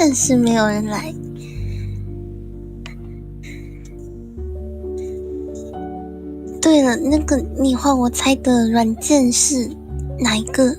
但是没有人来。对了，那个你换我猜的软件是哪一个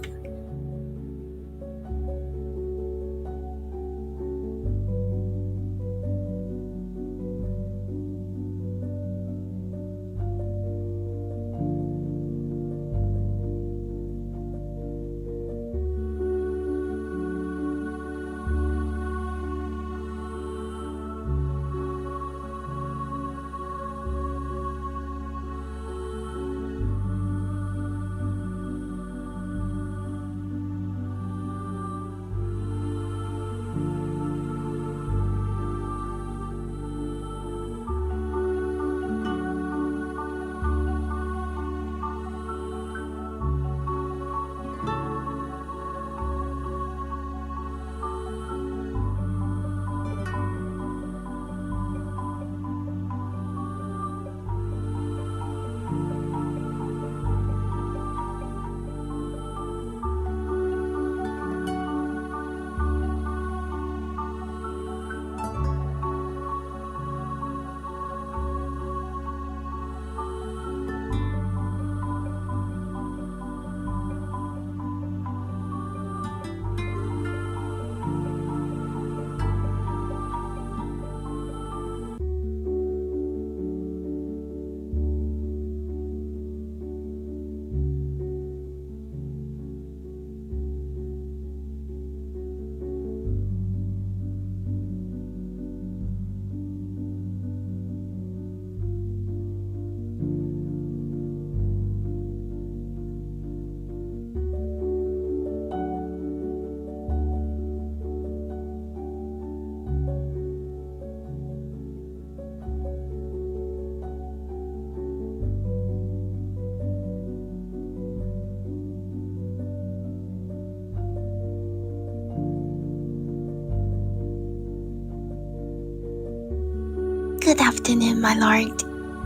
？Good afternoon, my lord.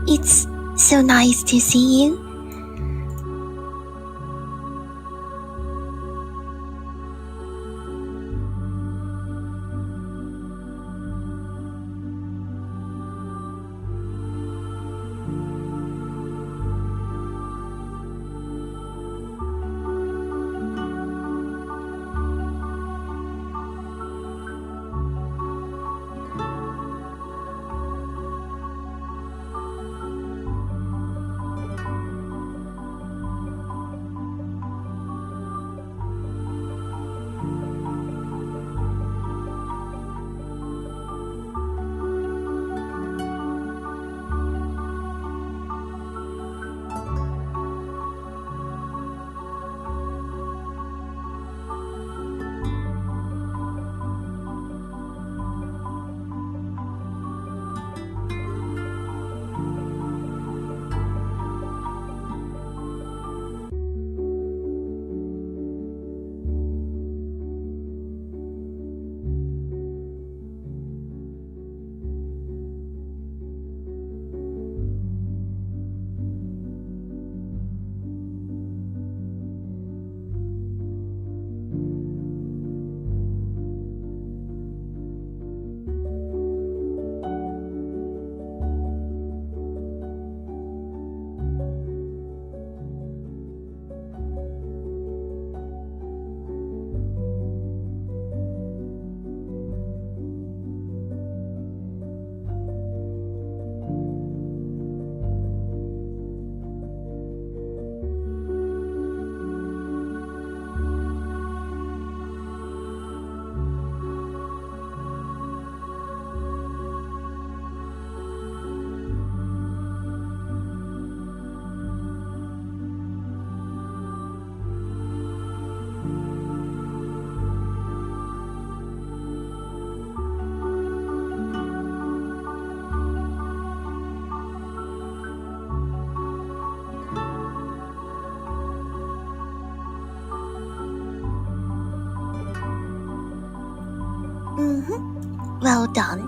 It's so nice to see you. Well done.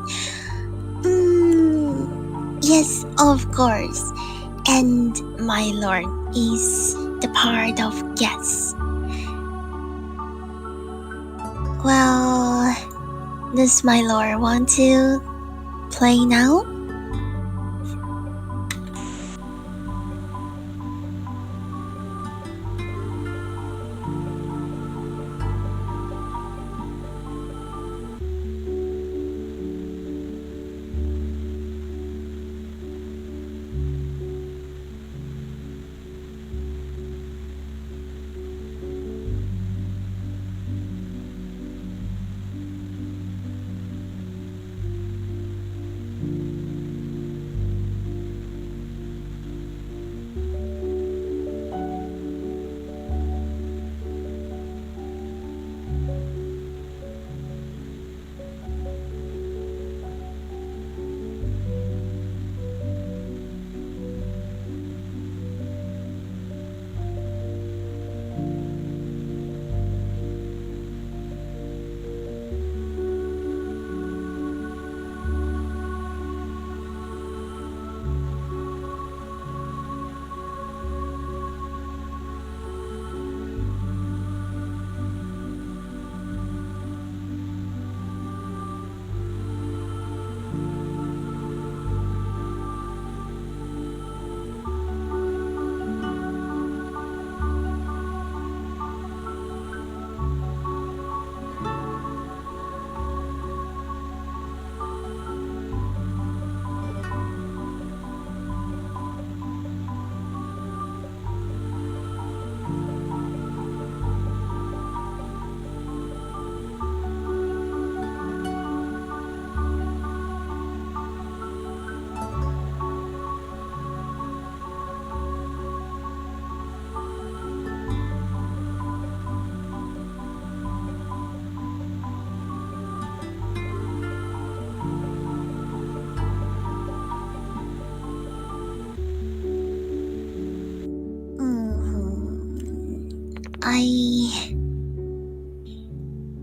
Yes, of course. And my lord is the part of guess. Well, Does my lord want to play now?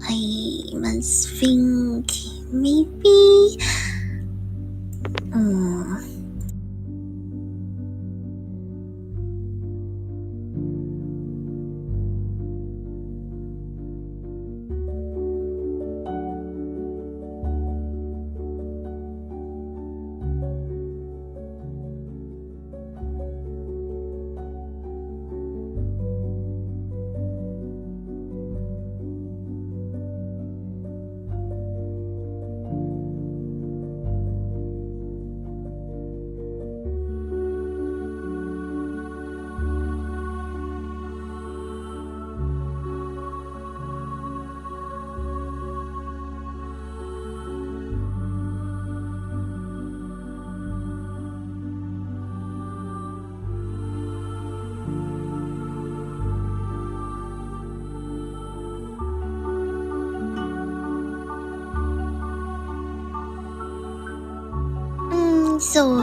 I must think maybe. So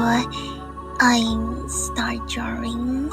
I'm start drawing.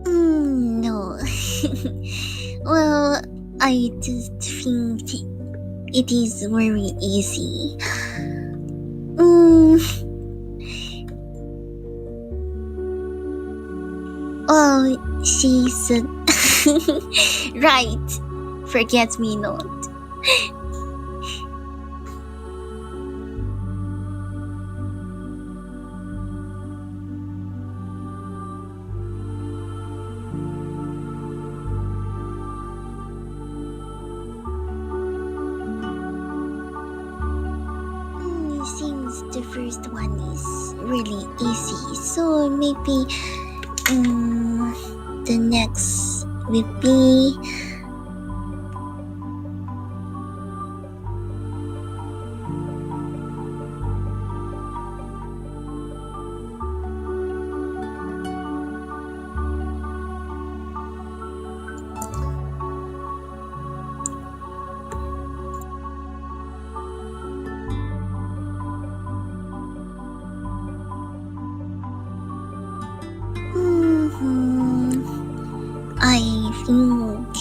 No. Well, I just think it is very easy. Well, she's right. Forget me not. the first one is really easy, so maybe the next will be I think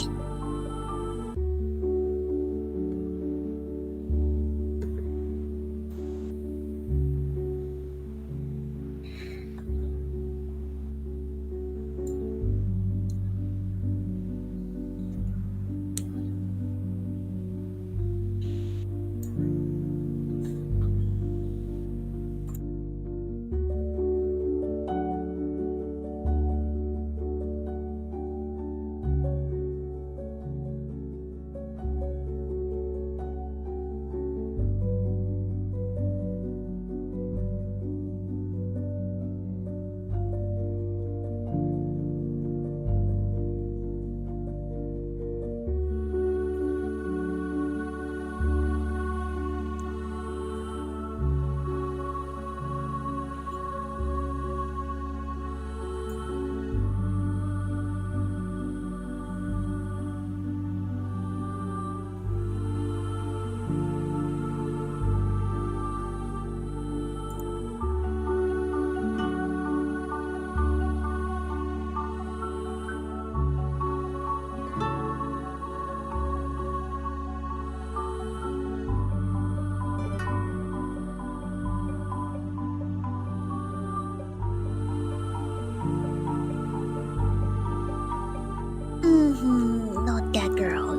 not that girl.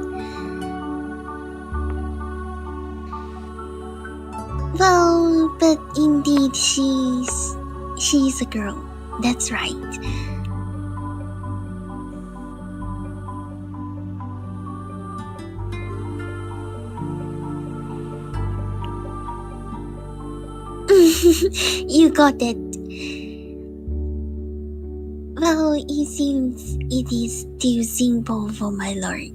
Well, but indeed she's a girl. That's right. You got it. Well, it seems it is too simple for my lord.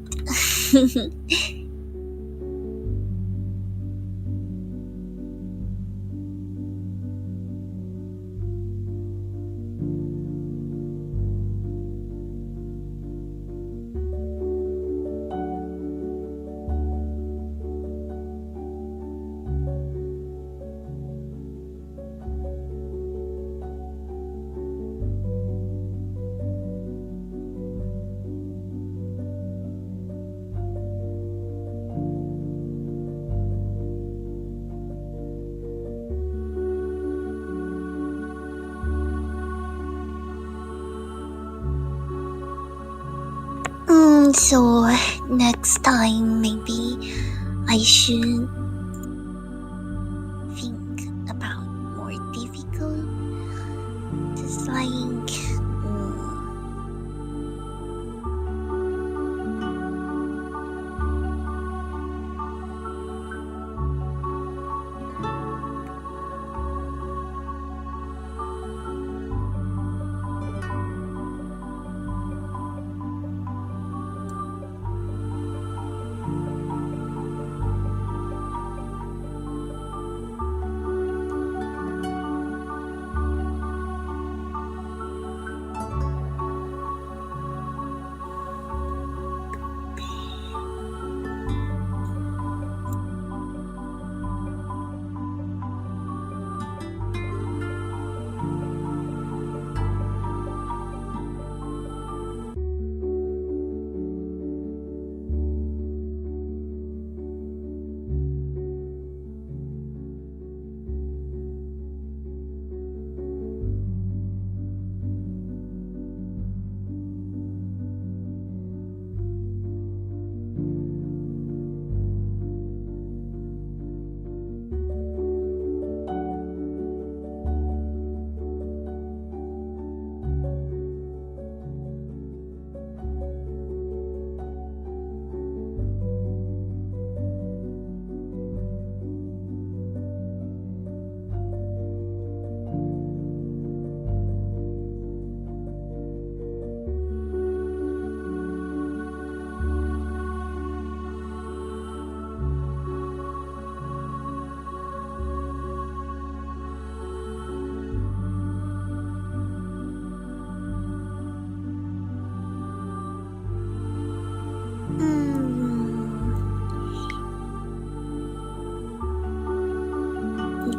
So next time maybe I should think about more difficult, just like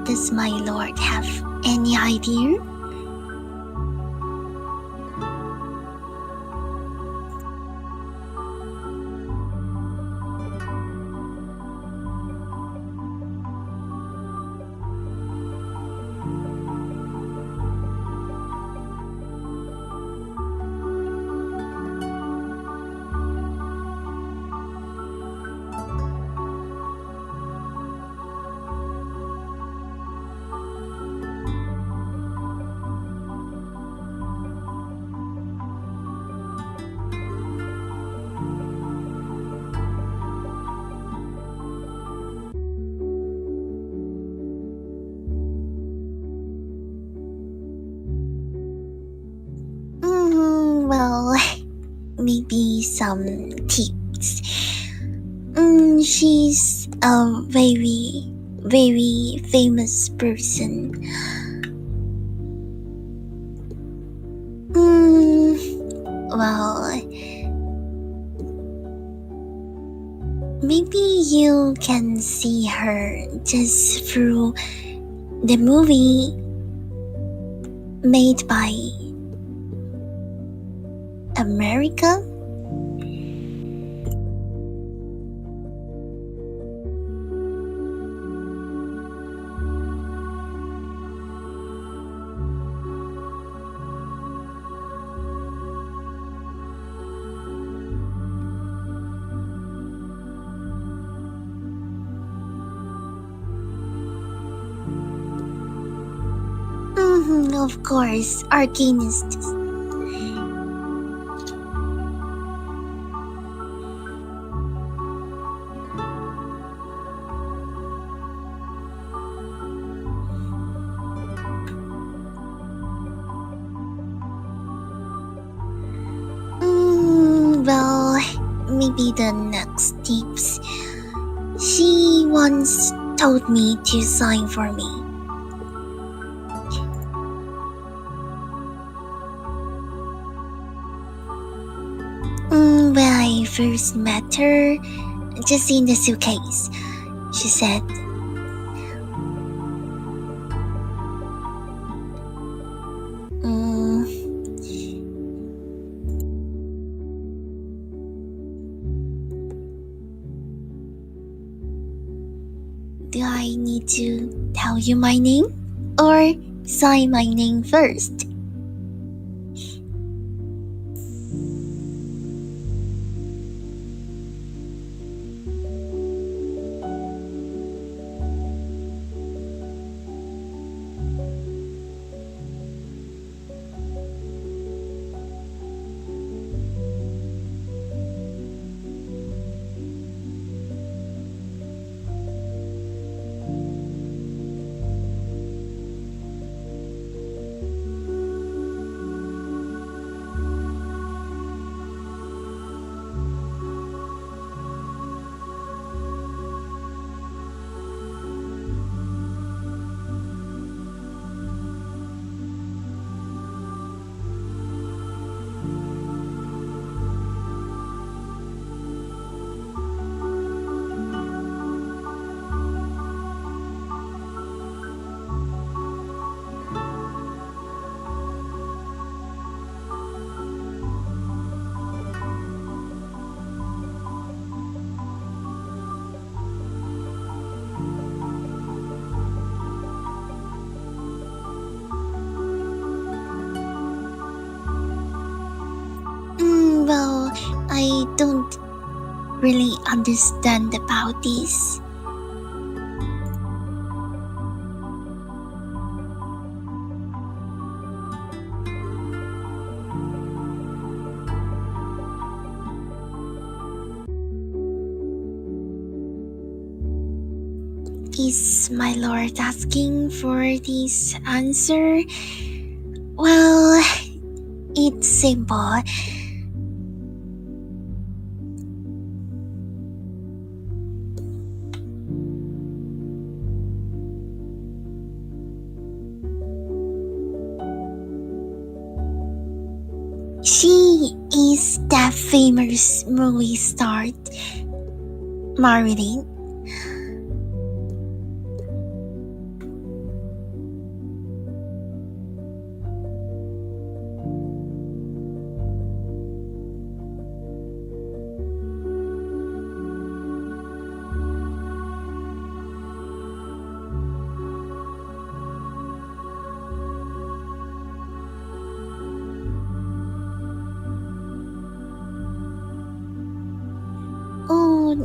Does my lord have any idea? Well, maybe some tips. She's a very, very famous person. Well, maybe you can see her just through the movie made by America. Of course, Arcanist. Well, maybe the next tips. She once told me to sign for me. When I first met her, just in the suitcase, she said, mm, do I need to tell you my name or sign my name first? Well, I don't really understand about this. Is my lord asking for this answer? Well, it's simple. She is that famous movie star, Marilyn.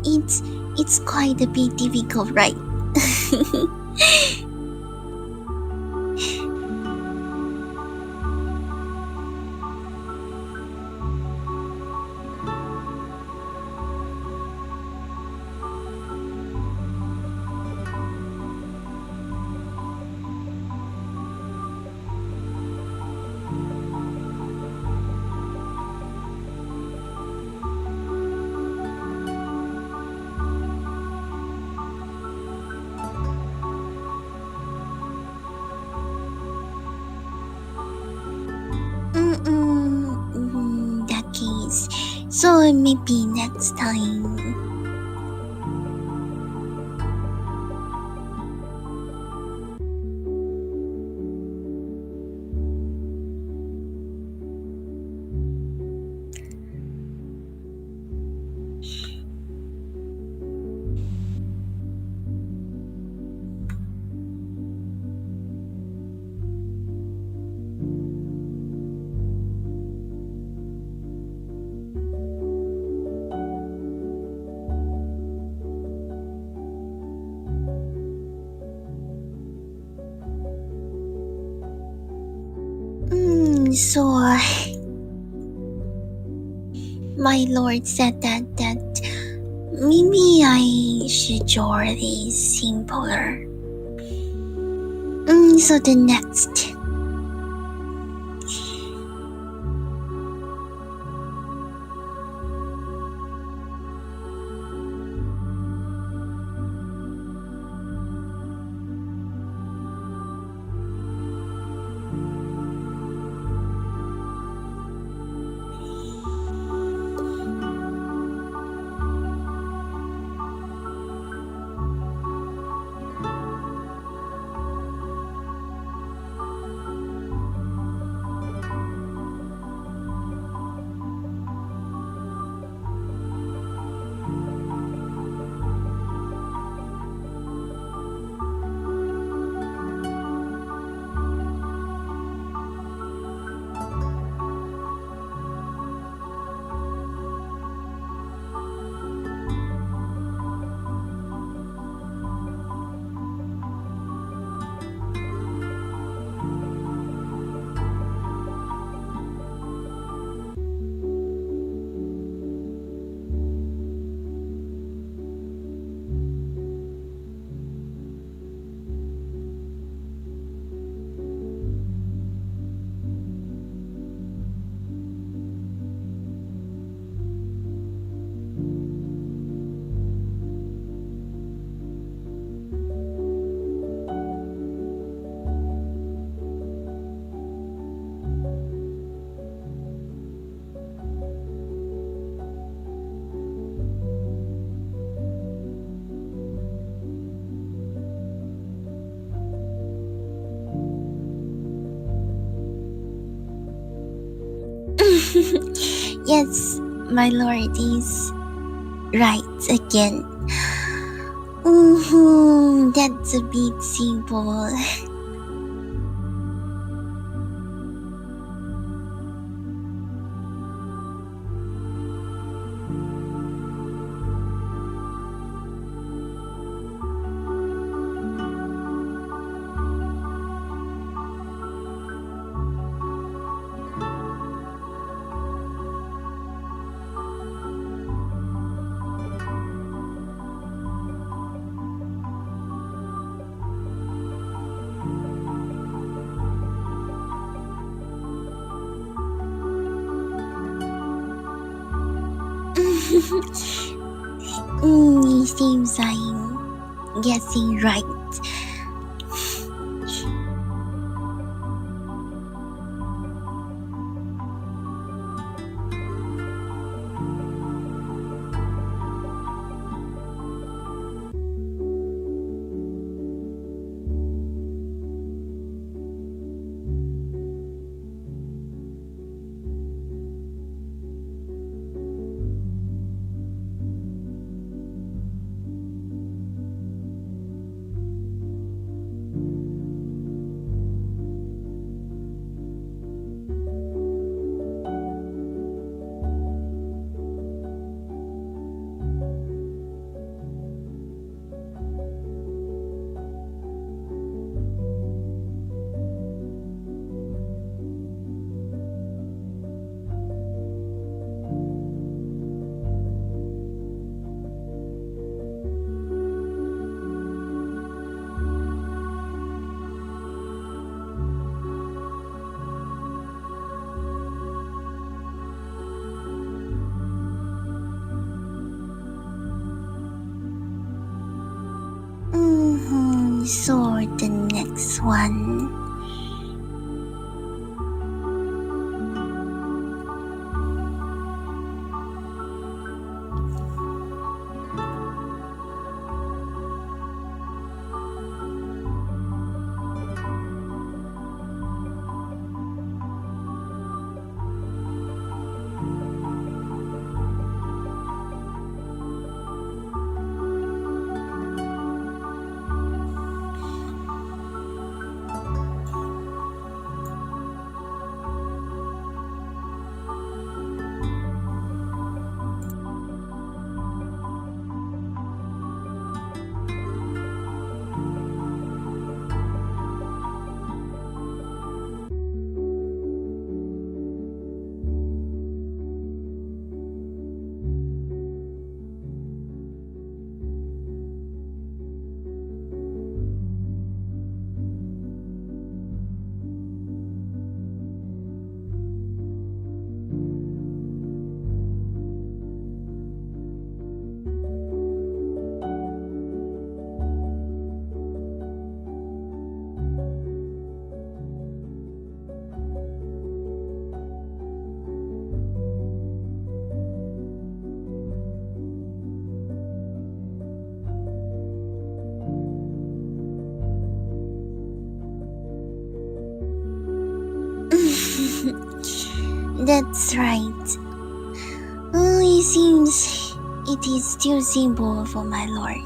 it's quite a bit difficult, right? That case. So maybe next time. So my lord said that maybe I should draw this simpler. So the next. Yes, my lord is right again. That's a bit simple. It seems I'm guessing right. So the next one. That's right. It seems it is too simple for my lord.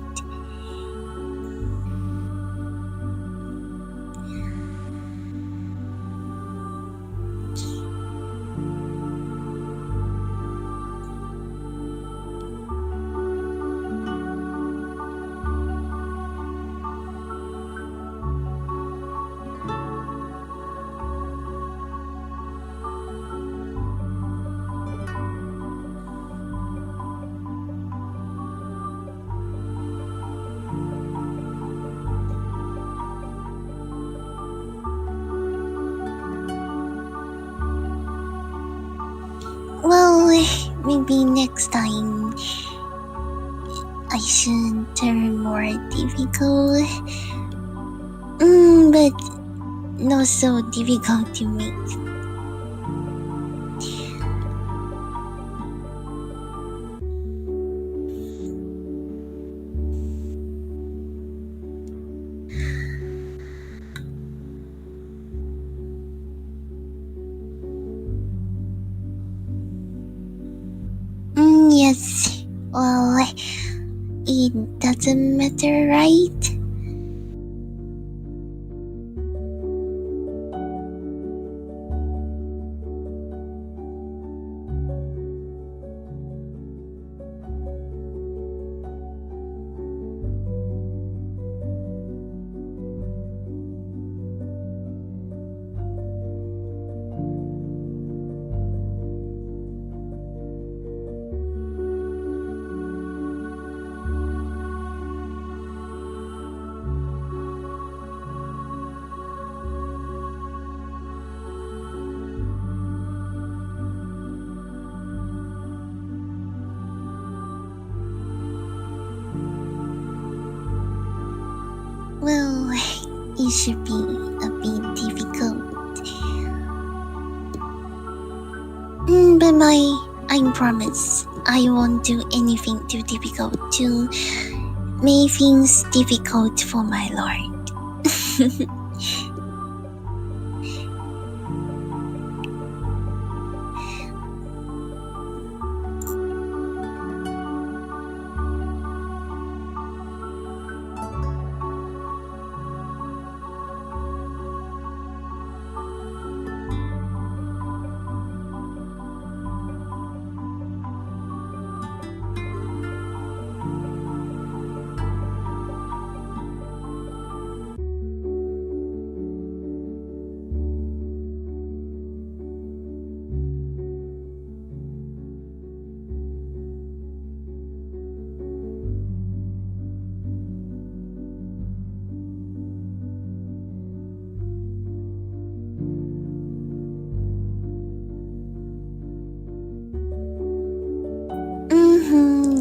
Well, maybe next time I should turn more difficult. But not so difficult to make. Yes. Well, it doesn't matter, right? Well, it should be a bit difficult. But I promise I won't do anything too difficult to make things difficult for my lord.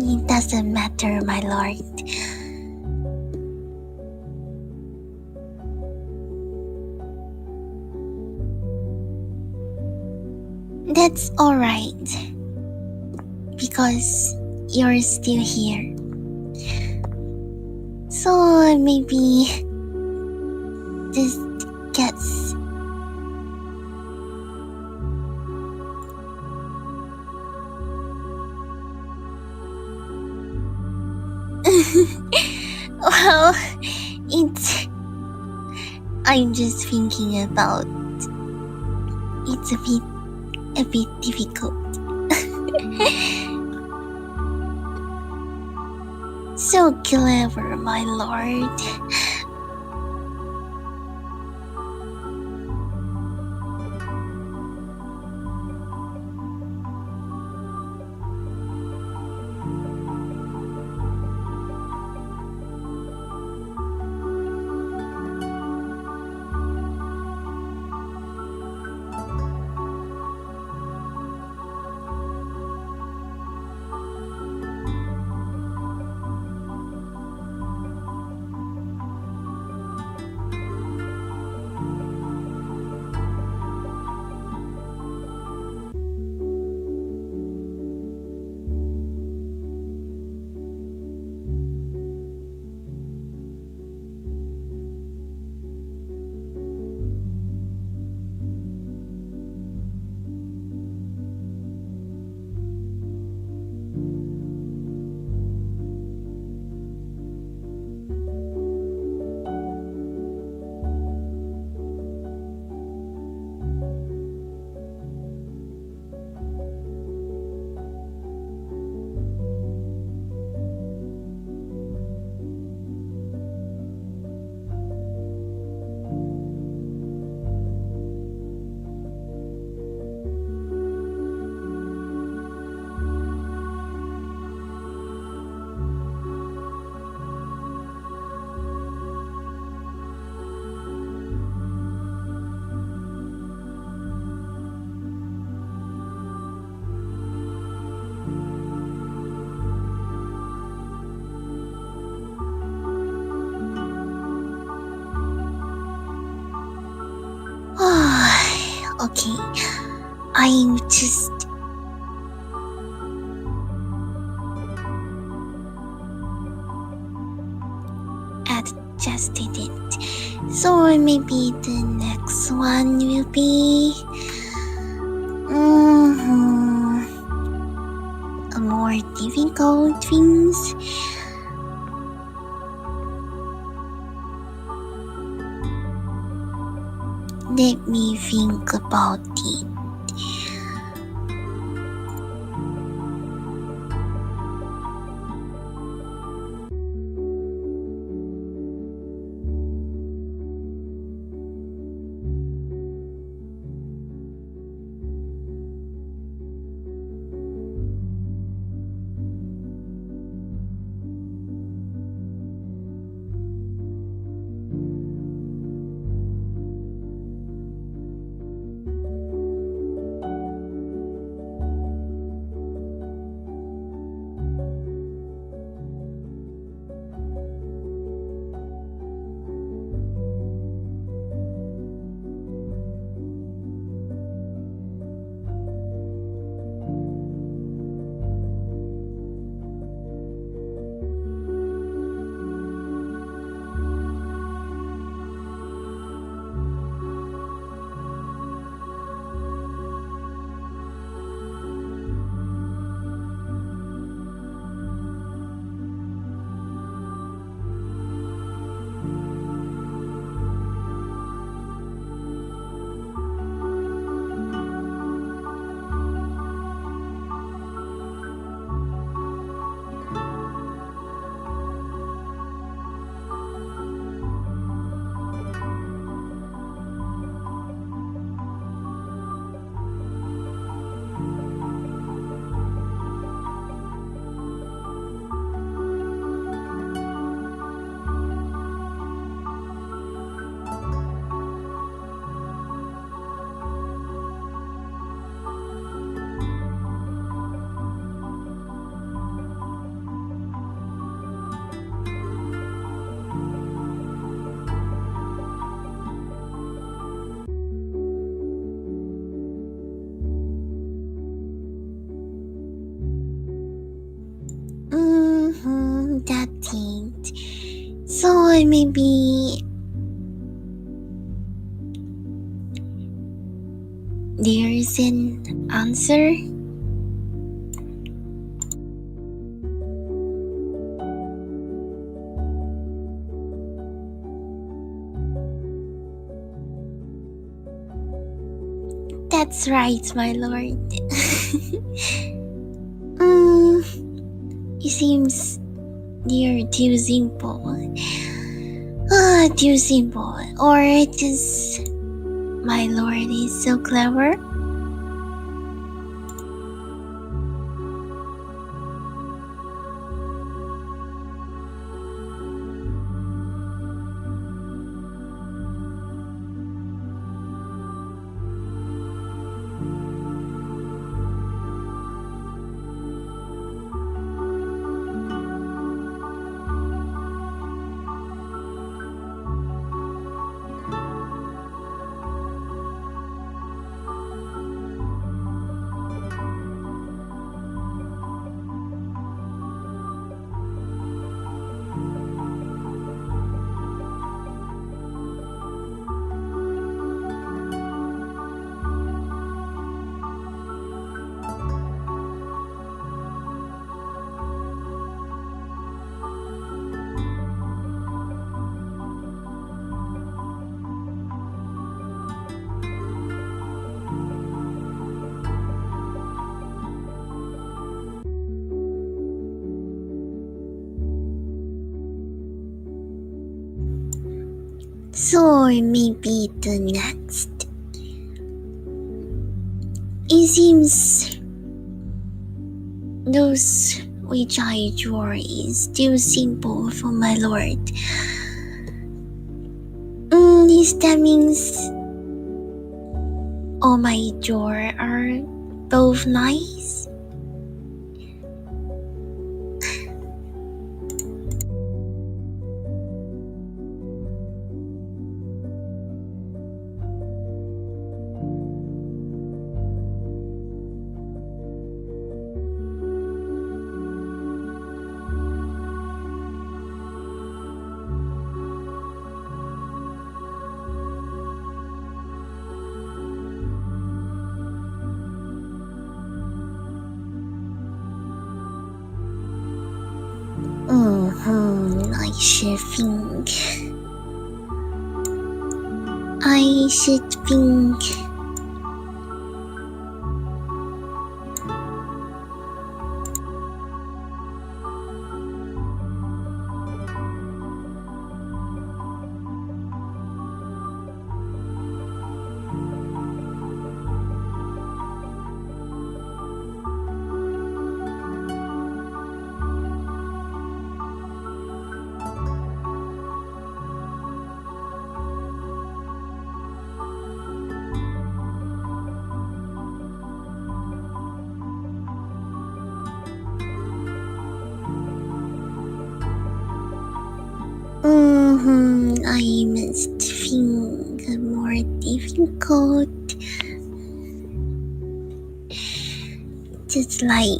It doesn't matter, my lord. That's alright, because you're still here. So maybe this gets well, it's I'm just thinking about it's a bit difficult. So clever, my lord. Okay, I'm just adjusted it. So maybe the next one will be a more difficult things. Let me think about it. maybe there's an answer. That's right, my lord. It seems they're too simple. Too simple. Or just my lord is so clever. So maybe the next. It seems those which I draw is too simple for my lord. That means all my draw are both nice. I should think. I should think. I must think more difficult. Just like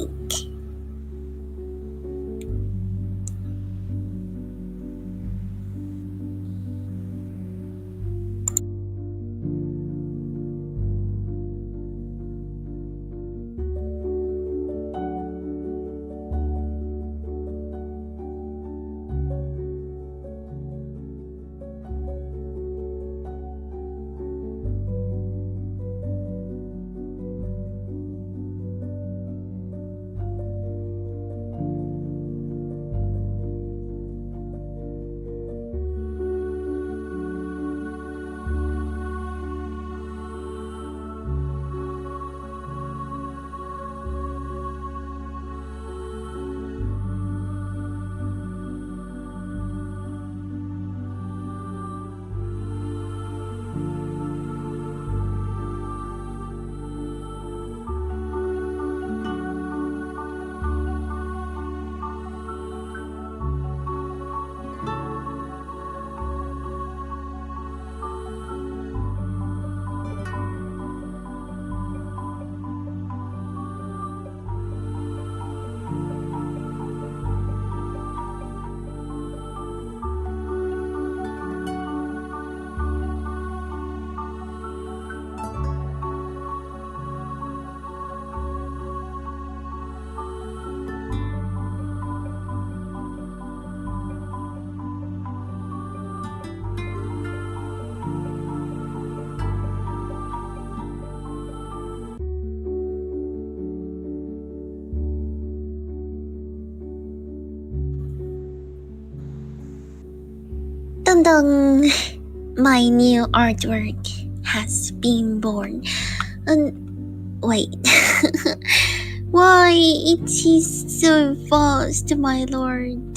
Dun dun! My new artwork has been born. Wait. Why it is so fast, my lord?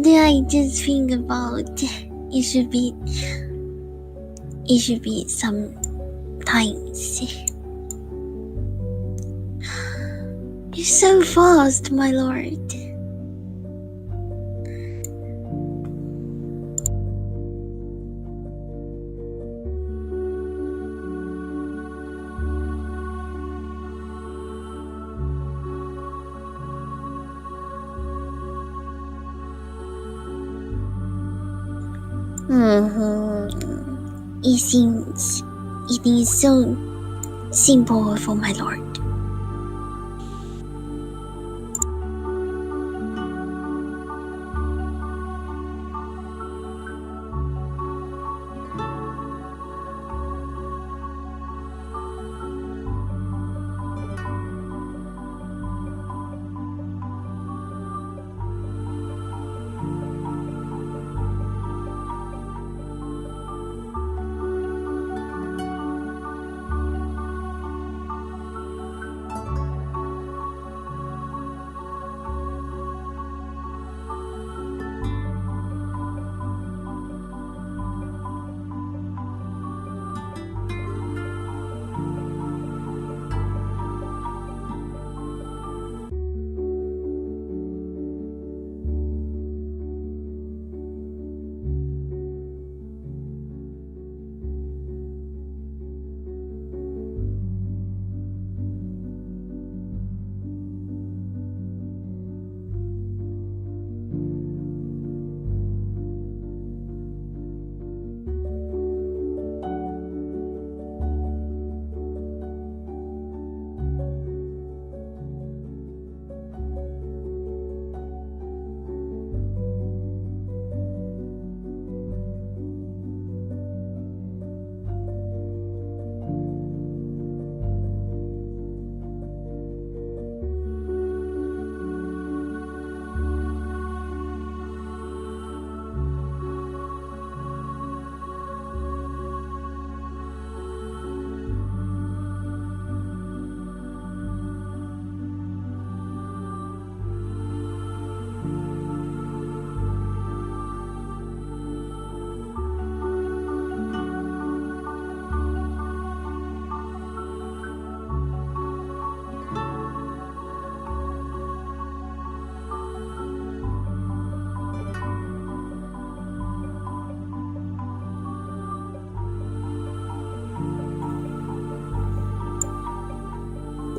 Then I just think about it should be sometimes. You're so fast, my lord. It is so simple for my lord.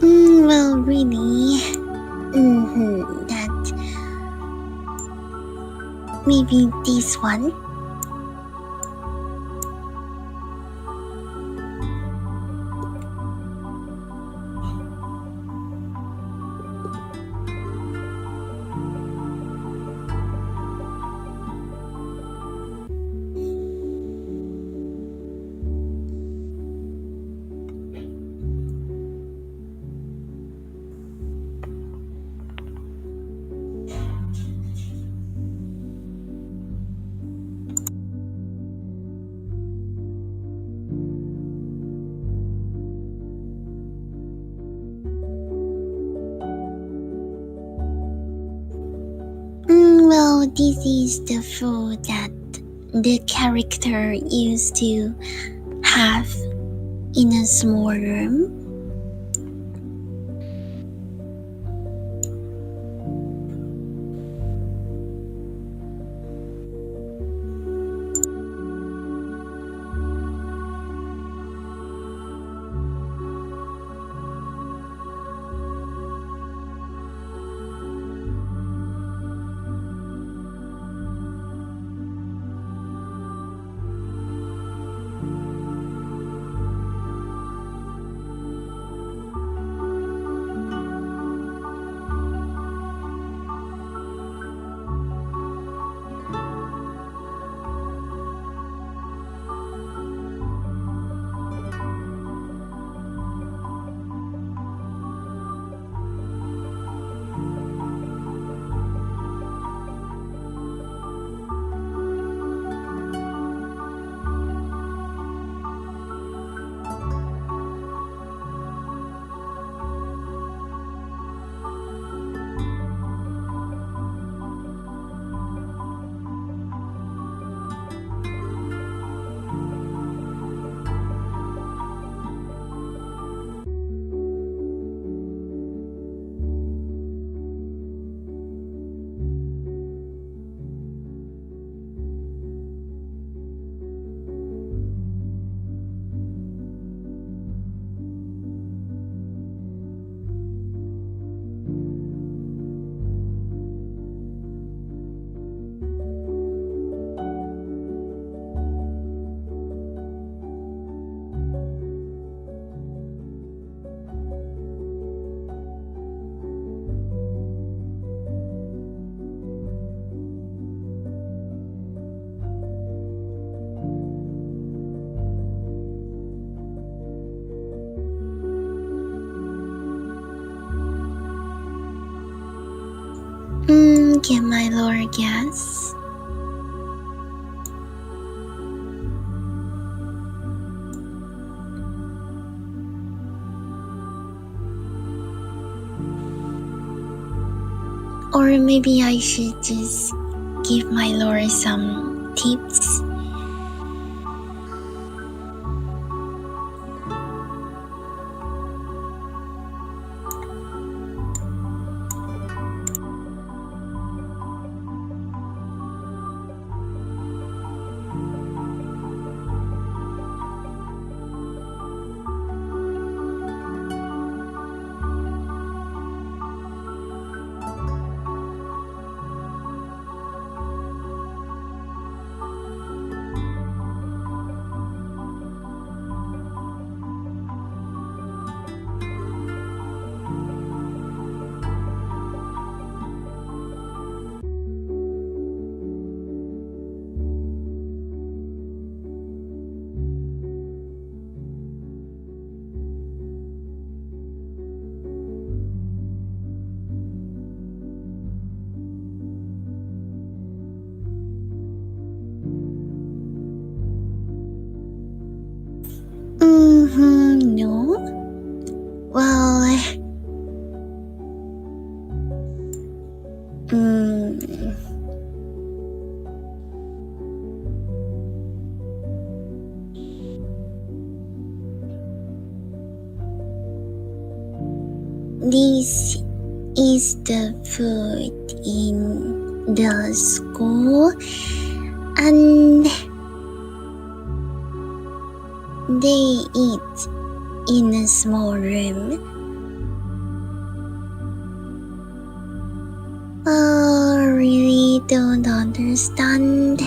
Well, really, that maybe this one. Well, this is the food that the character used to have in a small room. my lower gas. Or maybe I should just give my lore some tips. No. Well, this is the food in the school, and they eat in a small room. Really don't understand.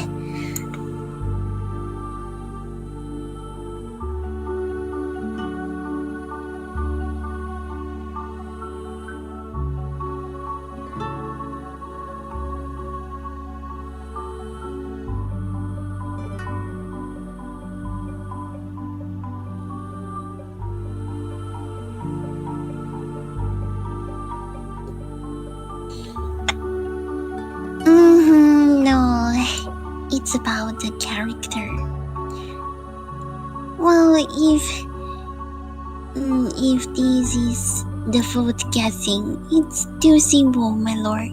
No, it's about the character. Well, if this is the food guessing, it's too simple, my lord.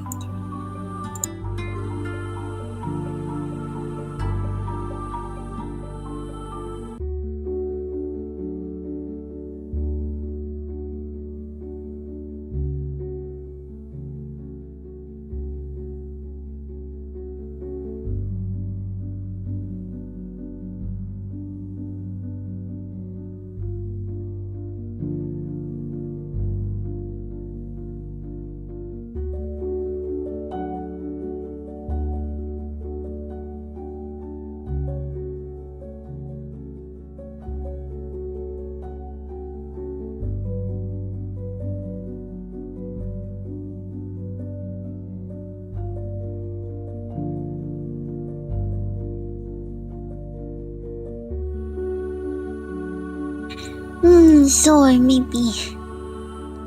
So maybe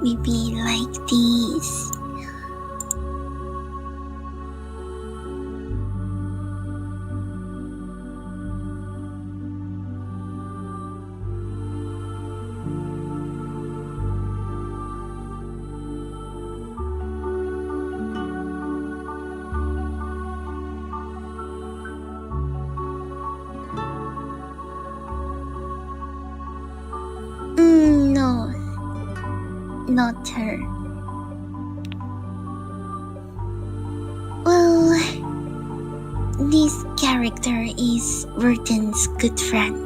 like this. No, not her. Well, this character is Burton's good friends.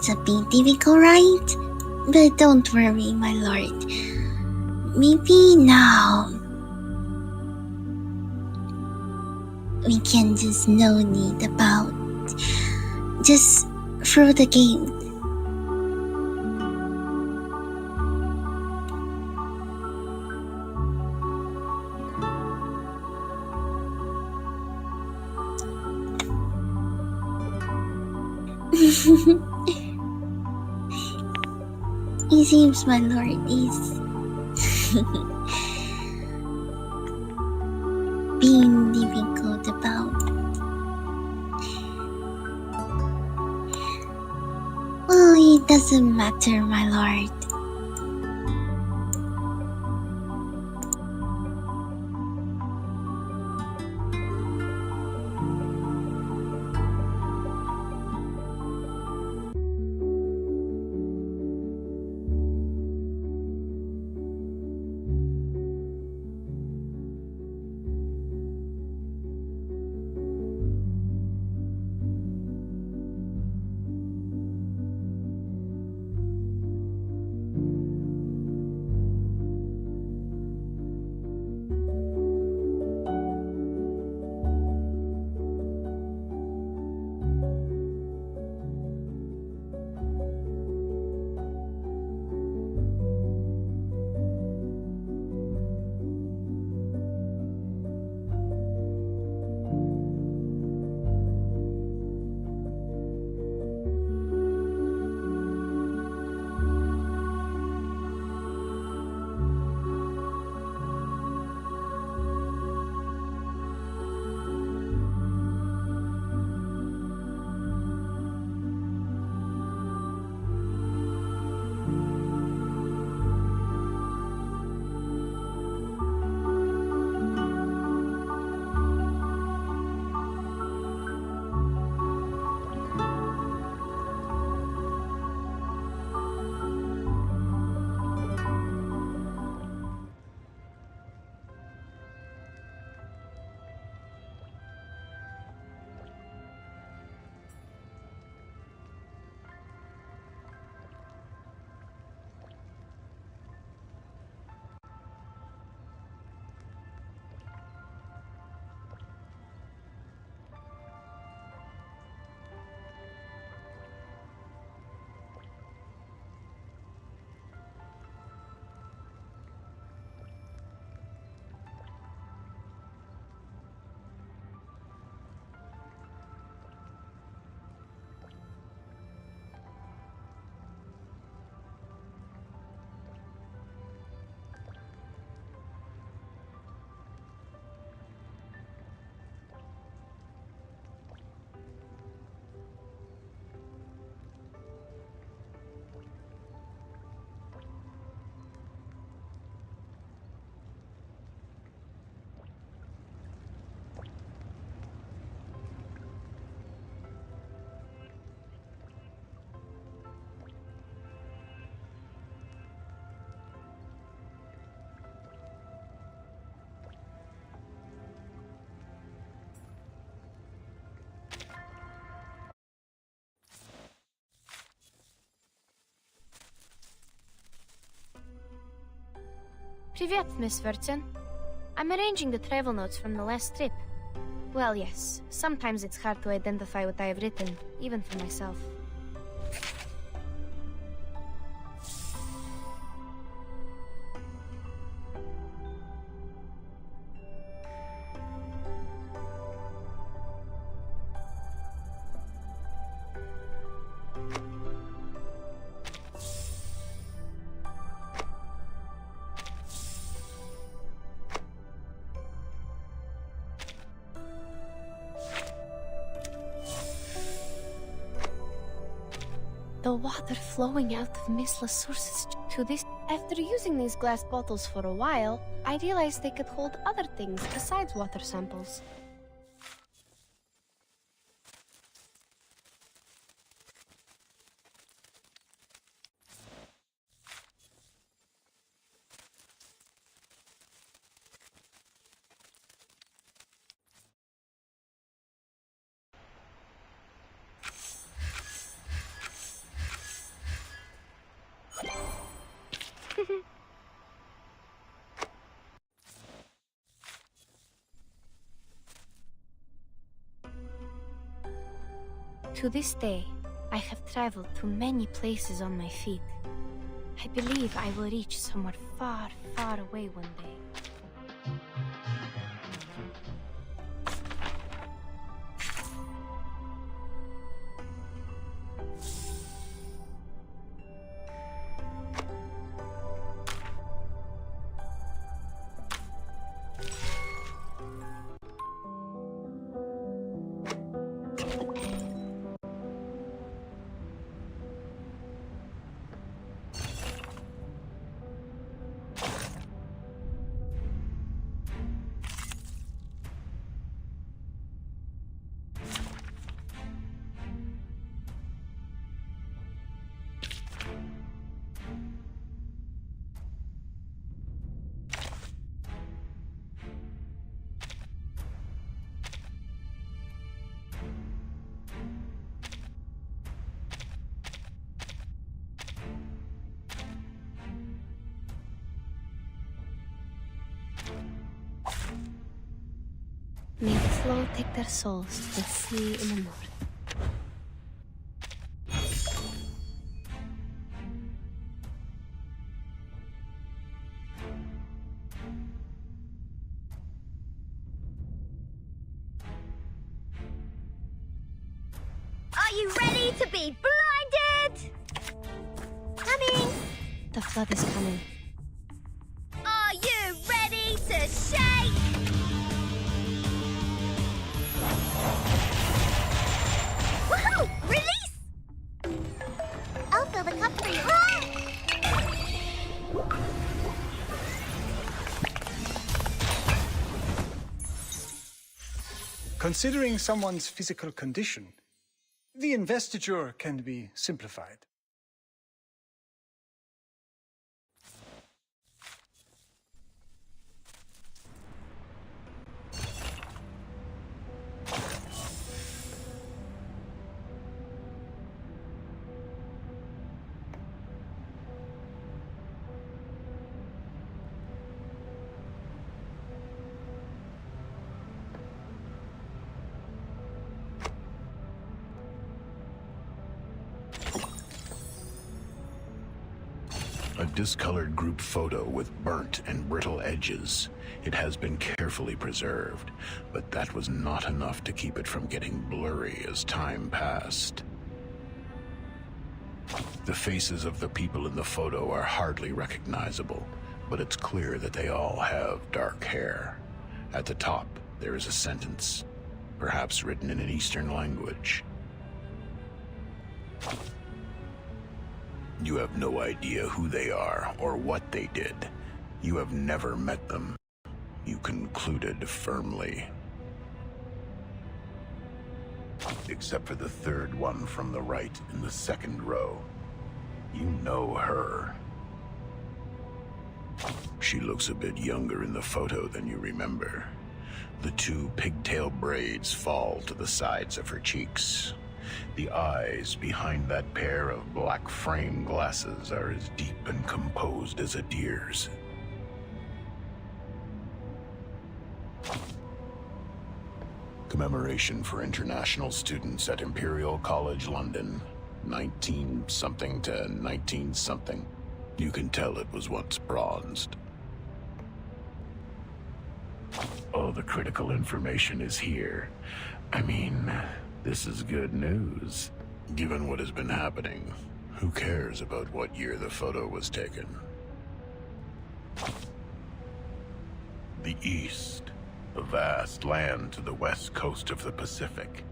It's a bit difficult, right? But don't worry, my lord. Maybe now we can just no need about just through the game. It seems my lord is being difficult about. Well, it doesn't matter, my lord. Привет, Miss Verton. I'm arranging the travel notes from the last trip. Well, yes, sometimes it's hard to identify what I have written, even for myself. The water flowing out of mistless sources to this. After using these glass bottles for a while, I realized they could hold other things besides water samples. To this day, I have traveled to many places on my feet. I believe I will reach somewhere far, far away one day. May the flow take their souls to the sea in the north. Are you ready to be blinded? Coming! The flood is coming. Are you ready to shake? Woohoo! Release! I'll fill the cup for you. Considering someone's physical condition, the investiture can be simplified. A discolored group photo with burnt and brittle edges. It has been carefully preserved, but that was not enough to keep it from getting blurry as time passed. The faces of the people in the photo are hardly recognizable, but it's clear that they all have dark hair. At the top, there is a sentence, perhaps written in an Eastern language. You have no idea who they are or what they did. You have never met them, you concluded firmly. Except for the third one from the right in the second row. You know her. She looks a bit younger in the photo than you remember. The two pigtail braids fall to the sides of her cheeks. The eyes behind that pair of black frame glasses are as deep and composed as a deer's. Commemoration for international students at Imperial College London, 19-something to 19-something. You can tell it was once bronzed. All the critical information is here. I mean, this is good news. Given what has been happening, who cares about what year the photo was taken? The East, a vast land to the west coast of the Pacific.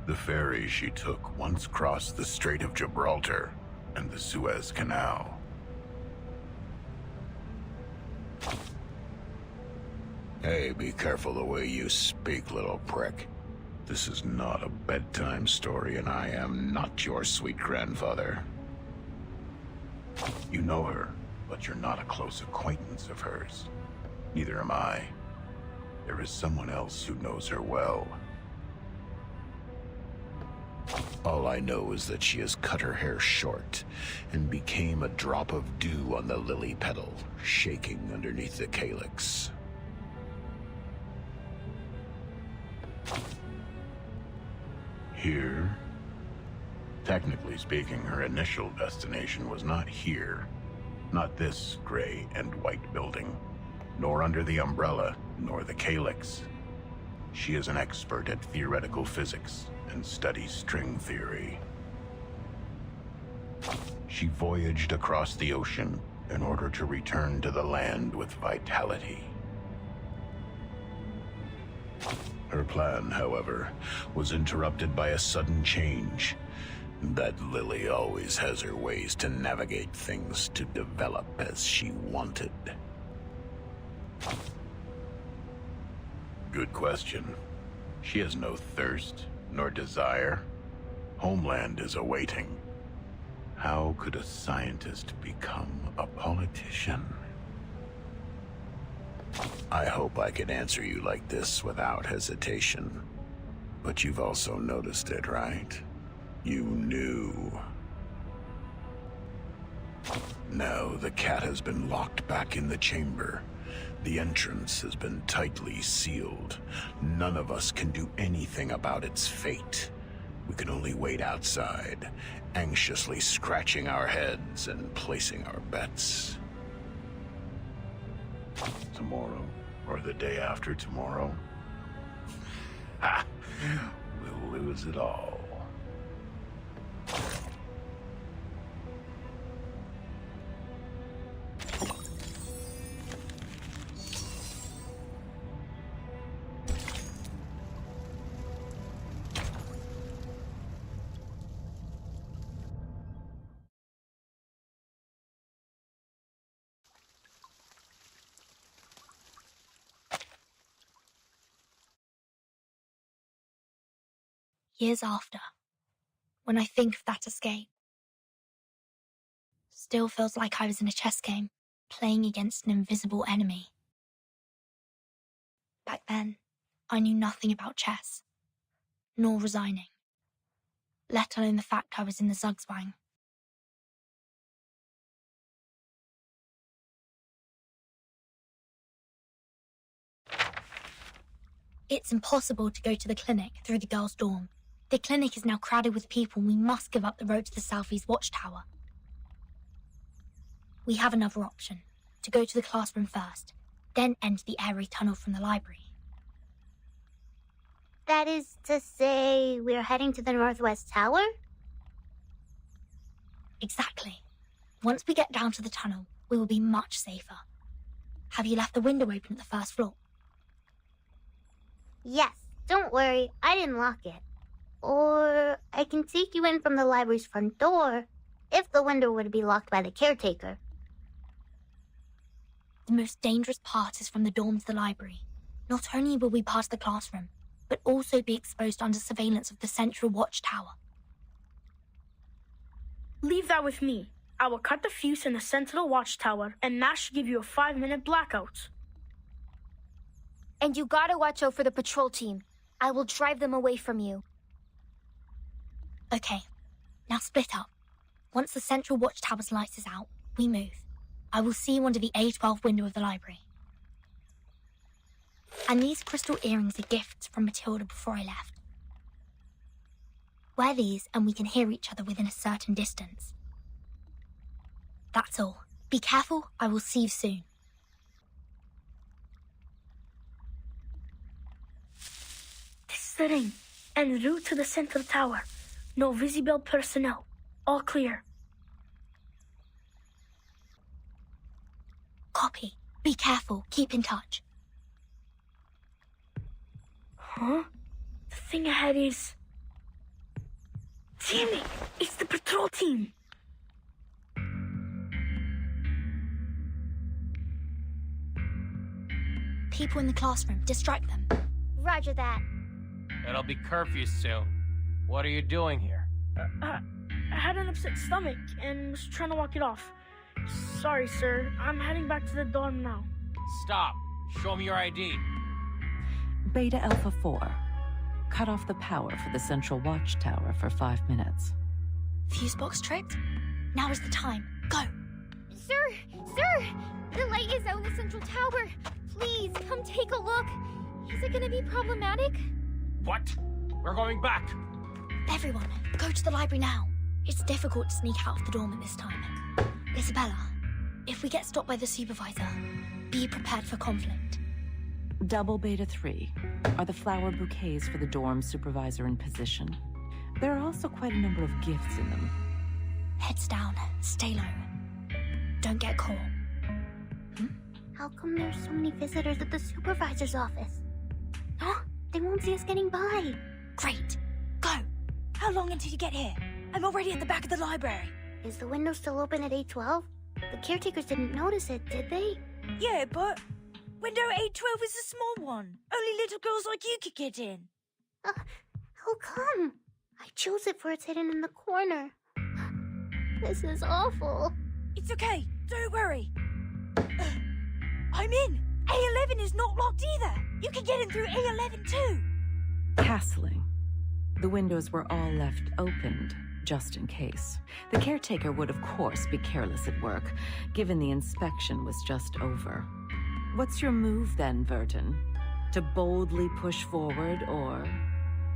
The ferry she took once crossed the Strait of Gibraltar and the Suez Canal. Hey, be careful the way you speak, little prick. This is not a bedtime story, and I am not your sweet grandfather. You know her, but you're not a close acquaintance of hers. Neither am I. There is someone else who knows her well. All I know is that she has cut her hair short and became a drop of dew on the lily petal, shaking underneath the calyx. Here, Technically speaking, her initial destination was not here. Not this gray and white building. Nor under the umbrella, nor the calyx. She is an expert at theoretical physics and studies string theory. She voyaged across the ocean in order to return to the land with vitality. Her plan, however, was interrupted by a sudden change. That Lily always has her ways to navigate things to develop as she wanted. Good question. She has no thirst, nor desire. Homeland is awaiting. How could a scientist become a politician? I hope I can answer you like this without hesitation. But you've also noticed it, right? You knew. Now the cat has been locked back in the chamber. The entrance has been tightly sealed. None of us can do anything about its fate. We can only wait outside, anxiously scratching our heads and placing our bets. Tomorrow, or the day after tomorrow, ha! We'll lose it all. Years after, when I think of that escape, still feels like I was in a chess game, playing against an invisible enemy. Back then, I knew nothing about chess, nor resigning, let alone the fact I was in the Zugzwang. It's impossible to go to the clinic through the girls' dorm. The clinic is now crowded with people and we must give up the road to the Southeast Watchtower. We have another option, to go to the classroom first, then enter the airy tunnel from the library. That is to say, we're heading to the Northwest Tower? Exactly. Once we get down to the tunnel, we will be much safer. Have you left the window open at the first floor? Yes, don't worry, I didn't lock it. Or I can take you in from the library's front door, if the window were to be locked by the caretaker. The most dangerous part is from the dorm to the library. Not only will we pass the classroom, but also be exposed under surveillance of the Central Watchtower. Leave that with me. I will cut the fuse in the Central Watchtower, and that should give you a 5-minute blackout. And you gotta watch out for the patrol team. I will drive them away from you. Okay, now split up. Once the Central Watchtower's lights is out, we move. I will see you under the A12 window of the library. And these crystal earrings are gifts from Matilda before I left. Wear these and we can hear each other within a certain distance. That's all. Be careful, I will see you soon. This is the ring, en route to the Central Tower. No visible personnel. All clear. Copy. Be careful, keep in touch. Huh? The thing ahead is... Damn it! It's the patrol team! People in the classroom, distract them. Roger that. It'll be curfew soon. What are you doing here? I had an upset stomach and was trying to walk it off. Sorry, sir. I'm heading back to the dorm now. Stop. Show me your ID. Beta Alpha 4. Cut off the power for the Central Watchtower for 5 minutes. Fuse box tripped? Now is the time. Go! Sir! The light is out in the Central Tower. Please, come take a look. Is it gonna be problematic? What? We're going back. Everyone, go to the library now. It's difficult to sneak out of the dorm at this time. Isabella, if we get stopped by the supervisor, be prepared for conflict. Double Beta 3 are the flower bouquets for the dorm supervisor in position. There are also quite a number of gifts in them. Heads down, stay low. Don't get caught. How come there's so many visitors at the supervisor's office? They won't see us getting by. Great. Go. How long until you get here? I'm already at the back of the library. Is the window still open at 812? The caretakers didn't notice it, did they? Yeah, but window 812 is a small one. Only little girls like you could get in. How come? I chose it for it's hidden in the corner. This is awful. It's okay. Don't worry. I'm in. A11 is not locked either. You can get in through A11 too. Castling. The windows were all left opened, just in case. The caretaker would, of course, be careless at work, given the inspection was just over. What's your move then, Verton? To boldly push forward or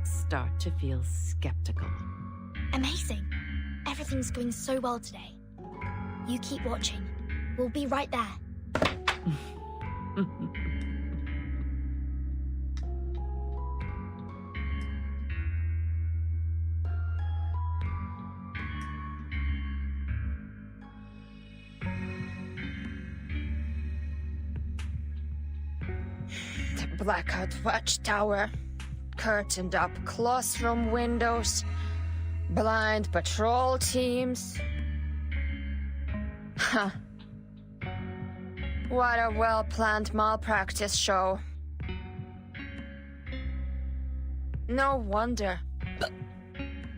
start to feel skeptical? Amazing. Everything's going so well today. You keep watching. We'll be right there. The blackout watchtower, curtained up classroom windows, blind patrol teams. Huh. What a well-planned malpractice show. No wonder.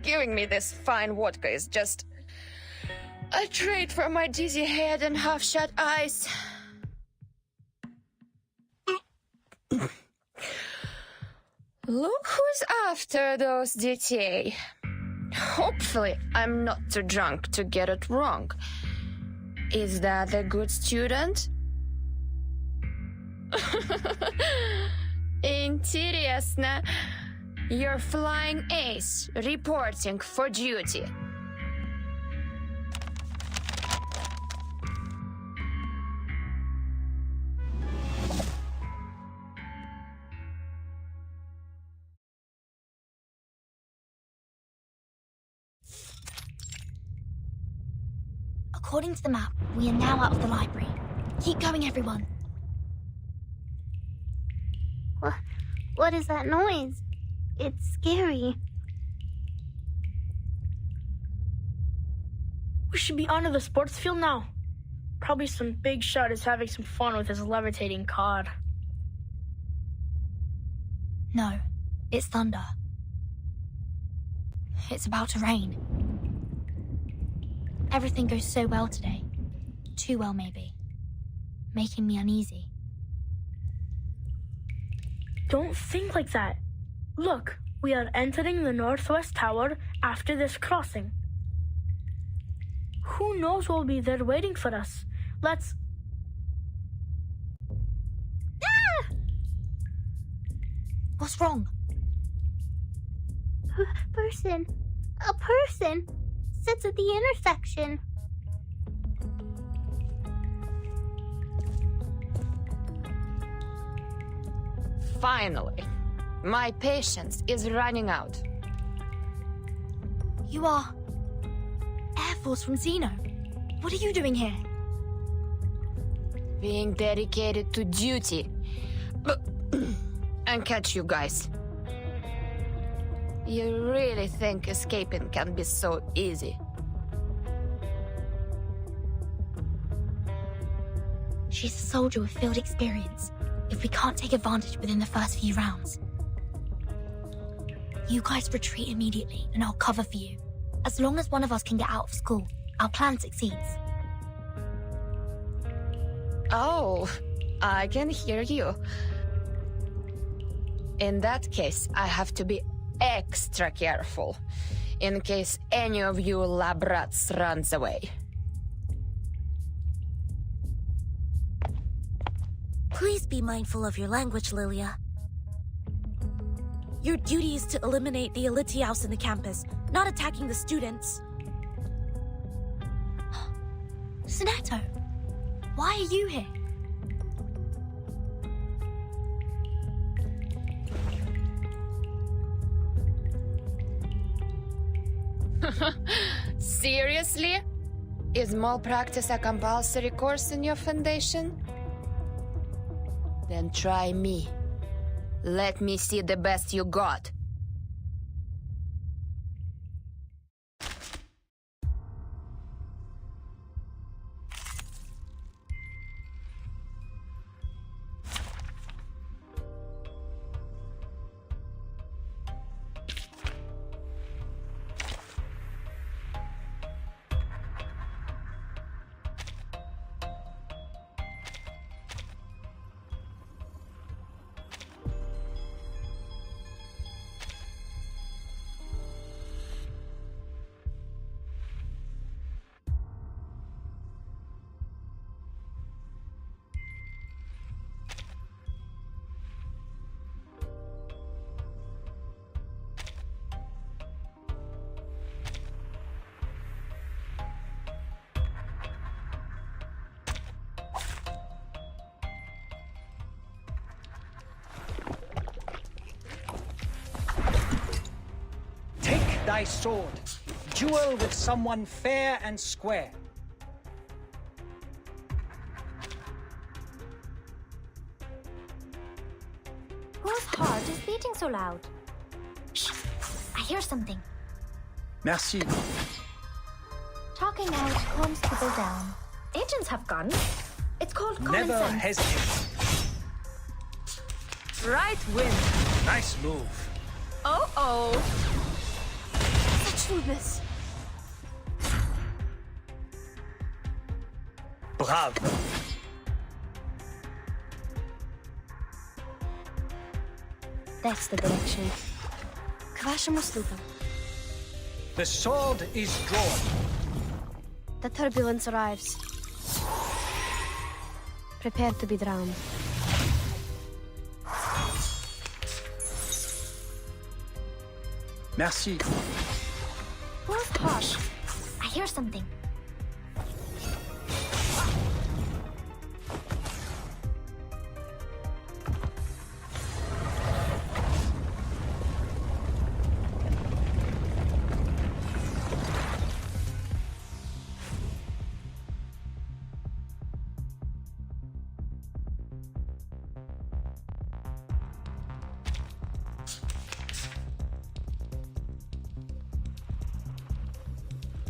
Giving me this fine vodka is just a treat for my dizzy head and half-shut eyes. Look who's after those DTA. Hopefully, I'm not too drunk to get it wrong. Is that a good student? Интересно. You're flying ace, reporting for duty. According to the map, we are now out of the library. Keep going, everyone. What is that noise? It's scary. We should be onto the sports field now. Probably some big shot is having some fun with his levitating cod. No, it's thunder. It's about to rain. Everything goes so well today. Too well, maybe. Making me uneasy. Don't think like that. Look, we are entering the northwest tower after this crossing. Who knows what will be there waiting for us? Let's... Ah! What's wrong? A person sits at the intersection. Finally, my patience is running out. You are Air Force from Xeno. What are you doing here? Being dedicated to duty. And catch you guys. You really think escaping can be so easy? She's a soldier with field experience. If we can't take advantage within the first few rounds. You guys retreat immediately, and I'll cover for you. As long as one of us can get out of school, our plan succeeds. Oh, I can hear you. In that case, I have to be extra careful, in case any of you lab rats runs away. Please be mindful of your language, Lilia. Your duty is to eliminate the Elitiaus in the campus, not attacking the students. Sonetto, why are you here? Seriously? Is malpractice a compulsory course in your foundation? Then try me. Let me see the best you got. Take thy sword. Duel with someone fair and square. Whose heart is beating so loud? Shh! I hear something. Merci. Talking out calms people down. Agents have guns. It's called common Never sense. hesitate. Right win. Nice move. Oh. Such rudeness. Bravo. That's the direction. К вашим услугам. The sword is drawn. The turbulence arrives. Prepare to be drowned. Merci. Who's harsh? I hear something.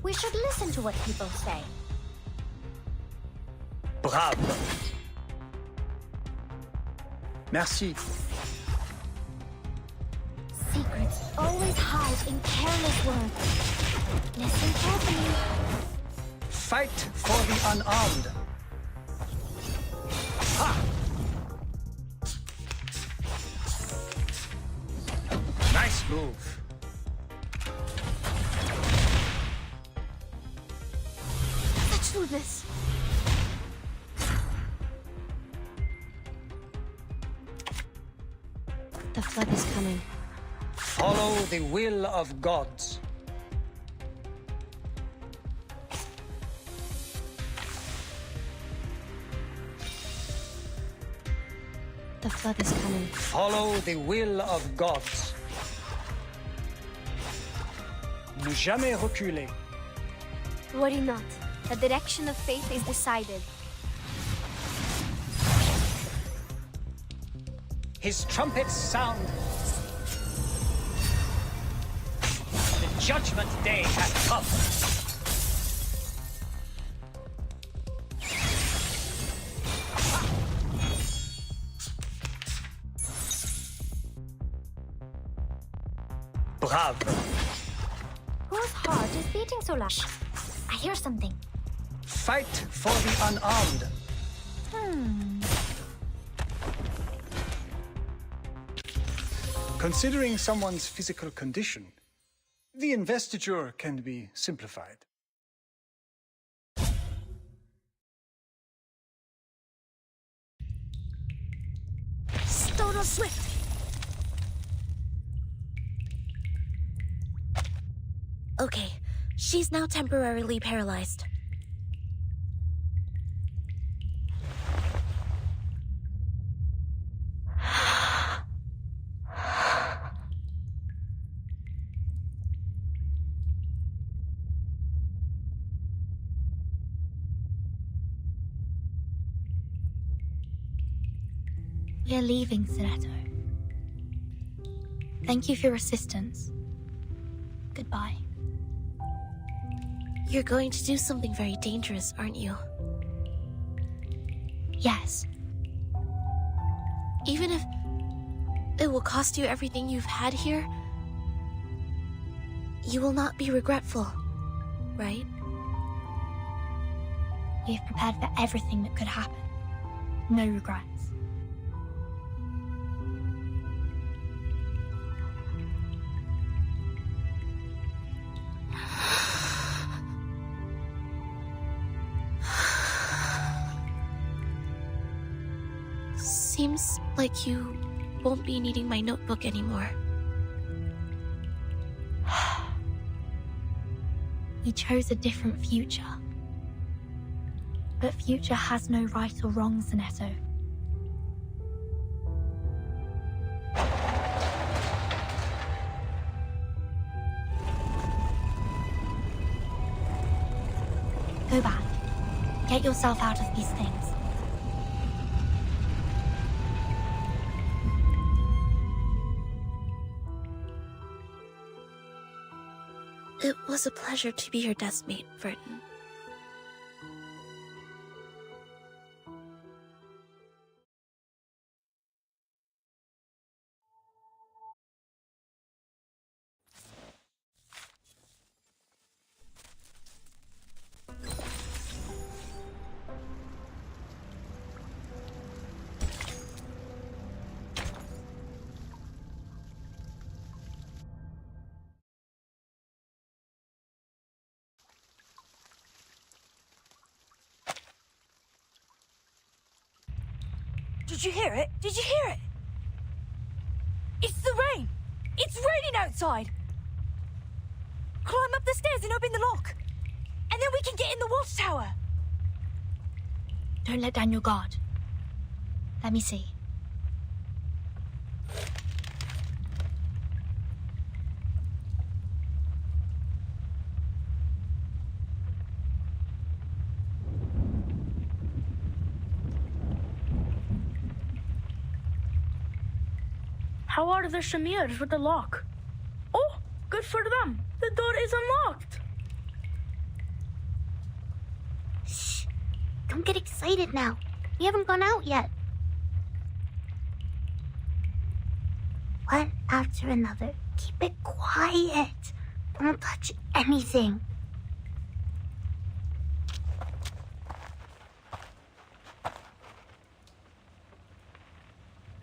We should listen to what people say. Bravo. Merci. Secrets always hide in careless words. Listen carefully. Fight for the unarmed. Ha! Nice move. Such rudeness. The flood is coming. Follow the will of gods. The flood is coming. Follow the will of gods. Ne jamais reculer. Worry not. The direction of fate is decided. His trumpets sound. The judgment day has come. Bravo. Whose heart is beating so loud? I hear something. Fight for the unarmed. Considering someone's physical condition, the investiture can be simplified. Stoner Swift. Okay, she's now temporarily paralyzed. We are leaving, Sinetto. Thank you for your assistance. Goodbye. You're going to do something very dangerous, aren't you? Yes. Even if it will cost you everything you've had here, you will not be regretful, right? We have prepared for everything that could happen. No regrets. Seems like you won't be needing my notebook anymore. We chose a different future. But future has no right or wrong, Sinetto. Go back. Get yourself out of these things. It was a pleasure to be your deskmate, Verton. Did you hear it? Did you hear it? It's the rain! It's raining outside! Climb up the stairs and open the lock! And then we can get in the watchtower! Don't let down your guard. Let me see. How are the Shamirs with the lock? Oh, good for them. The door is unlocked. Shh. Don't get excited now. We haven't gone out yet. One after another. Keep it quiet. Don't touch anything.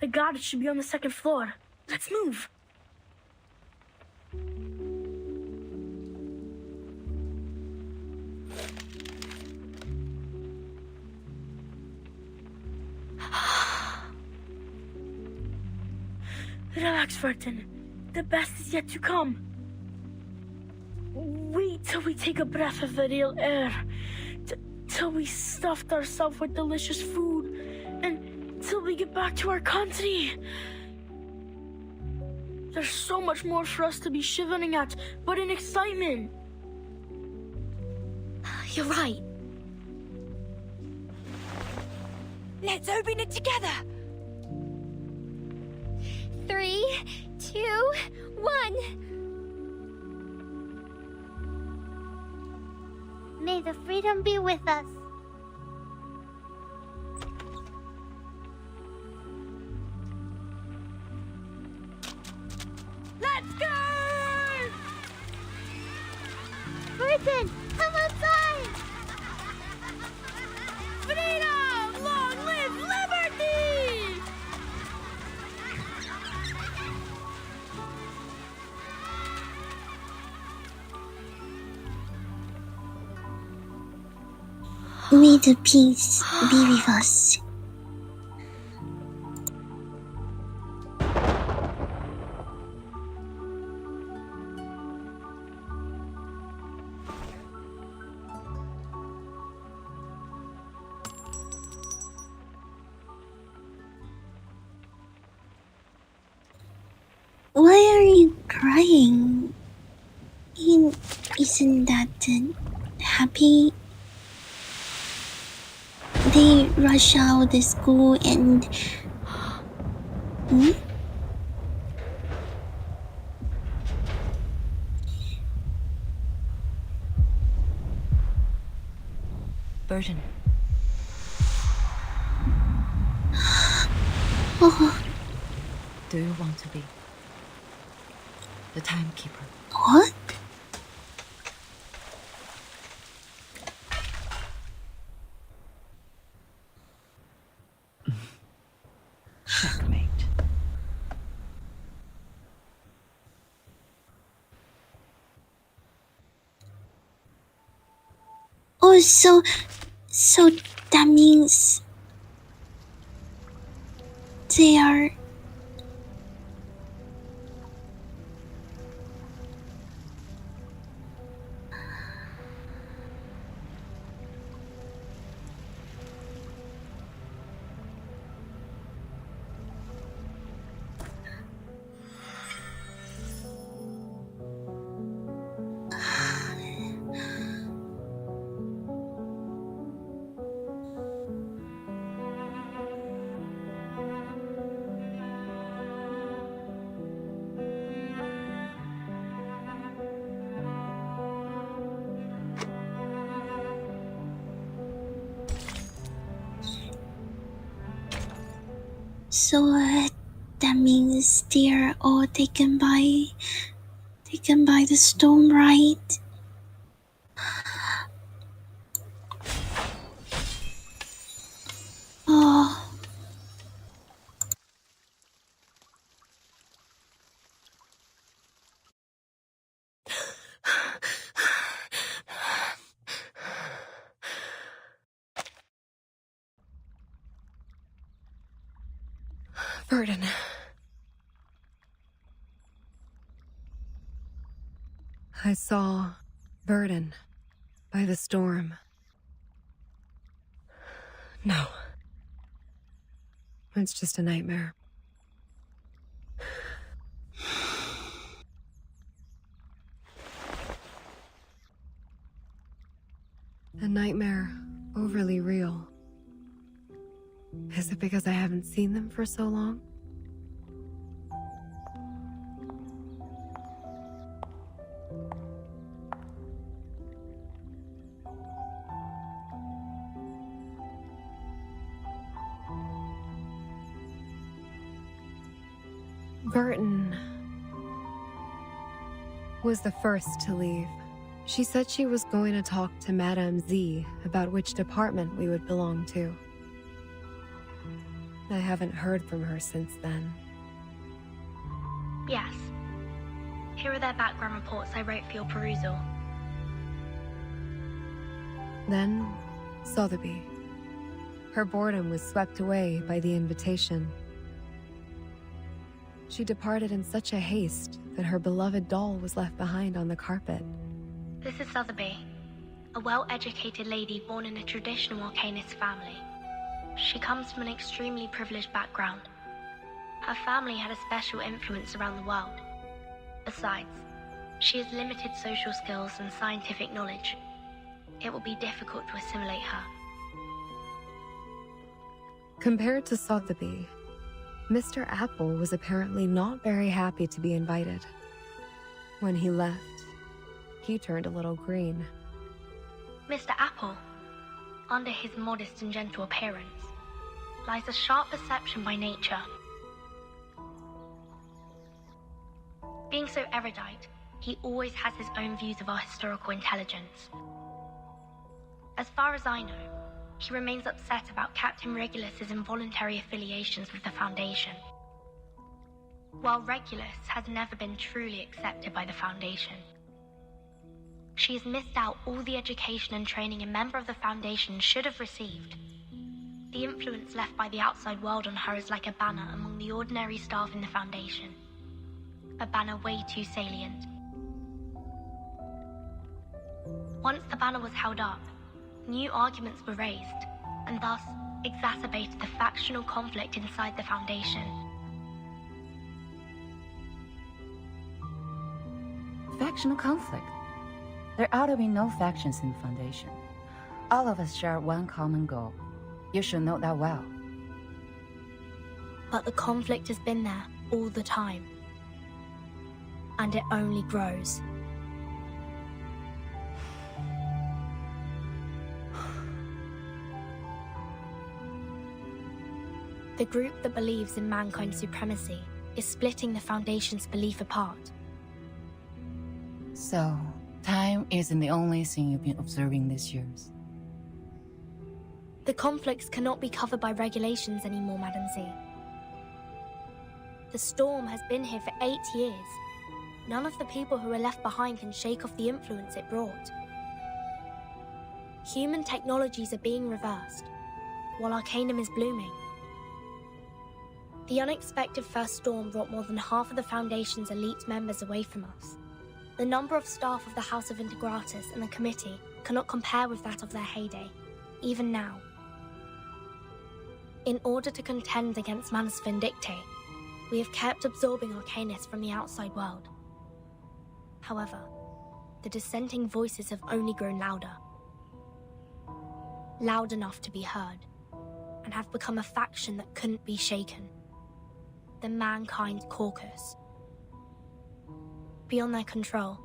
The garage should be on the second floor. Let's move. Relax, Verton. The best is yet to come. Wait till we take a breath of the real air. Till we stuffed ourselves with delicious food. And till we get back to our country. There's so much more for us to be shivering at, but in excitement. You're right. Let's open it together! 3, 2, 1. May the freedom be with us. Let's go! Verton, come outside! Freedom! Long live liberty! May the peace be with us. Why are you crying? Isn't that happy? They rush out of school and Hmm? Burden. Oh, Do you want to be the timekeeper? what? Checkmate. Oh, so that means they are. So that means they're all taken by the storm, right? Oh, Burden. I saw Burden by the storm. No. It's just a nightmare. A nightmare overly real. Is it because I haven't seen them for so long? Burton was the first to leave. She said she was going to talk to Madame Z about which department we would belong to. I haven't heard from her since then. Yes. Here are their background reports I wrote for your perusal. Then, Sotheby. Her boredom was swept away by the invitation. She departed in such a haste that her beloved doll was left behind on the carpet. This is Sotheby, a well-educated lady born in a traditional Arcanist family. She comes from an extremely privileged background. Her family had a special influence around the world. Besides, she has limited social skills and scientific knowledge. It will be difficult to assimilate her. Compared to Sotheby, Mr. Apple was apparently not very happy to be invited. When he left, he turned a little green. Mr. Apple, under his modest and gentle appearance, lies a sharp perception by nature. Being so erudite, he always has his own views of our historical intelligence. As far as I know, he remains upset about Captain Regulus's involuntary affiliations with the Foundation. While Regulus has never been truly accepted by the Foundation, she has missed out all the education and training a member of the Foundation should have received. The influence left by the outside world on her is like a banner among the ordinary staff in the Foundation. A banner way too salient. Once the banner was held up, new arguments were raised, and thus exacerbated the factional conflict inside the Foundation. Factional conflict? There ought to be no factions in the Foundation. All of us share one common goal. You should know that well. But the conflict has been there all the time. And it only grows. The group that believes in mankind's supremacy is splitting the Foundation's belief apart. So, time isn't the only thing you've been observing these years. The conflicts cannot be covered by regulations anymore, Madam Z. The storm has been here for 8 years. None of the people who are left behind can shake off the influence it brought. Human technologies are being reversed, while Arcanum is blooming. The unexpected first storm brought more than half of the Foundation's elite members away from us. The number of staff of the House of Integratus and the Committee cannot compare with that of their heyday, even now. In order to contend against Manus Vindictae, we have kept absorbing Arcanus from the outside world. However, the dissenting voices have only grown louder. Loud enough to be heard, and have become a faction that couldn't be shaken. The Mankind Caucus. Beyond their control,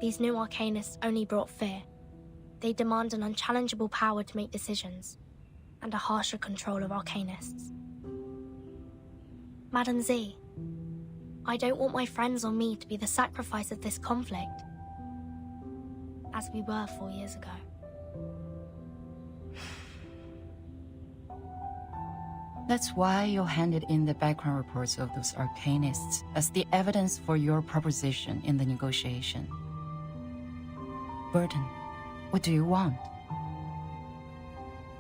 these new Arcanists only brought fear. They demand an unchallengeable power to make decisions, and a harsher control of Arcanists. Madam Z, I don't want my friends or me to be the sacrifice of this conflict, as we were 4 years ago. That's why you handed in the background reports of those Arcanists as the evidence for your proposition in the negotiation. Burton, what do you want?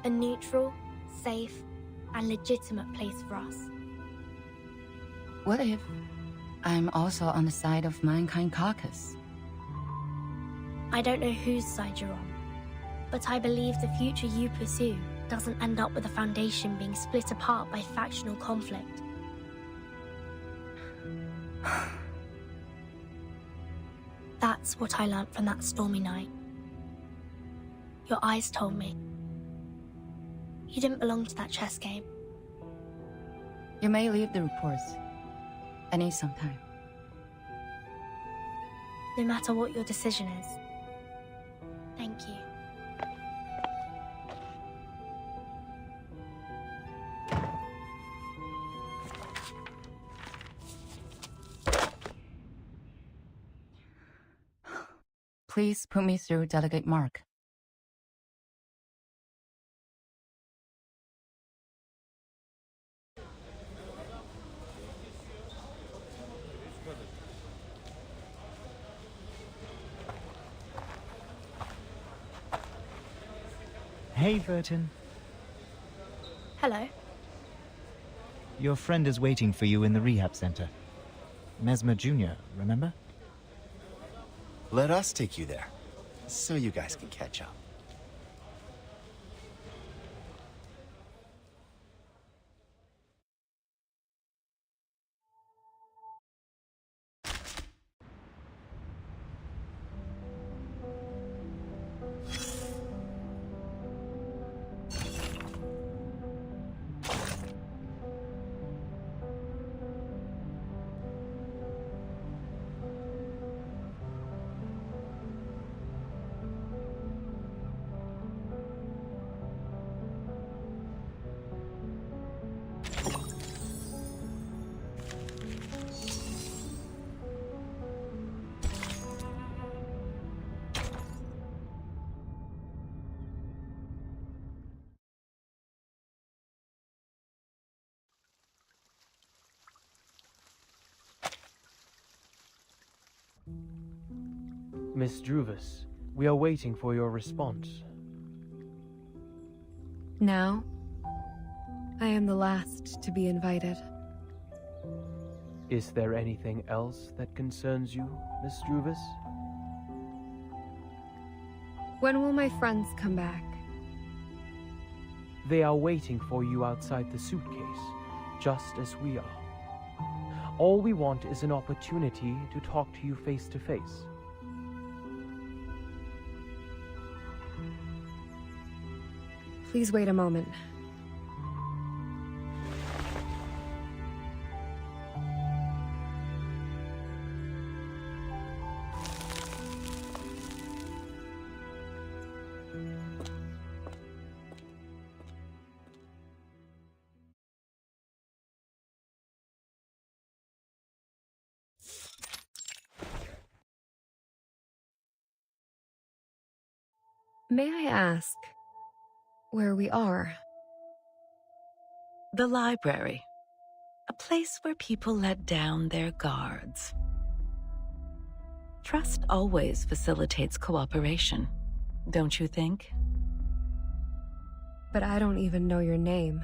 A neutral, safe, and legitimate place for us. What if I'm also on the side of Mankind Caucus? I don't know whose side you're on, but I believe the future you pursue doesn't end up with the Foundation being split apart by factional conflict. That's what I learned from that stormy night. Your eyes told me. You didn't belong to that chess game. You may leave the reports. I need some time. No matter what your decision is. Thank you. Please put me through Delegate Mark. Hey, Burton. Hello. Your friend is waiting for you in the rehab center. Mesmer Jr., remember? Let us take you there, so you guys can catch up. Miss Druvis, we are waiting for your response. Now, I am the last to be invited. Is there anything else that concerns you, Miss Druvis? When will my friends come back? They are waiting for you outside the suitcase, just as we are. All we want is an opportunity to talk to you face to face. Please wait a moment. May I ask where we are? The library. A place where people let down their guards. Trust always facilitates cooperation, don't you think? But I don't even know your name.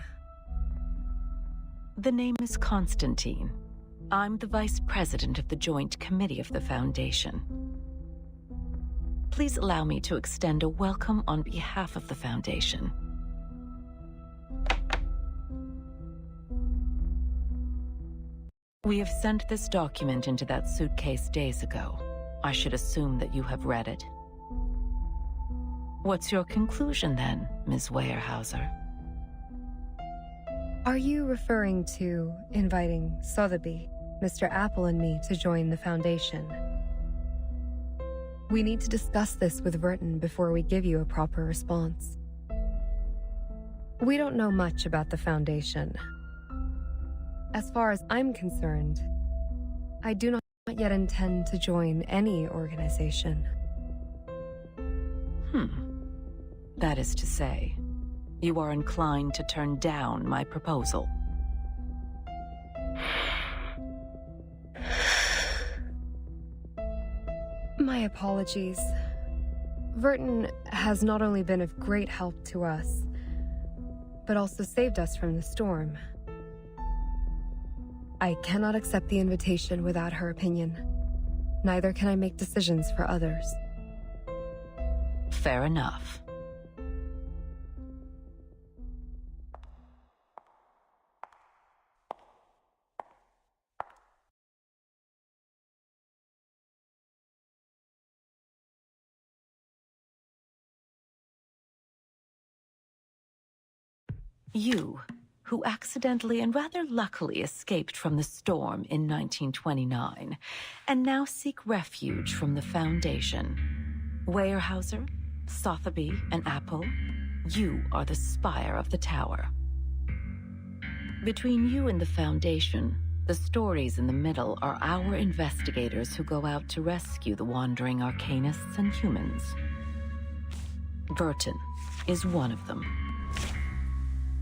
The name is Constantine. I'm the vice president of the Joint Committee of the Foundation. Please allow me to extend a welcome on behalf of the Foundation. We have sent this document into that suitcase days ago. I should assume that you have read it. What's your conclusion then, Ms. Weyerhaeuser? Are you referring to inviting Sotheby, Mr. Apple and me to join the Foundation? We need to discuss this with Verton before we give you a proper response. We don't know much about the Foundation. As far as I'm concerned, I do not yet intend to join any organization. That is to say, you are inclined to turn down my proposal. My apologies. Verton has not only been of great help to us, but also saved us from the storm. I cannot accept the invitation without her opinion. Neither can I make decisions for others. Fair enough. You, who accidentally and rather luckily escaped from the storm in 1929, and now seek refuge from the Foundation. Weyerhaeuser, Sotheby, and Apple, you are the spire of the tower. Between you and the Foundation, the stories in the middle are our investigators who go out to rescue the wandering arcanists and humans. Verton is one of them.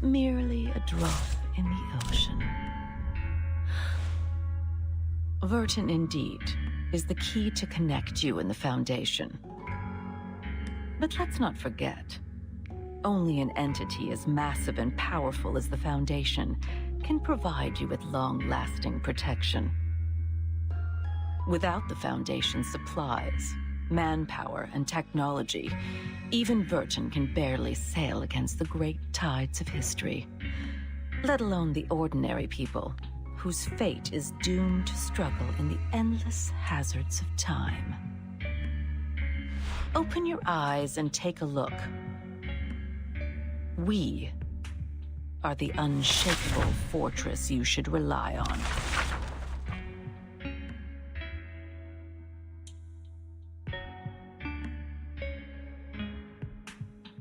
Merely a drop in the ocean. Verton, indeed, is the key to connect you and the Foundation. But let's not forget, only an entity as massive and powerful as the Foundation can provide you with long-lasting protection. Without the Foundation's supplies, manpower, and technology, even Verton can barely sail against the great tides of history, let alone the ordinary people, whose fate is doomed to struggle in the endless hazards of time. Open your eyes and take a look. We are the unshakable fortress you should rely on.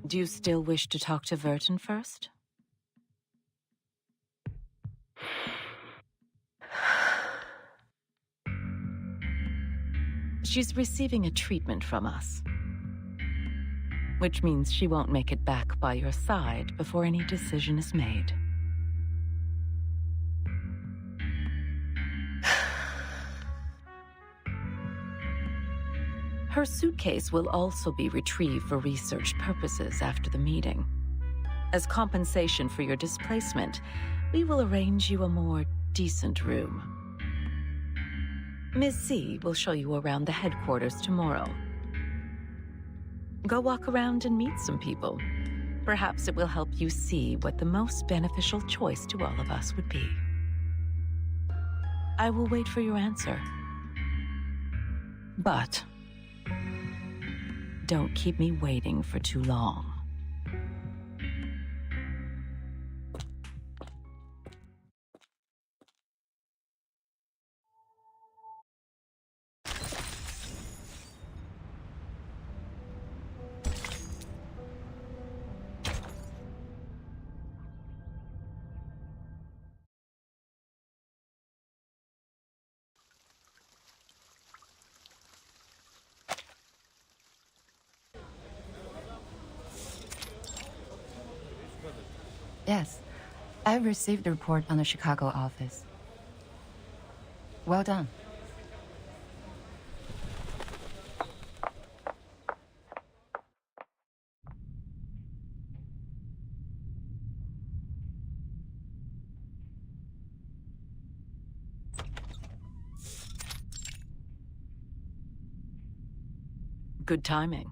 Do you still wish to talk to Verton first? She's receiving a treatment from us, which means she won't make it back by your side before any decision is made. Her suitcase will also be retrieved for research purposes after the meeting. As compensation for your displacement, we will arrange you a more decent room. Ms. C will show you around the headquarters tomorrow. Go walk around and meet some people. Perhaps it will help you see what the most beneficial choice to all of us would be. I will wait for your answer. But don't keep me waiting for too long. Yes, I received the report on the Chicago office. Well done. Good timing.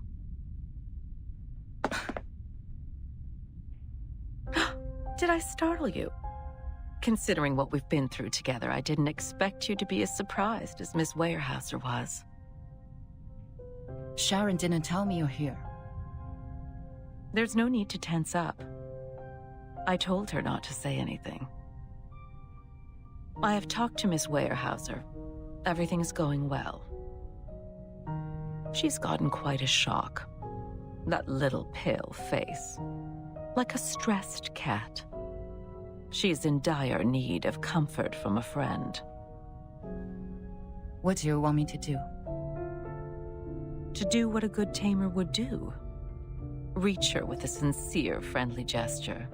Did I startle you? Considering what we've been through together, I didn't expect you to be as surprised as Miss Weyerhaeuser was. Sharon didn't tell me you're here. There's no need to tense up. I told her not to say anything. I have talked to Miss Weyerhaeuser. Everything's going well. She's gotten quite a shock. That little pale face. Like a stressed cat. She's in dire need of comfort from a friend. What do you want me to do? To do what a good tamer would do. Reach her with a sincere, friendly gesture.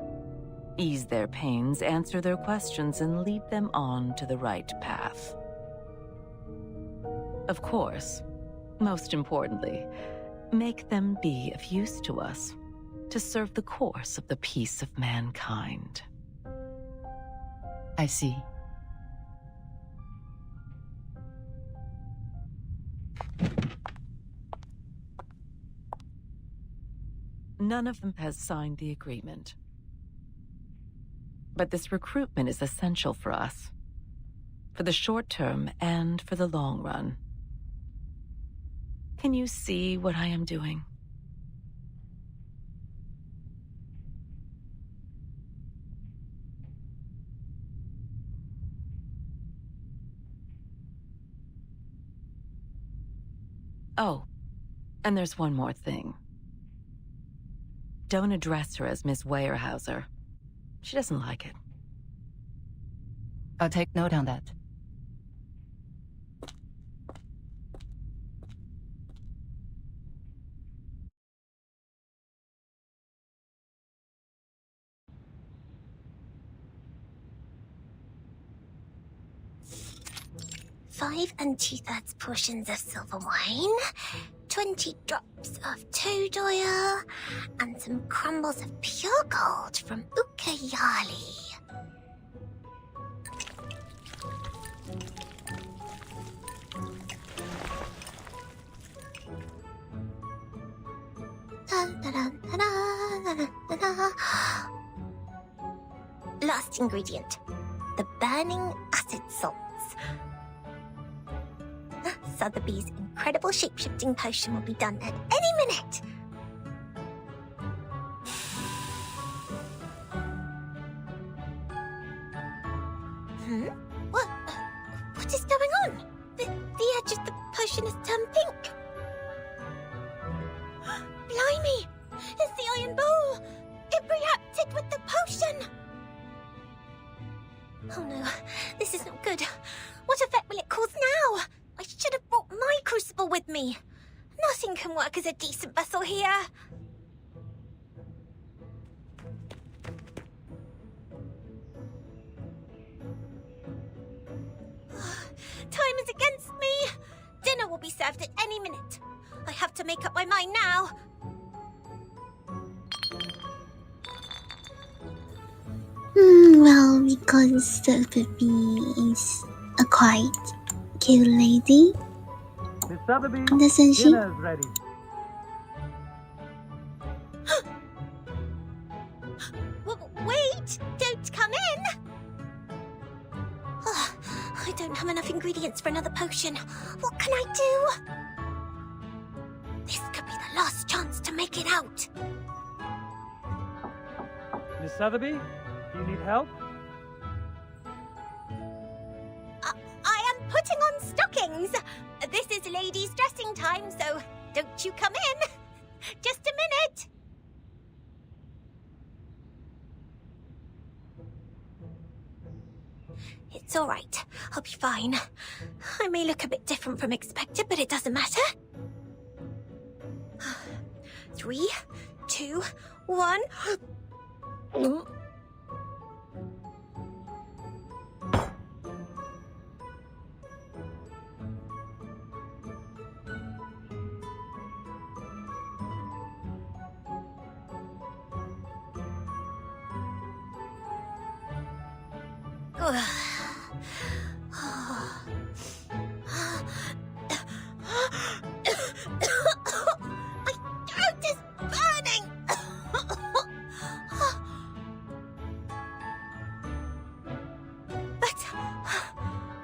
Ease their pains, answer their questions, and lead them on to the right path. Of course, most importantly, make them be of use to us, to serve the course of the peace of mankind. I see. None of them has signed the agreement. But this recruitment is essential for us. For the short term and for the long run. Can you see what I am doing? Oh, and there's one more thing. Don't address her as Miss Weyerhaeuser. She doesn't like it. I'll take note on that. Five 5 2/3 portions of silver wine, 20 drops of toad oil, and some crumbles of pure gold from Ucayali. Last ingredient, the burning acid salts. Sotheby's incredible shape-shifting potion will be done at any minute. What is going on? The edge of the potion has turned pink. Blimey! It's the iron bowl! It reacted with the potion! Oh no, this is not good. What effect will it cause now? I should have brought my crucible with me. Nothing can work as a decent vessel here. Time is against me. Dinner will be served at any minute. I have to make up my mind now. Well, because Sophie is a quite cute lady, Miss Sotheby, doesn't she? dinner is ready. Wait! Don't come in! I don't have enough ingredients for another potion. What can I do? This could be the last chance to make it out. Miss Sotheby, do you need help? I am putting on stockings. This is ladies' dressing time, so don't you come in. Just a minute. It's all right. I'll be fine. I may look a bit different from expected, but it doesn't matter. 3, 2, 1. throat is burning! But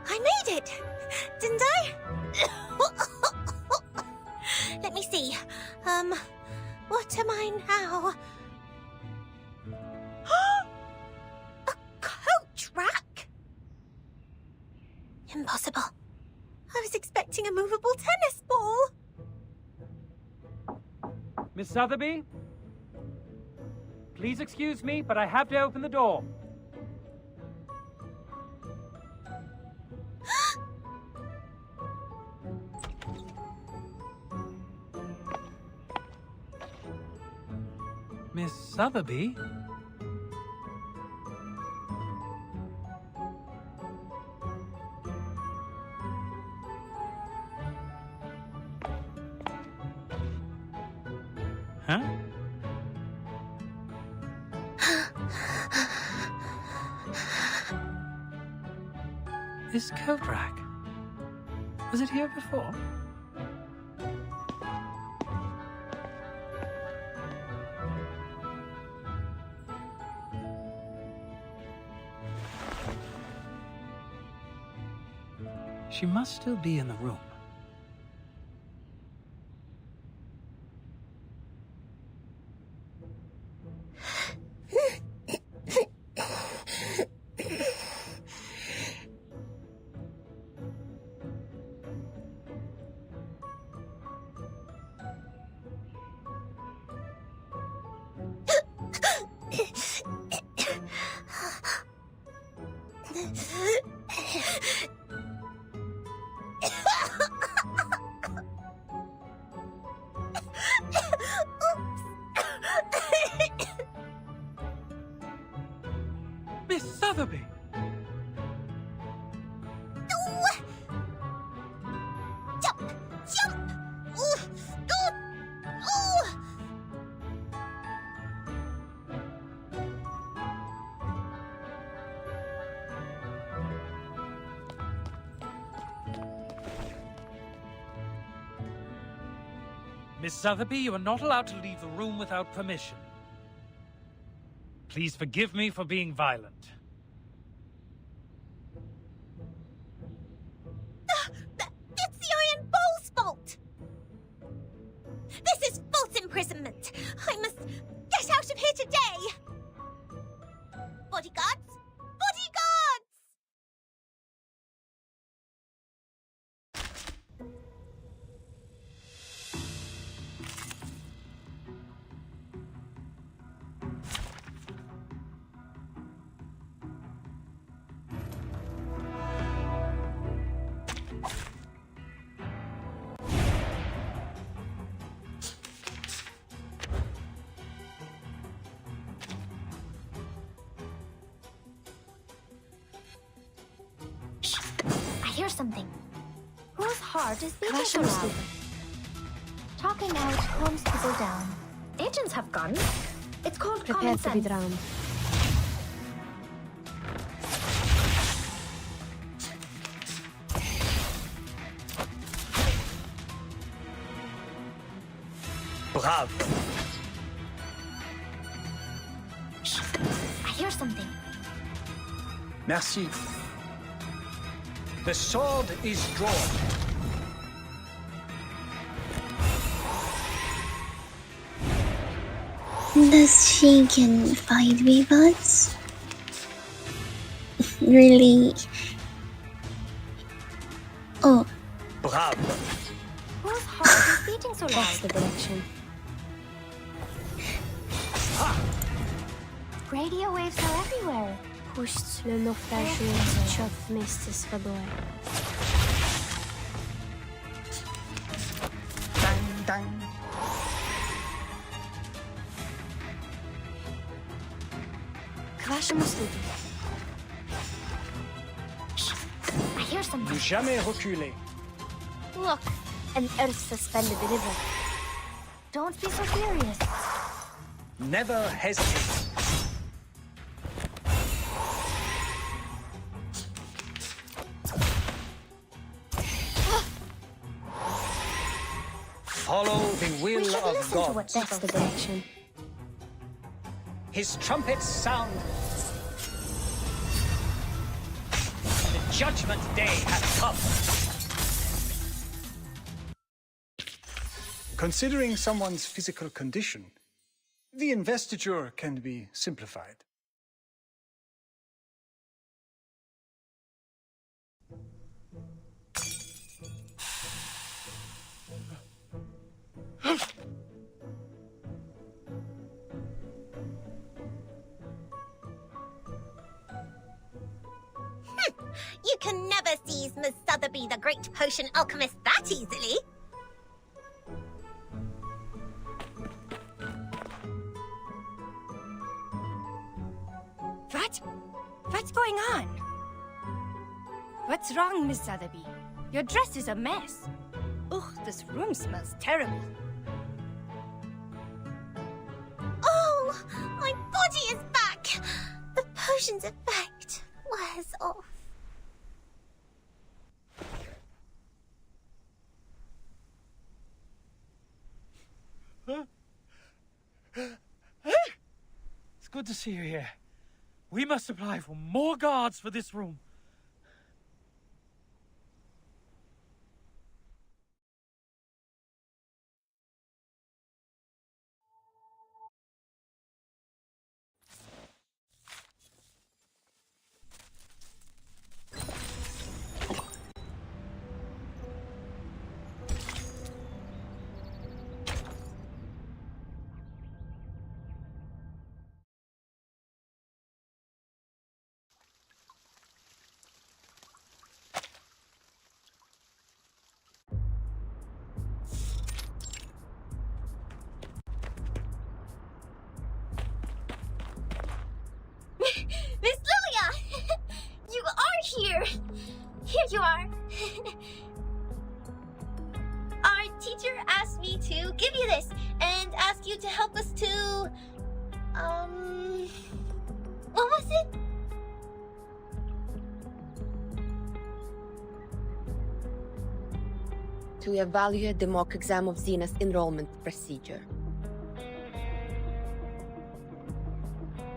I made it, didn't I? Let me see. What am I now? A coach rack? Impossible. I was expecting a movable tennis ball. Miss Sotheby? Please excuse me, but I have to open the door. Miss Sotheby? Huh? This coat rack. Was it here before? She must still be in the room. Miss Sotheby! Jump! Jump! Ooh, good! Ooh. Miss Sotheby, you are not allowed to leave the room without permission. Please forgive me for being violent. It's the Iron Bowl's fault! This is false imprisonment! I must get out of here today! Bodyguards! Bodyguards! I hear something. Whose heart is beating so loud? Talking out calms people down. Agents have guns. It's called common Prepare to be sense. drowned. Bravo. I hear something. Merci. The sword is drawn. Does she can fight with us? Really? Oh. Bravo. Whose heart is beating so loud? That's the direction. Radio waves are everywhere. Пусть le naufragé течет вместе с водой. Dang, dang. К вашим услугам. I hear something. Ne jamais reculer. Look, an earth suspended river. Don't be so furious. Never hesitate. of Listen to what gods. that's the direction. His trumpets sound. The judgment day has come. Considering someone's physical condition, the investiture can be simplified. You can never seize Miss Sotheby, the great potion alchemist, that easily. What? What's going on? What's wrong, Miss Sotheby? Your dress is a mess. Ugh, this room smells terrible. Oh, my body is back. The potion's effect wears off. It's good to see you here. We must apply for more guards for this room. Miss Lilia! You are here! Here you are. Our teacher asked me to give you this and ask you to help us to... What was it? To evaluate the mock exam of Xena's enrollment procedure.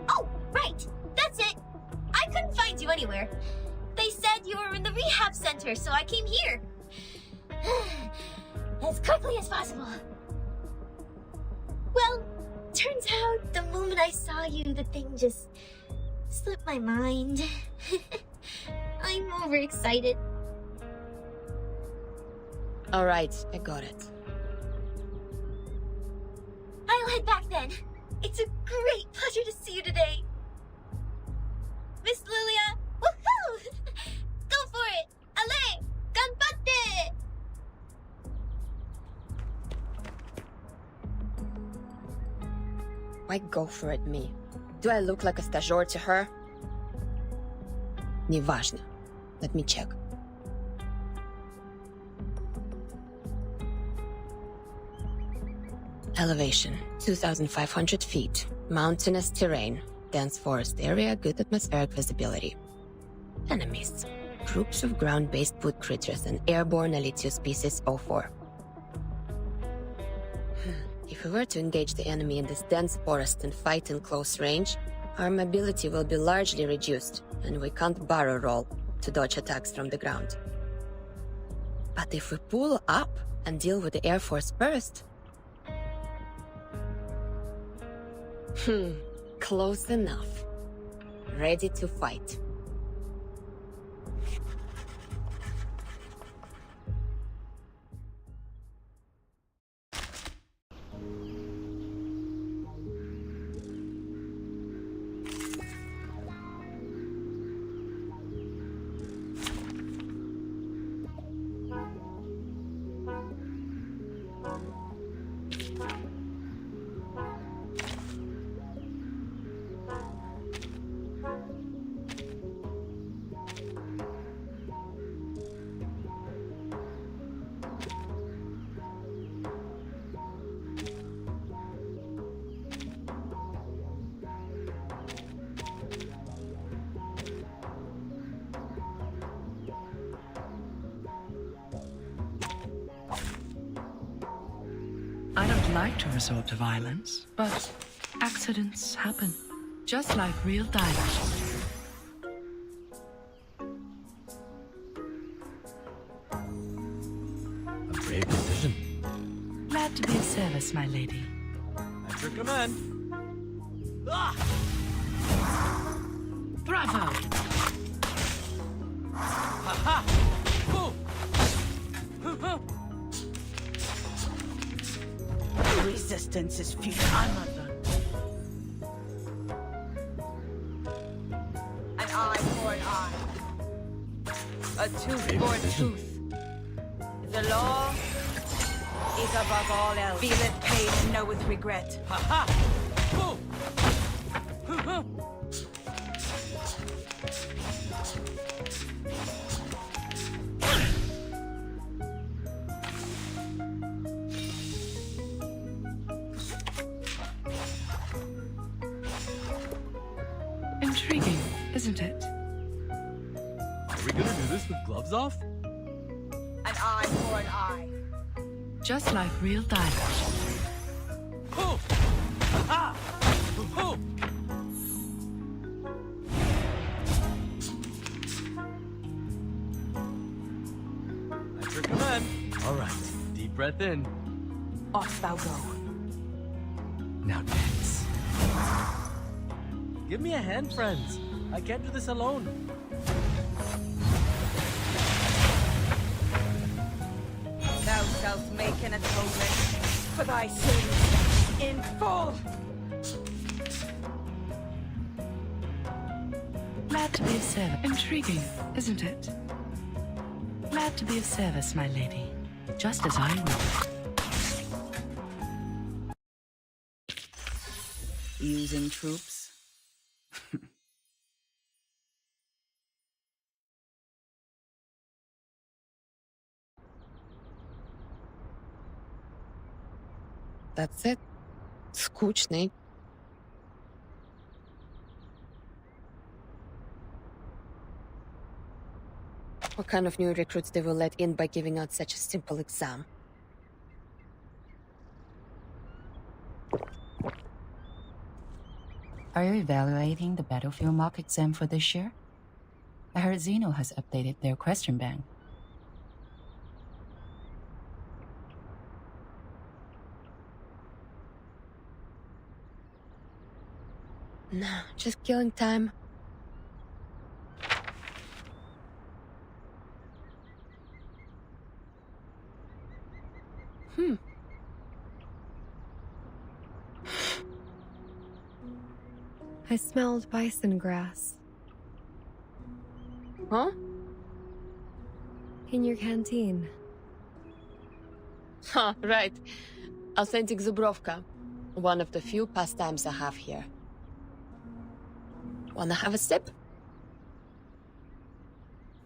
Oh, right! That's it! I couldn't find you anywhere. They said you were in the rehab center, so I came here. As quickly as possible. Well, turns out the moment I saw you, the thing just slipped my mind. I'm overexcited. Alright, I got it. I'll head back then. It's a great pleasure to see you today. Miss Lilia, woohoo! Go for it! Ale! Ganbatte! Why go for it, me? Do I look like a stagiaire to her? Неважно. Let me check. Elevation, 2,500 feet. Mountainous terrain. Dense forest area, good atmospheric visibility. Enemies. Groups of ground-based wood critters and airborne Elitio species 04. If we were to engage the enemy in this dense forest and fight in close range, our mobility will be largely reduced, and we can't barrel roll to dodge attacks from the ground. But if we pull up and deal with the Air Force first... close enough. Ready to fight. I don't like to resort to violence, but accidents happen, just like real divers. A brave decision. Glad to be of service, my lady. At your command. Ah! Bravo! Ha-ha! Resistance is futile. I'm not done. An eye for an eye. A tooth for a tooth. The law is above all else. Feel it pain and know with regret. Ha-ha! Intriguing, isn't it? Are we gonna do this with gloves off? An eye for an eye. Just like real divers. Oh! Ha-ha! Oh! At your command. All right, deep breath in. Off thou go. Now dance. Give me a hand, friends. I can't do this alone. Thou shalt make an atonement for thy sins in full. Glad to be of service. Intriguing, isn't it? Glad to be of service, my lady. Just as I would. Using troops? That's it. Скучный. What kind of new recruits they will let in by giving out such a simple exam? Are you evaluating the battlefield mock exam for this year? I heard Xeno has updated their question bank. No, just killing time. I smelled bison grass. Huh? In your canteen. Huh, right. Authentic Zubrovka. One of the few pastimes I have here. Wanna have a sip?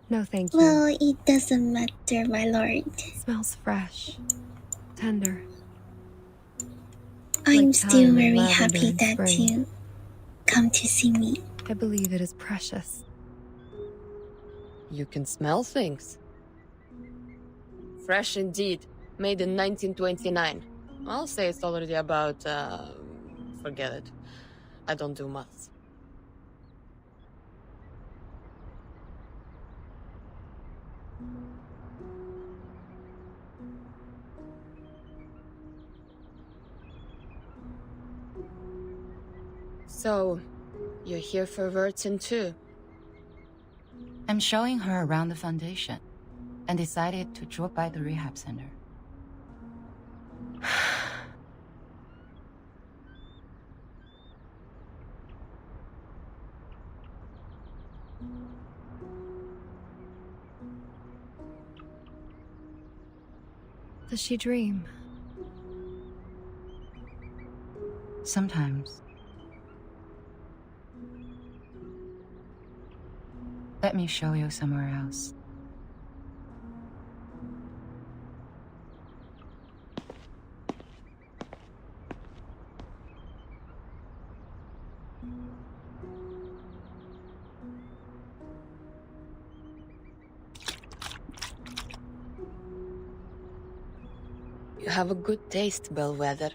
No, thank you. Well, it doesn't matter, my lord. Smells fresh. Tender. I'm Like still thyme and very lavender happy in that spring. you come to see me. I believe it is precious. You can smell things. Fresh indeed. Made in 1929. I'll say it's already about, forget it. I don't do maths. So, you're here for Vertin too? I'm showing her around the Foundation and decided to drop by the rehab center. Does she dream? Sometimes. Let me show you somewhere else. You have a good taste, Bellwether.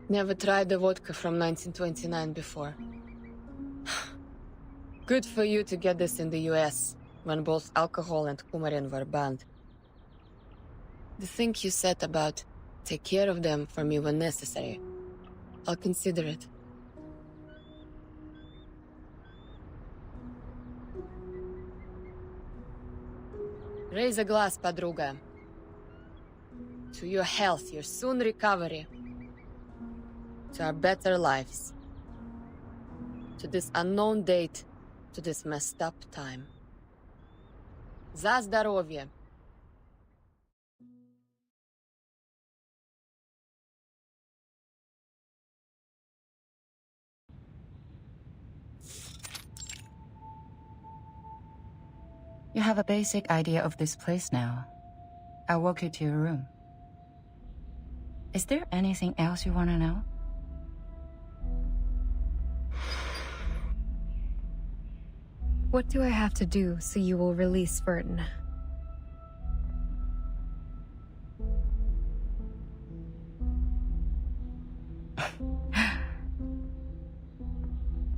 Never tried the vodka from 1929 before. Good for you to get this in the US, when both alcohol and coumarin were banned. The thing you said about take care of them for me when necessary, I'll consider it. Raise a glass, подруга. To your health, your soon recovery. To our better lives. To this unknown date, to this messed up time. За здоровье. You have a basic idea of this place now. I'll walk you to your room. Is there anything else you want to know? What do I have to do so you will release Verton?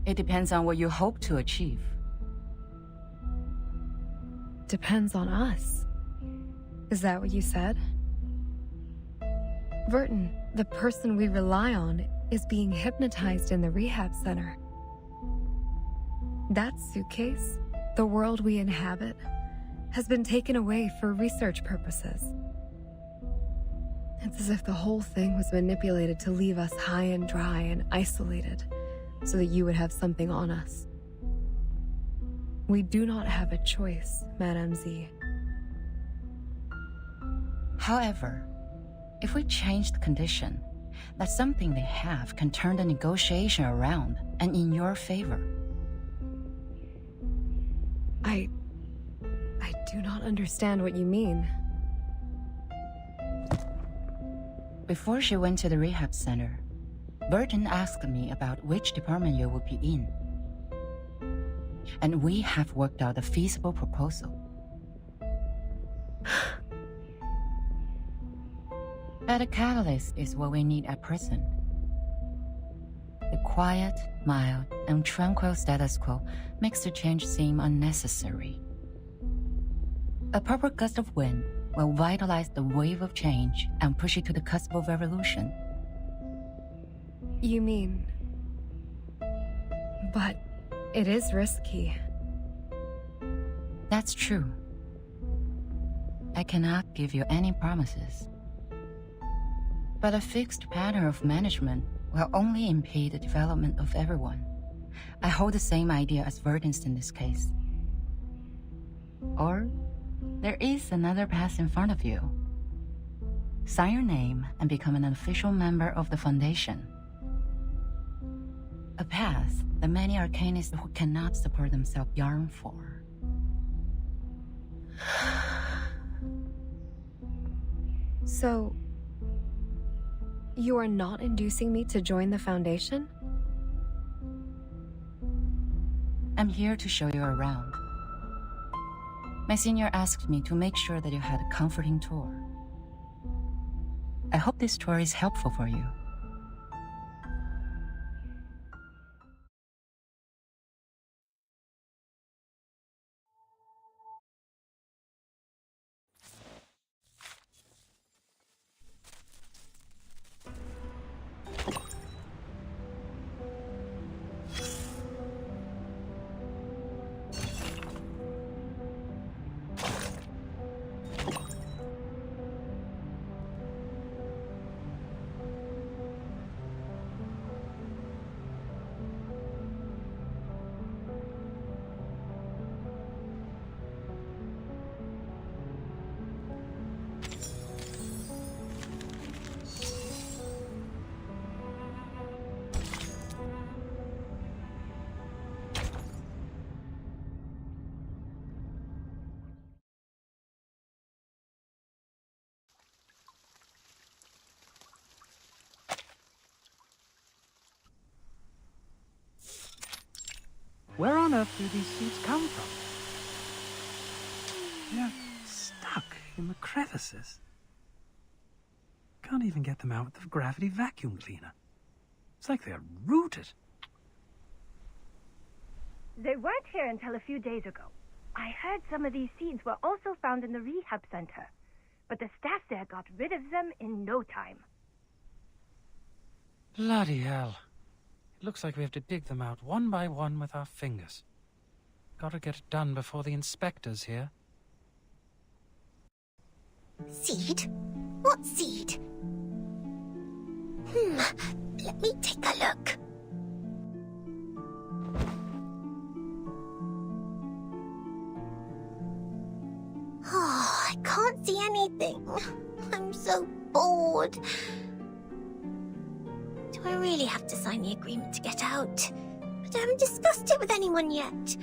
It depends on what you hope to achieve. Depends on us. Is that what you said? Verton, the person we rely on, is being hypnotized in the rehab center. That suitcase, the world we inhabit, has been taken away for research purposes. It's as if the whole thing was manipulated to leave us high and dry and isolated, so that you would have something on us. We do not have a choice, Madame Z. However, if we change the condition, that something they have can turn the negotiation around and in your favor. I do not understand what you mean. Before she went to the rehab center, Verton asked me about which department you would be in. And we have worked out a feasible proposal. But a catalyst is what we need at present. The quiet, mild, and tranquil status quo makes the change seem unnecessary. A proper gust of wind will vitalize the wave of change and push it to the cusp of revolution. You mean... But it is risky. That's true. I cannot give you any promises. But a fixed pattern of management will only impede the development of everyone. I hold the same idea as Verton's in this case. Or, there is another path in front of you. Sign your name and become an official member of the Foundation. A path that many arcanists who cannot support themselves yearn for. So, you are not inducing me to join the Foundation? I'm here to show you around. My senior asked me to make sure that you had a comforting tour. I hope this tour is helpful for you. Where on earth do these seeds come from? They're stuck in the crevices. Can't even get them out with the gravity vacuum cleaner. It's like they're rooted. They weren't here until a few days ago. I heard some of these seeds were also found in the rehab center, but the staff there got rid of them in no time. Bloody hell. It looks like we have to dig them out one by one with our fingers. Gotta get it done before the inspector's here. Seed? What seed? Let me take a look. Oh, I can't see anything. I'm so bored. Do I really have to sign the agreement to get out? But I haven't discussed it with anyone yet.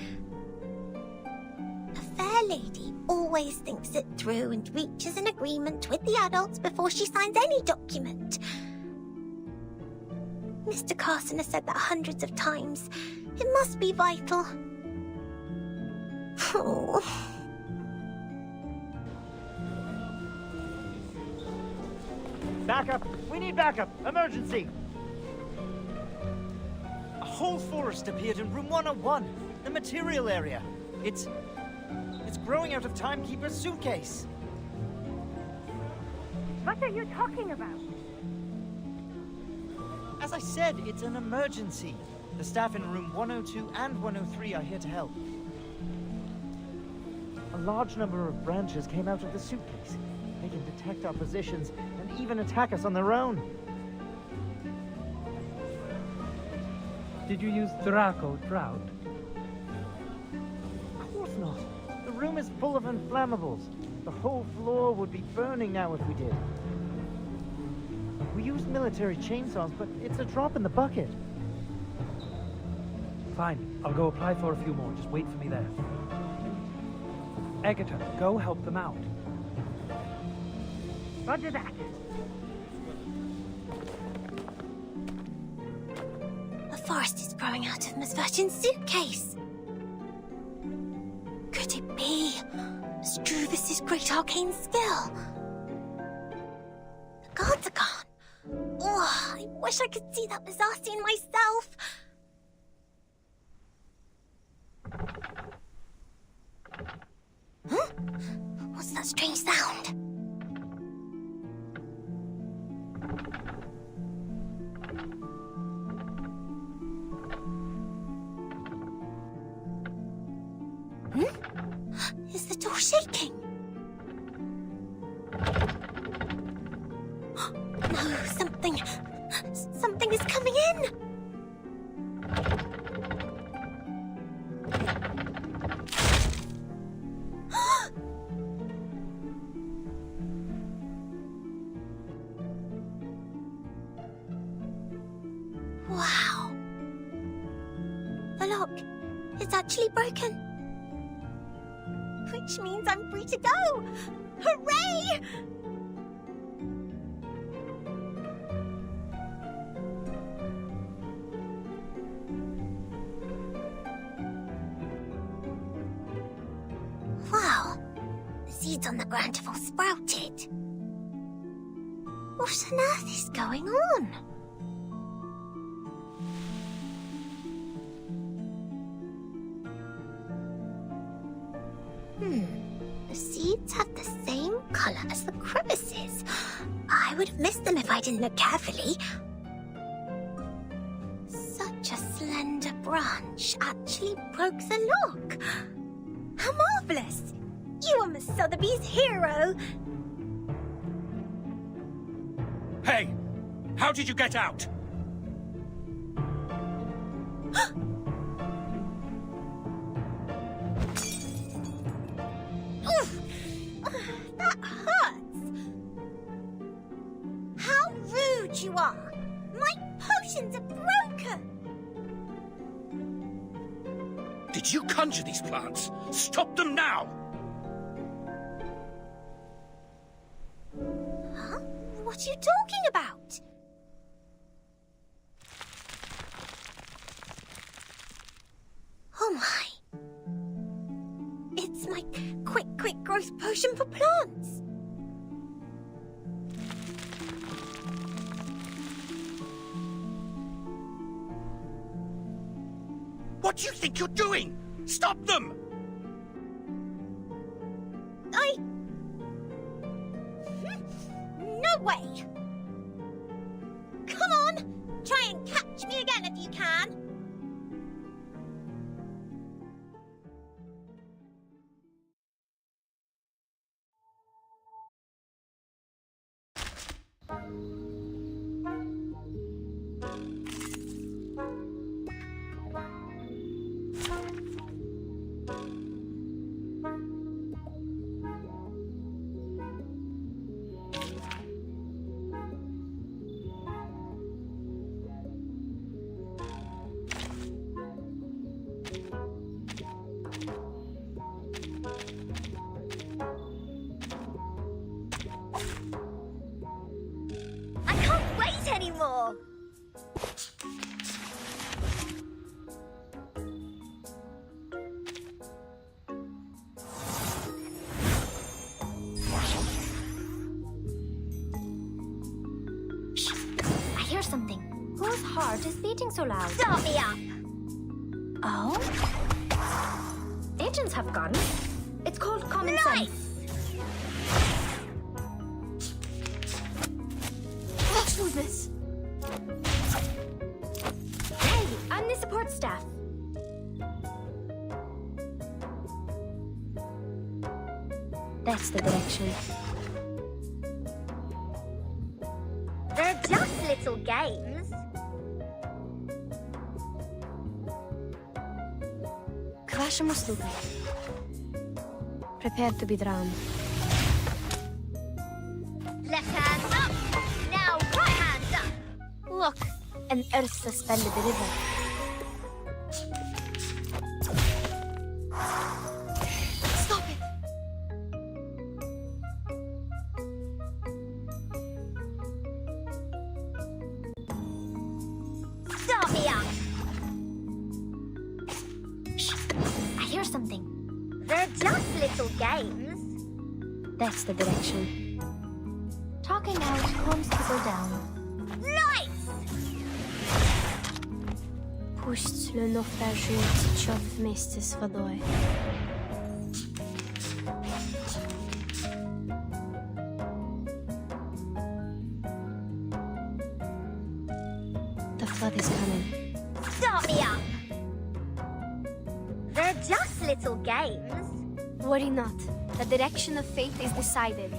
A fair lady always thinks it through and reaches an agreement with the adults before she signs any document. Mr. Carson has said that hundreds of times. It must be vital. Oh. Backup! We need backup! Emergency! A whole forest appeared in room 101, the material area. It's growing out of Timekeeper's suitcase. What are you talking about? As I said, it's an emergency. The staff in room 102 and 103 are here to help. A large number of branches came out of the suitcase. They can detect our positions and even attack us on their own. Did you use Draco Drought? Of course not. The room is full of inflammables. The whole floor would be burning now if we did. We used military chainsaws, but it's a drop in the bucket. Fine, I'll go apply for a few more. Just wait for me there. Agatha, go help them out. Roger that. A forest is growing out of Miss Virgin's suitcase. Could it be Struvis's great arcane skill? The guards are gone. Oh, I wish I could see that bizarre scene myself. Huh? What's that strange sound? Is the door shaking? No, something is coming in. Wow. The lock is actually broken. Which means I'm free to go! Hooray! Wow, the seeds on the ground have all sprouted. What on earth is going on? The seeds have the same color as the crevices. I would have missed them if I didn't look carefully. Such a slender branch actually broke the lock. How marvelous! You are Miss Sotheby's hero! Hey! How did you get out? Oof! That hurts! How rude you are! My potions are broken! Did you conjure these plants? Stop them now! Huh? What are you talking about? Oh my. It's my quick growth potion for plants. What do you think you're doing? Stop them! No way! Come on! Try and catch me again if you can! Anymore. I hear something. Whose heart is beating so loud? Start me up! Oh? Agents have guns. It's called common sense. Let's do this. Hey, I'm the support staff. That's the direction. They're just little games. К вашим услугам. Prepare to be drowned. Left hand up. Now right hand up. Look, an earth-suspended river. Stop it! Start me up. Shh! I hear something. They're just little games. That's the direction. Talking out calms people down. Nice! Пусть le naufragé течет вместе с водой. The flood is coming. Start me up. They're just little games. Worry not. The direction of fate is decided.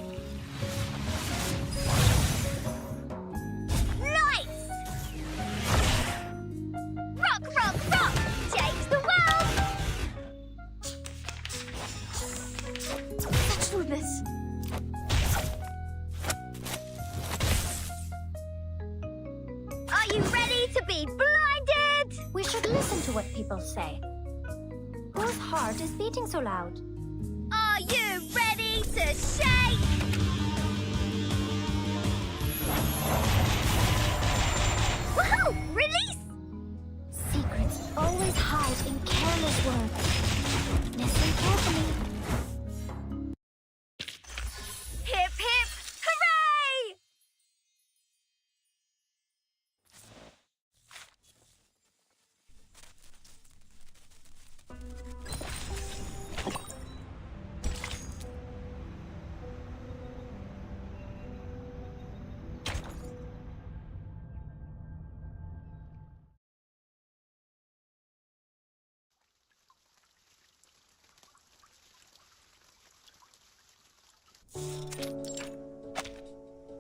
Nice! Rock, rock, rock! Change the world! Let's do this. Are you ready to be blinded? We should listen to what people say. Whose heart is beating so loud? Are you ready to shake? Woohoo! Release! Secrets always hide in careless words. Listen carefully. Hip, hip, hooray!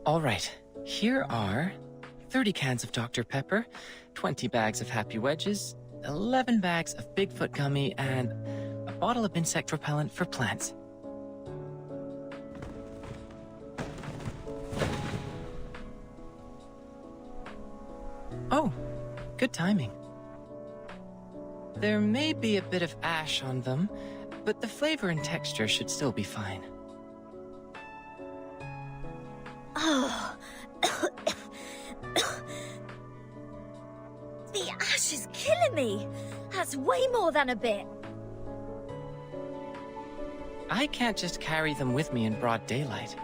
All right, here are 30 cans of Dr. Pepper, 20 bags of Happy Wedges, 11 bags of Bigfoot gummy, and a bottle of insect repellent for plants. Oh, good timing. There may be a bit of ash on them, but the flavor and texture should still be fine. Oh. The ash is killing me. That's way more than a bit. I can't just carry them with me in broad daylight.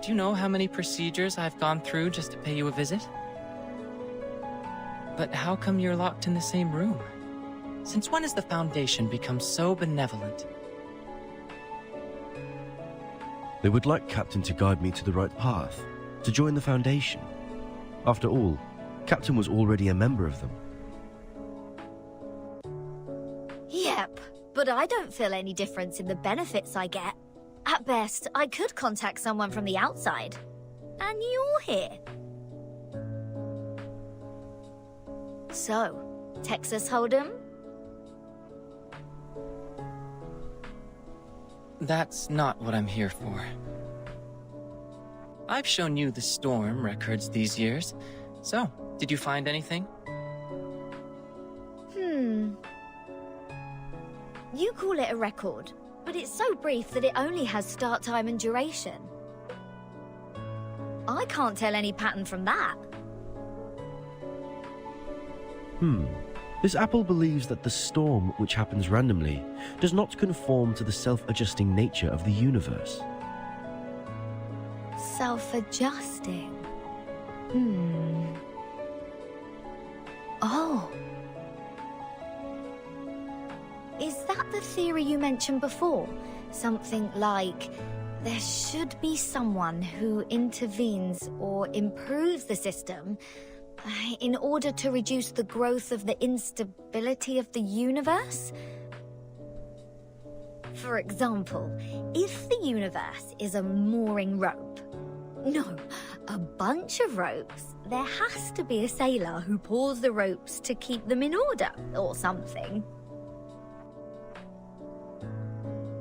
Do you know how many procedures I've gone through just to pay you a visit? But how come you're locked in the same room? Since when has the Foundation become so benevolent? They would like Captain to guide me to the right path, to join the Foundation. After all, Captain was already a member of them. Yep, but I don't feel any difference in the benefits I get. At best, I could contact someone from the outside. And you're here. So, Texas Hold'em? That's not what I'm here for. I've shown you the storm records these years. So, did you find anything? You call it a record, but it's so brief that it only has start time and duration. I can't tell any pattern from that. This apple believes that the storm, which happens randomly, does not conform to the self-adjusting nature of the universe. Self-adjusting. Oh. Is that the theory you mentioned before? Something like, there should be someone who intervenes or improves the system in order to reduce the growth of the instability of the universe? For example, if the universe is a mooring rope, no, a bunch of ropes, there has to be a sailor who pulls the ropes to keep them in order, or something.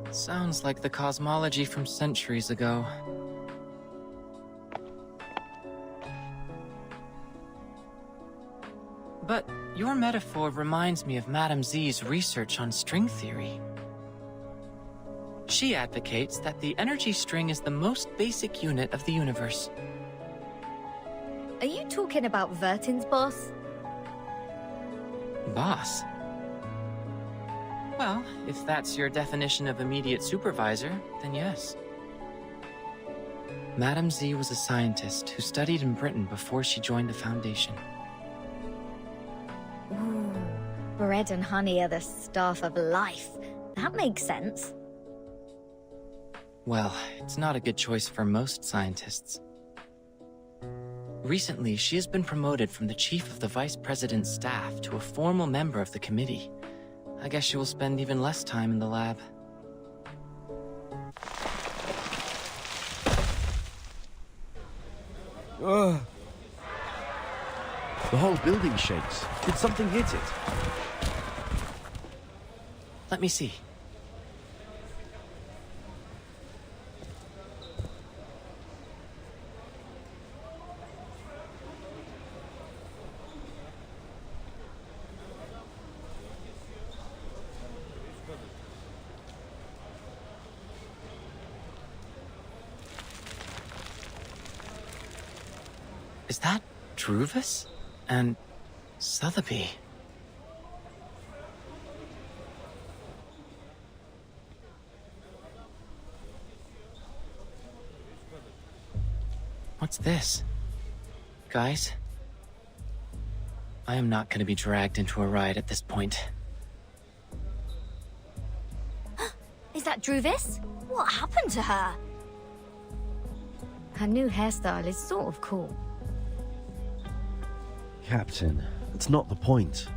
Sounds like the cosmology from centuries ago. But your metaphor reminds me of Madame Z's research on string theory. She advocates that the energy string is the most basic unit of the universe. Are you talking about Vertin's boss? Boss? Well, if that's your definition of immediate supervisor, then yes. Madame Z was a scientist who studied in Britain before she joined the Foundation. Ooh, bread and honey are the staff of life. That makes sense. Well, it's not a good choice for most scientists. Recently, she has been promoted from the chief of the vice president's staff to a formal member of the committee. I guess she will spend even less time in the lab. Ugh. The whole building shakes. Did something hit it? Let me see. Is that Druvis and Sotheby? What's this? Guys? I am not going to be dragged into a ride at this point. Is that Druvis? What happened to her? Her new hairstyle is sort of cool. Captain, that's not the point.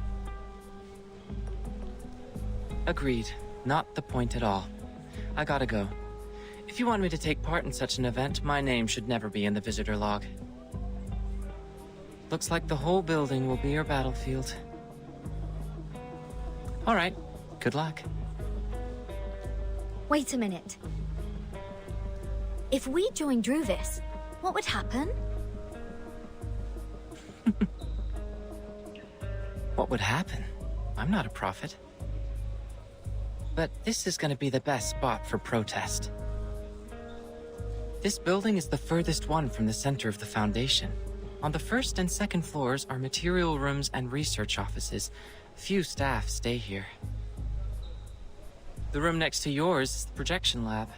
Agreed. Not the point at all. I gotta go. If you want me to take part in such an event, my name should never be in the visitor log. Looks like the whole building will be your battlefield. All right. Good luck. Wait a minute. If we joined Druvis, what would happen? What would happen? I'm not a prophet. But this is gonna be the best spot for protest. This building is the furthest one from the center of the Foundation. On the first and second floors are material rooms and research offices. Few staff stay here. The room next to yours is the projection lab.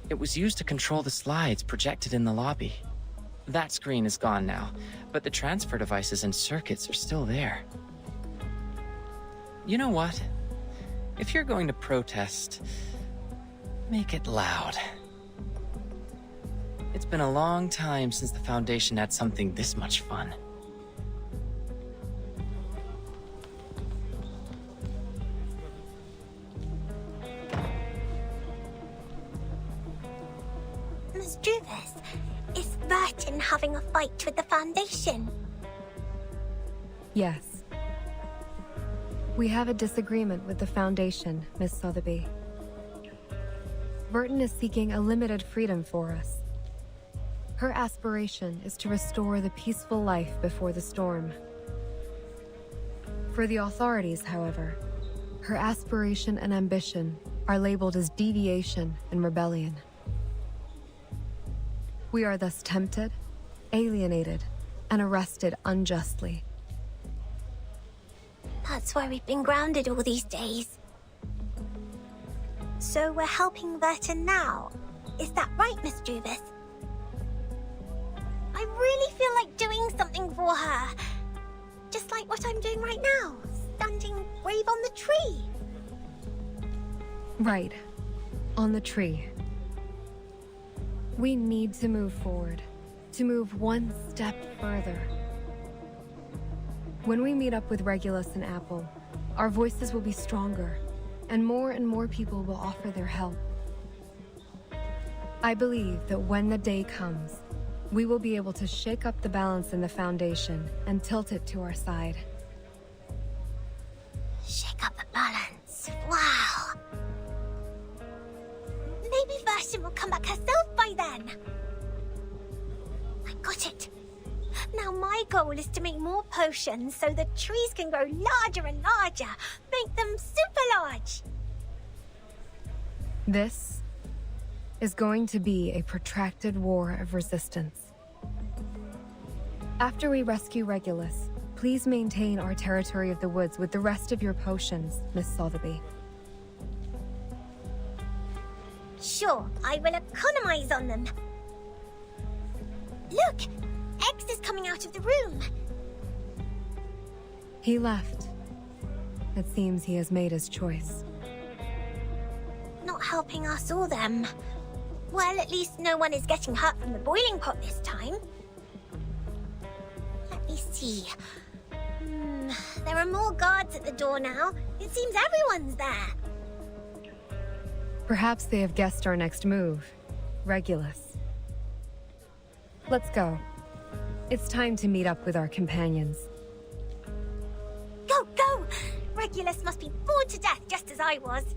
It was used to control the slides projected in the lobby. That screen is gone now, but the transfer devices and circuits are still there. You know what? If you're going to protest, make it loud. It's been a long time since the Foundation had something this much fun. Miss Juvis, is Burton having a fight with the Foundation? Yes. We have a disagreement with the Foundation, Miss Sotheby. Burton is seeking a limited freedom for us. Her aspiration is to restore the peaceful life before the storm. For the authorities, however, her aspiration and ambition are labeled as deviation and rebellion. We are thus tempted, alienated, and arrested unjustly. That's why we've been grounded all these days. So we're helping Burton now. Is that right, Miss Juvis? I really feel like doing something for her. Just like what I'm doing right now, standing brave on the tree. Right. On the tree. We need to move forward. To move one step further. When we meet up with Regulus and Apple, our voices will be stronger, and more people will offer their help. I believe that when the day comes, we will be able to shake up the balance in the Foundation and tilt it to our side. Shake up the balance. Wow. Maybe Burton will come back herself by then. I got it. Now my goal is to make more potions so the trees can grow larger and larger. Make them super large. This is going to be a protracted war of resistance. After we rescue Regulus, please maintain our territory of the woods with the rest of your potions, Miss Sotheby. Sure, I will economize on them. Look! X is coming out of the room. He left. It seems he has made his choice. Not helping us or them. Well, at least no one is getting hurt from the boiling pot this time. Let me see. There are more guards at the door now. It seems everyone's there. Perhaps they have guessed our next move. Regulus. Let's go. It's time to meet up with our companions. Go, go! Regulus must be bored to death just as I was.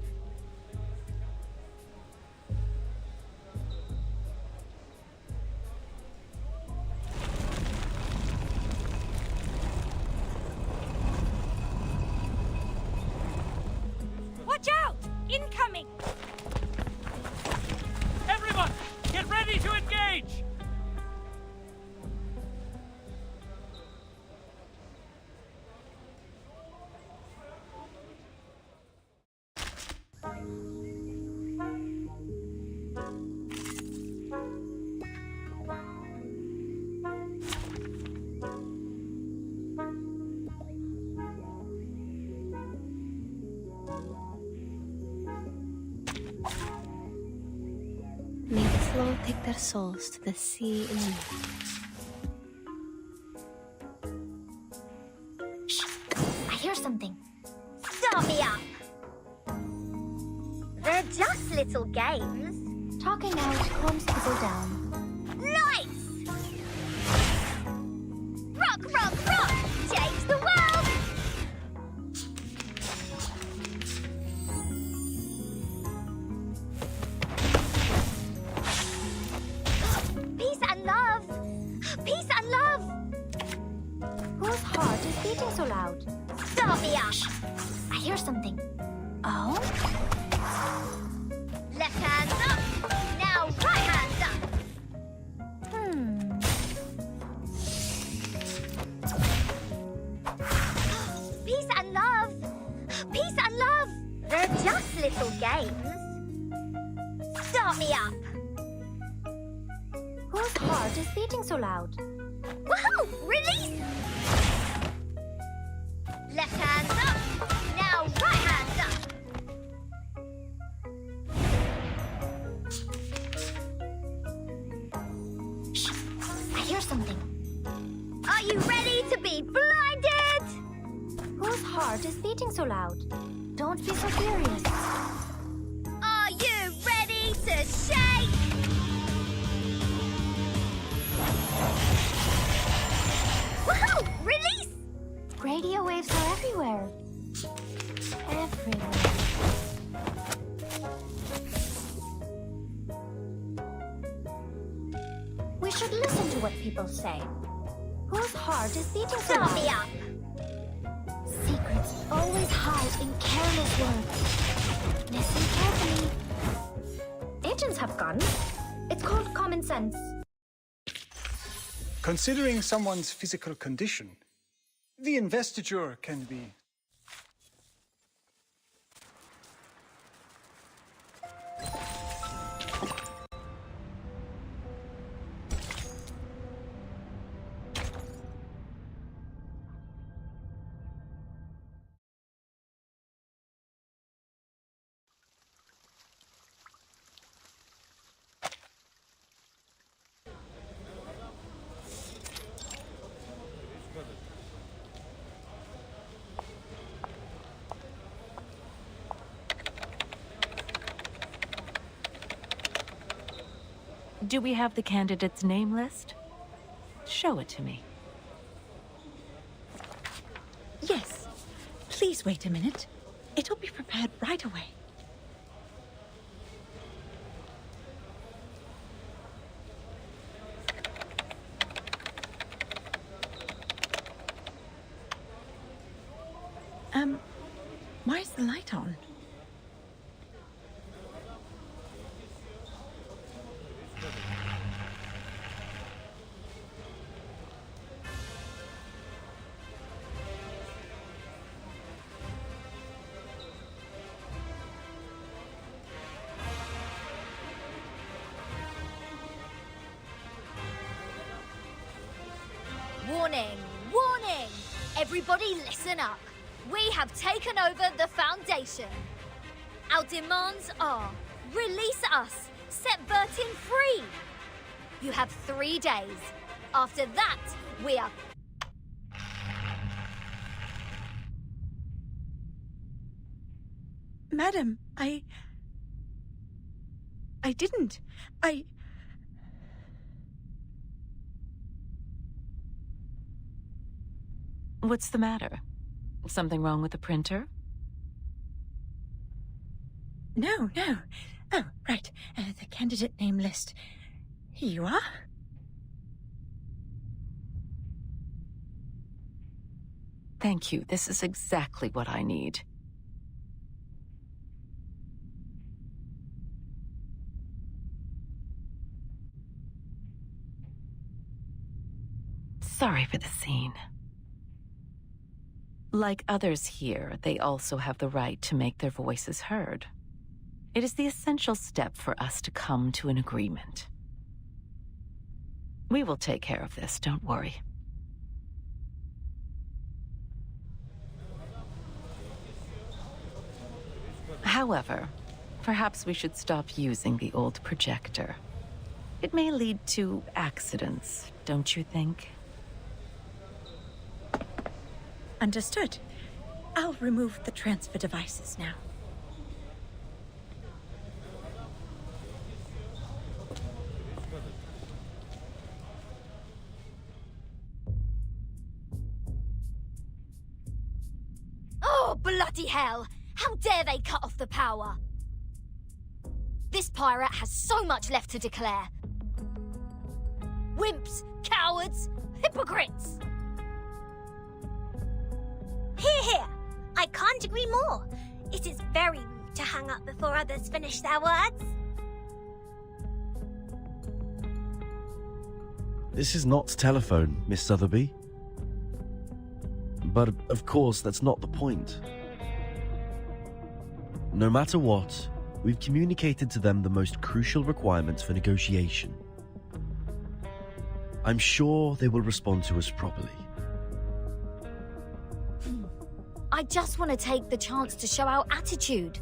Watch out! Incoming! Everyone, get ready to engage! May the flow take their souls to the sea in the night. Shh! I hear something. Start me up! They're just little games. Talking out calms people down. Nice! Rock, rock, rock! Change the world! Peace and love! Peace and love! Whose heart is beating so loud? Start me up! I hear something. Oh? Left hands up! Now right hands up! Peace and love! Peace and love! They're just little games. Start me up! Whose heart is beating so loud? Woohoo! Release! Left hands up! Now Whose heart is beating so loud? Don't be so serious. Are you ready to shake? Woohoo! Release! Radio waves are everywhere. Everywhere. We should listen to what people say. Whose heart is beating so loud? Stop me up! Secrets always hide in careless words. Listen carefully. Agents have guns. It's called common sense. Considering someone's physical condition, the investiture can be... Do we have the candidate's name list? Show it to me. Yes. Please wait a minute. It'll be prepared right away. Why is the light on? Warning! Warning! Everybody listen up. We have taken over the Foundation. Our demands are release us, set Bertin free. You have 3 days. After that, we are... Madam, I didn't. What's the matter? Something wrong with the printer? No. Oh, right. The candidate name list. Here you are. Thank you. This is exactly what I need. Sorry for the scene. Like others here, they also have the right to make their voices heard. It is the essential step for us to come to an agreement. We will take care of this, don't worry. However, perhaps we should stop using the old projector. It may lead to accidents, don't you think? Understood. I'll remove the transfer devices now. Oh, bloody hell! How dare they cut off the power? This pirate has so much left to declare. Wimps, cowards, hypocrites! Hear! I can't agree more. It is very rude to hang up before others finish their words. This is not telephone, Miss Sotheby. But, of course, that's not the point. No matter what, we've communicated to them the most crucial requirements for negotiation. I'm sure they will respond to us properly. I just want to take the chance to show our attitude.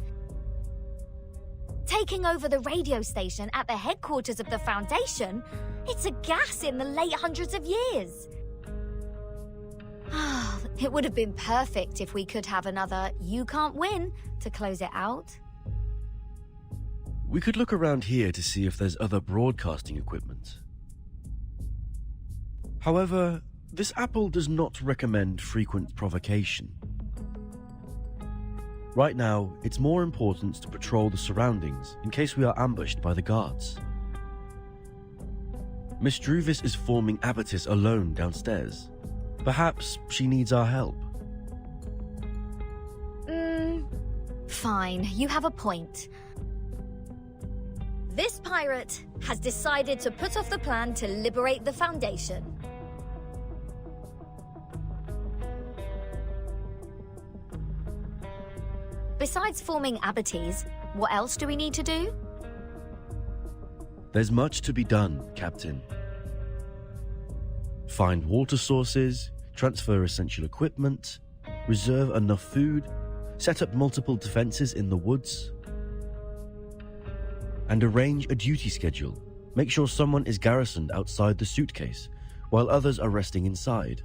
Taking over the radio station at the headquarters of the Foundation, it's a gas in the late hundreds of years. It would have been perfect if we could have another "you can't win" to close it out. We could look around here to see if there's other broadcasting equipment. However, this apple does not recommend frequent provocation. Right now, it's more important to patrol the surroundings in case we are ambushed by the guards. Miss Druvis is forming Abatis alone downstairs. Perhaps she needs our help. Fine, you have a point. This pirate has decided to put off the plan to liberate the Foundation. Besides forming Abatis, what else do we need to do? There's much to be done, Captain. Find water sources, transfer essential equipment, reserve enough food, set up multiple defenses in the woods, and arrange a duty schedule. Make sure someone is garrisoned outside the suitcase, while others are resting inside.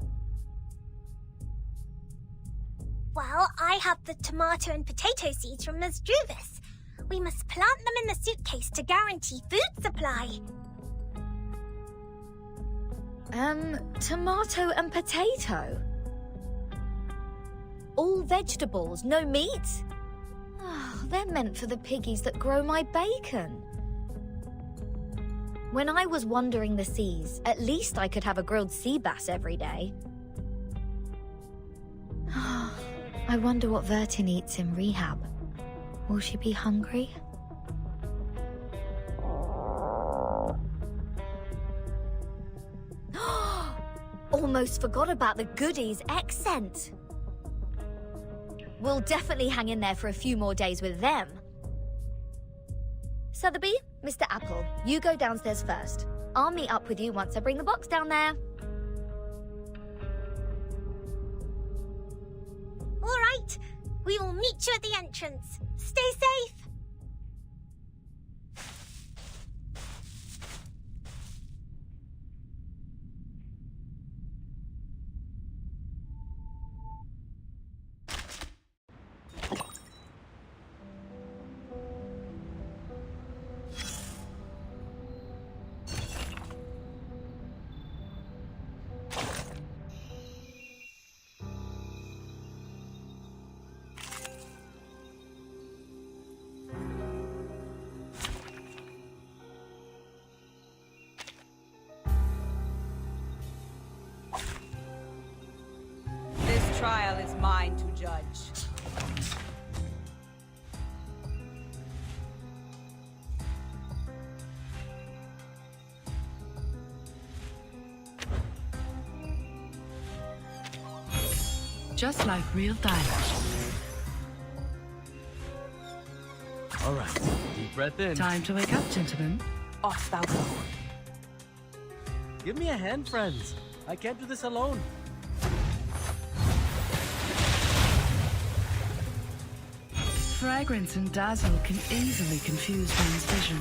Well, I have the tomato and potato seeds from Ms. Druvis. We must plant them in the suitcase to guarantee food supply. Tomato and potato? All vegetables, no meat? Oh, they're meant for the piggies that grow my bacon. When I was wandering the seas, at least I could have a grilled sea bass every day. I wonder what Vertin eats in rehab. Will she be hungry? Almost forgot about the goodies X sent. We'll definitely hang in there for a few more days with them. Sotheby, Mr. Apple, you go downstairs first. I'll meet up with you once I bring the box down there. All right, we will meet you at the entrance. Stay safe. Trial is mine to judge. Just like real dialogue. All right, deep breath in. Time to wake up, gentlemen. Off thou go. Give me a hand, friends. I can't do this alone. Fragrance and dazzle can easily confuse one's vision.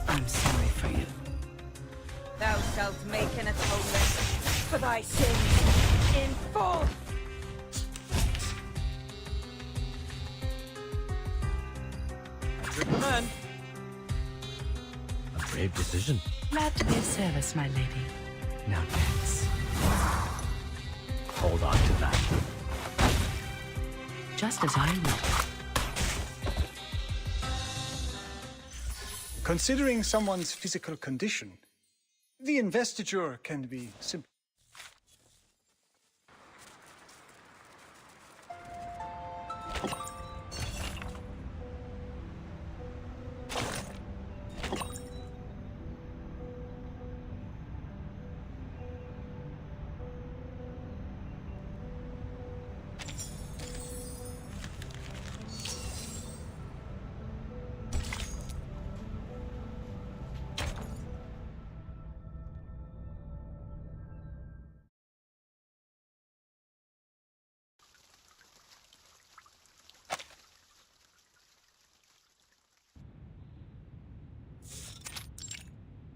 I'm sorry for you. Thou shalt make an atonement for thy sins in full. Good command. A brave decision. Glad to be of service, my lady. Now dance. Hold on to that. Just as I would. Considering someone's physical condition, the investiture can be simple.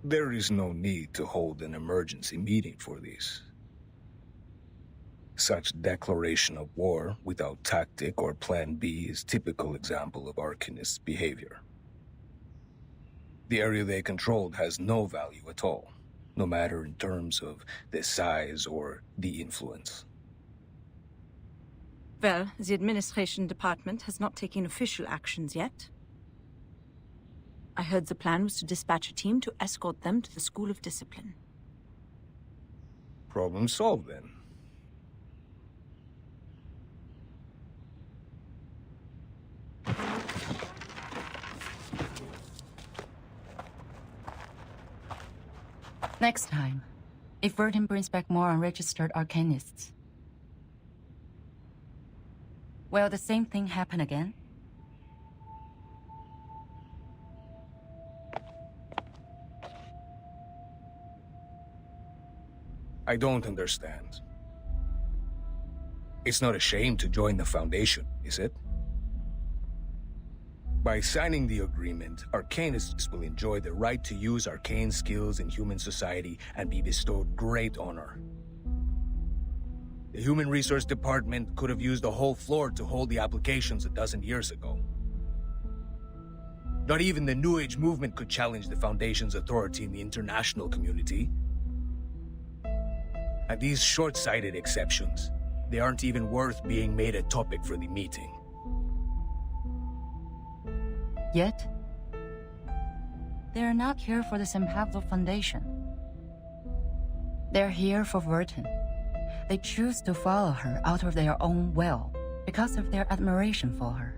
There is no need to hold an emergency meeting for this. Such declaration of war without tactic or plan B is typical example of Arcanists' behavior. The area they controlled has no value at all, no matter in terms of the size or the influence. Well, the administration department has not taken official actions yet. I heard the plan was to dispatch a team to escort them to the School of Discipline. Problem solved then. Next time, if Verdun brings back more unregistered Arcanists, will the same thing happen again? I don't understand. It's not a shame to join the Foundation, is it? By signing the agreement, Arcanists will enjoy the right to use arcane skills in human society and be bestowed great honor. The Human Resource Department could have used the whole floor to hold the applications a dozen years ago. Not even the New Age movement could challenge the Foundation's authority in the international community. And these short-sighted exceptions, they aren't even worth being made a topic for the meeting. Yet, they are not here for the St. Pablo Foundation. They're here for Verdun. They choose to follow her out of their own will, because of their admiration for her.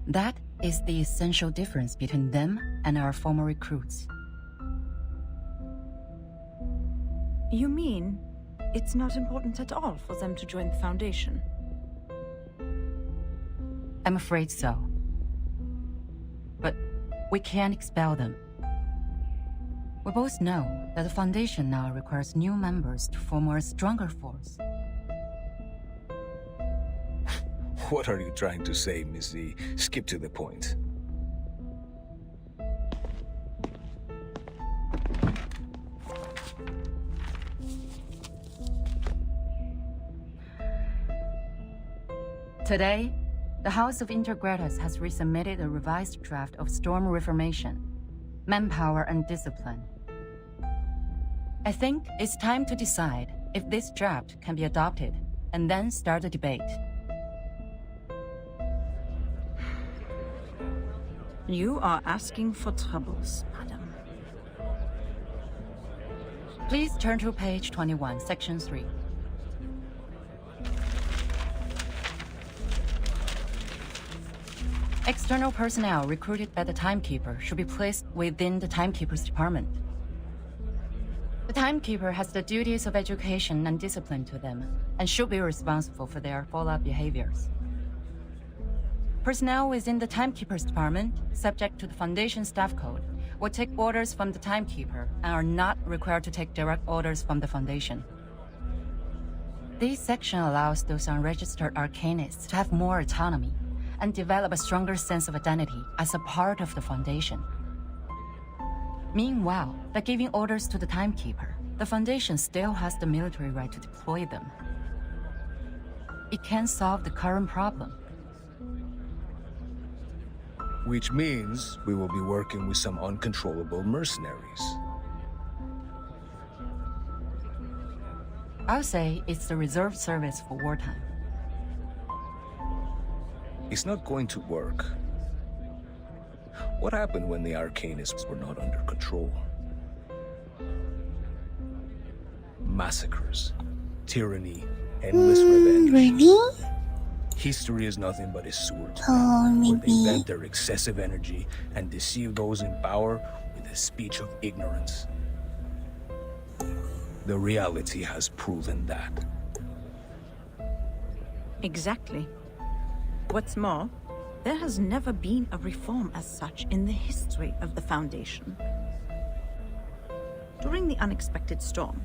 That is the essential difference between them and our former recruits. You mean it's not important at all for them to join the Foundation? I'm afraid so. But we can't expel them. We both know that the Foundation now requires new members to form a stronger force. What are you trying to say, Missy? Skip to the point. Today, the House of Intergratus has resubmitted a revised draft of Storm Reformation, Manpower and Discipline. I think it's time to decide if this draft can be adopted, and then start a debate. You are asking for troubles, madam. Please turn to page 21, section 3. External personnel recruited by the Timekeeper should be placed within the Timekeeper's department. The Timekeeper has the duties of education and discipline to them, and should be responsible for their follow-up behaviors. Personnel within the Timekeeper's department, subject to the Foundation Staff Code, will take orders from the Timekeeper and are not required to take direct orders from the Foundation. This section allows those unregistered Arcanists to have more autonomy and develop a stronger sense of identity as a part of the Foundation. Meanwhile, by giving orders to the Timekeeper, the Foundation still has the military right to deploy them. It can solve the current problem. Which means we will be working with some uncontrollable mercenaries. I'll say it's the reserve service for wartime. It's not going to work. What happened when the Arcanists were not under control? Massacres, tyranny, endless revenge. Really? History is nothing but a sword Oh, where they maybe. vent their excessive energy and deceive those in power with a speech of ignorance. The reality has proven that. Exactly. What's more, there has never been a reform as such in the history of the Foundation. During the unexpected storm,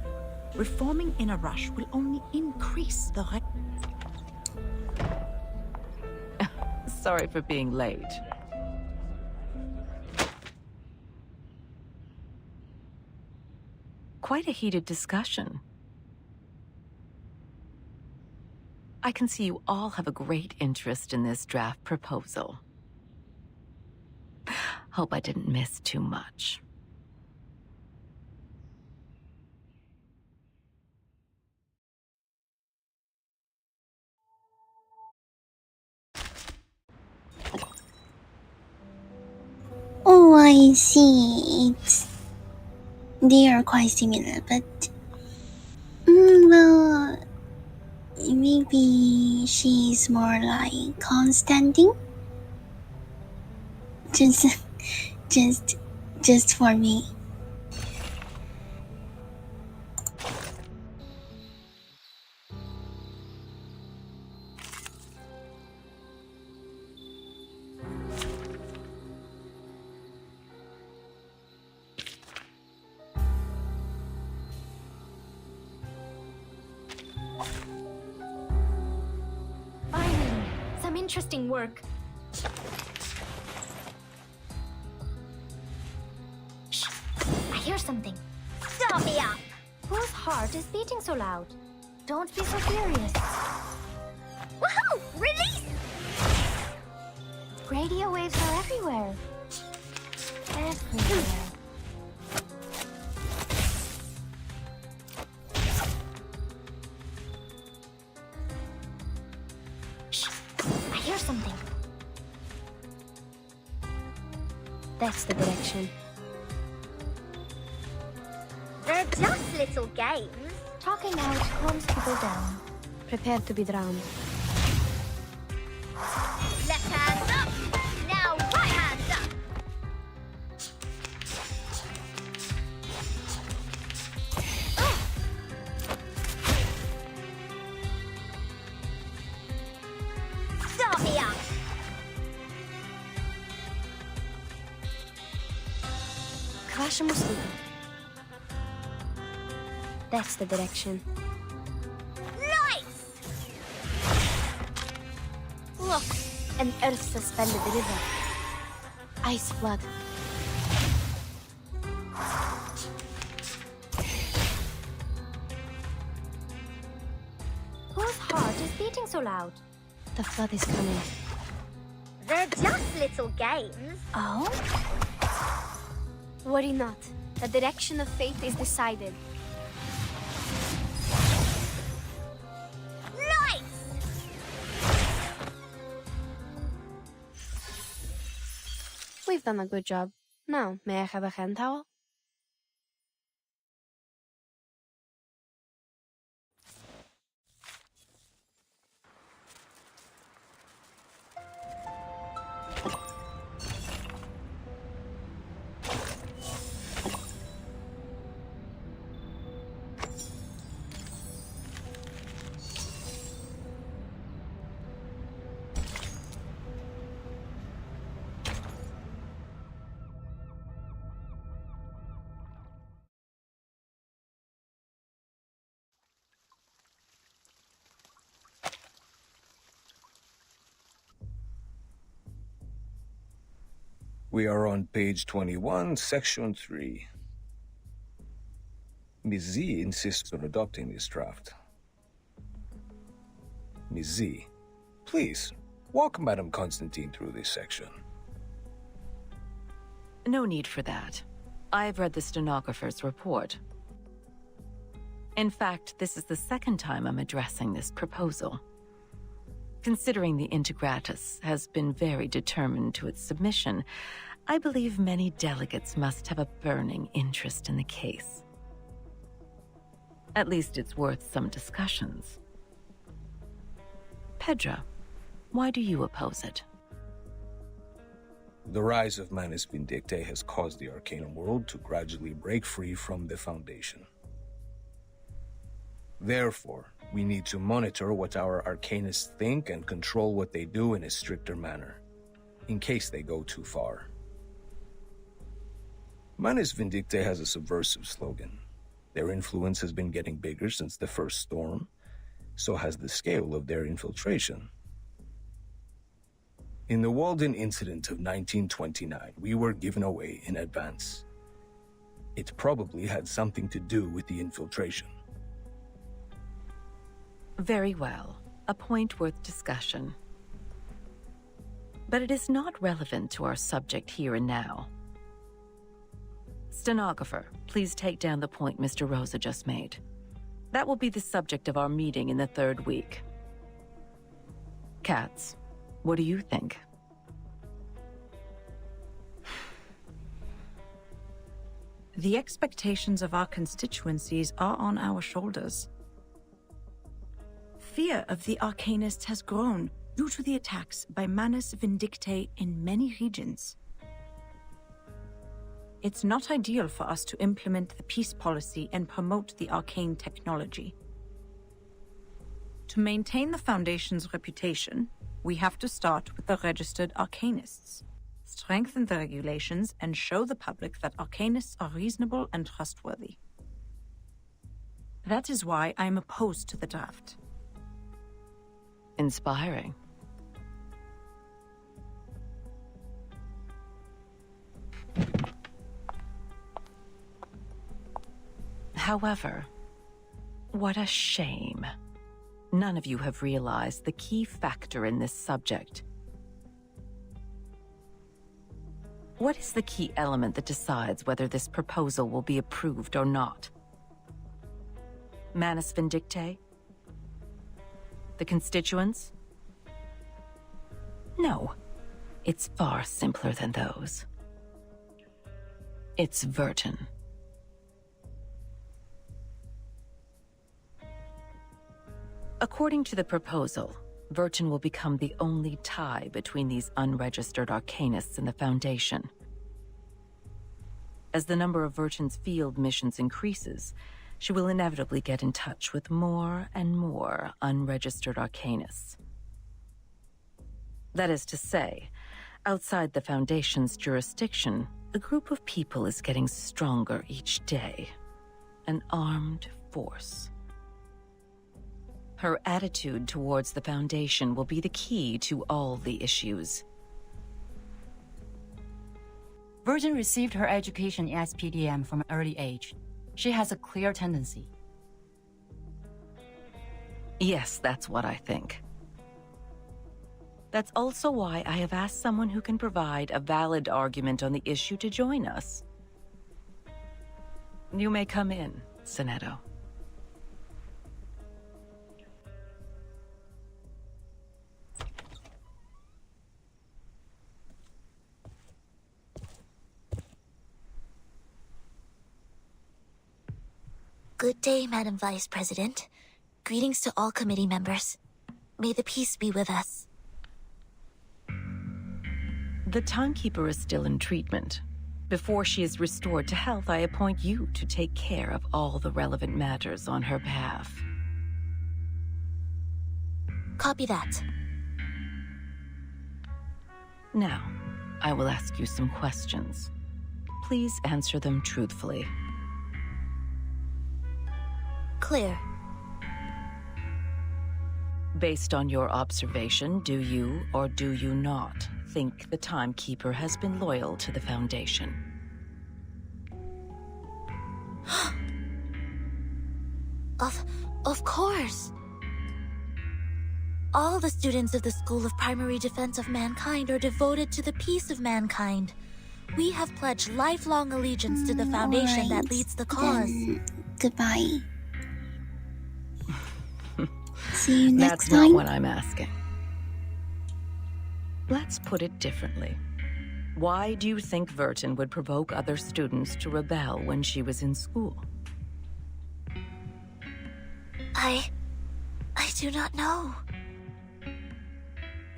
reforming in a rush will only increase the Sorry for being late. Quite a heated discussion. I can see you all have a great interest in this draft proposal. Hope I didn't miss too much. Oh, I see. They are quite similar, but well, maybe she's more like Constantine. Just, just for me. Finally, some interesting work. Shh! I hear something. Stop me up! Whose heart is beating so loud? Don't be so furious. Woohoo! Release! Radio waves are everywhere. Everywhere. Shh! I hear something. That's the direction. They're just little games. Talking out calms people down. Prepare to be drowned. Left hand up. Now right hand up. Start me up. Краще муслика. That's the direction. Nice! Look, an earth suspended river. Ice flood. Whose heart is beating so loud? The flood is coming. They're just little games. Oh? Worry not. The direction of fate is decided. Nice! We've done a good job. Now, may I have a hand towel? We are on page 21, section 3. Ms. Z insists on adopting this draft. Ms. Z, please, walk Madame Constantine through this section. No need for that. I've read the stenographer's report. In fact, this is the second time I'm addressing this proposal. Considering the Integratus has been very determined to its submission, I believe many delegates must have a burning interest in the case. At least it's worth some discussions. Pedra, why do you oppose it? The rise of Manus Vindictae has caused the Arcanum world to gradually break free from the Foundation. Therefore, we need to monitor what our Arcanists think and control what they do in a stricter manner, in case they go too far. Manus Vindictae has a subversive slogan. Their influence has been getting bigger since the first storm, so has the scale of their infiltration. In the Walden incident of 1929, we were given away in advance. It probably had something to do with the infiltration. Very well. A point worth discussion. But it is not relevant to our subject here and now. Stenographer, please take down the point Mr. Rosa just made. That will be the subject of our meeting in the 3rd week. Katz, what do you think? The expectations of our constituencies are on our shoulders. Fear of the Arcanists has grown due to the attacks by Manus Vindictae in many regions. It's not ideal for us to implement the peace policy and promote the arcane technology. To maintain the Foundation's reputation, we have to start with the registered Arcanists, strengthen the regulations, and show the public that Arcanists are reasonable and trustworthy. That is why I am opposed to the draft. Inspiring. However, what a shame. None of you have realized the key factor in this subject. What is the key element that decides whether this proposal will be approved or not? Manus Vindictae? The constituents? No, it's far simpler than those. It's Vertin. According to the proposal, Vertin will become the only tie between these unregistered Arcanists and the Foundation. As the number of Vertin's field missions increases, she will inevitably get in touch with more and more unregistered Arcanists. That is to say, outside the Foundation's jurisdiction, a group of people is getting stronger each day. An armed force. Her attitude towards the Foundation will be the key to all the issues. Vertin received her education in SPDM from an early age. She has a clear tendency. Yes, that's what I think. That's also why I have asked someone who can provide a valid argument on the issue to join us. You may come in, Sonetto. Good day, Madam Vice President. Greetings to all committee members. May the peace be with us. The Timekeeper is still in treatment. Before she is restored to health, I appoint you to take care of all the relevant matters on her behalf. Copy that. Now, I will ask you some questions. Please answer them truthfully. Clear. Based on your observation, do you or do you not think the Timekeeper has been loyal to the Foundation? Of course. All the students of the School of Primary Defense of Mankind are devoted to the peace of mankind. We have pledged lifelong allegiance to the Foundation that leads the cause. Goodbye. See you next That's time. not what I'm asking. Let's put it differently. Why do you think Vertin would provoke other students to rebel when she was in school? I do not know.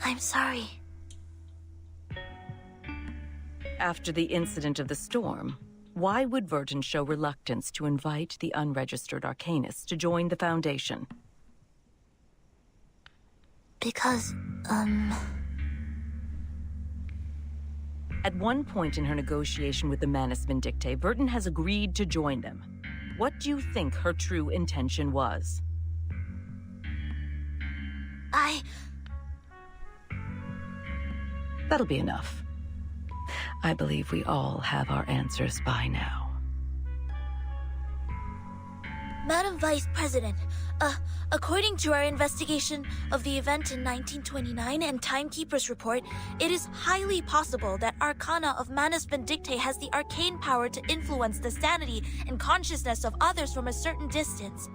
I'm sorry. After the incident of the storm, why would Vertin show reluctance to invite the unregistered Arcanists to join the Foundation? Because, At one point in her negotiation with the Manus Vindictae, Vertin has agreed to join them. What do you think her true intention was? That'll be enough. I believe we all have our answers by now. Madam Vice President, According to our investigation of the event in 1929 and Timekeeper's report, it is highly possible that Arcana of Manus Vindictae has the arcane power to influence the sanity and consciousness of others from a certain distance.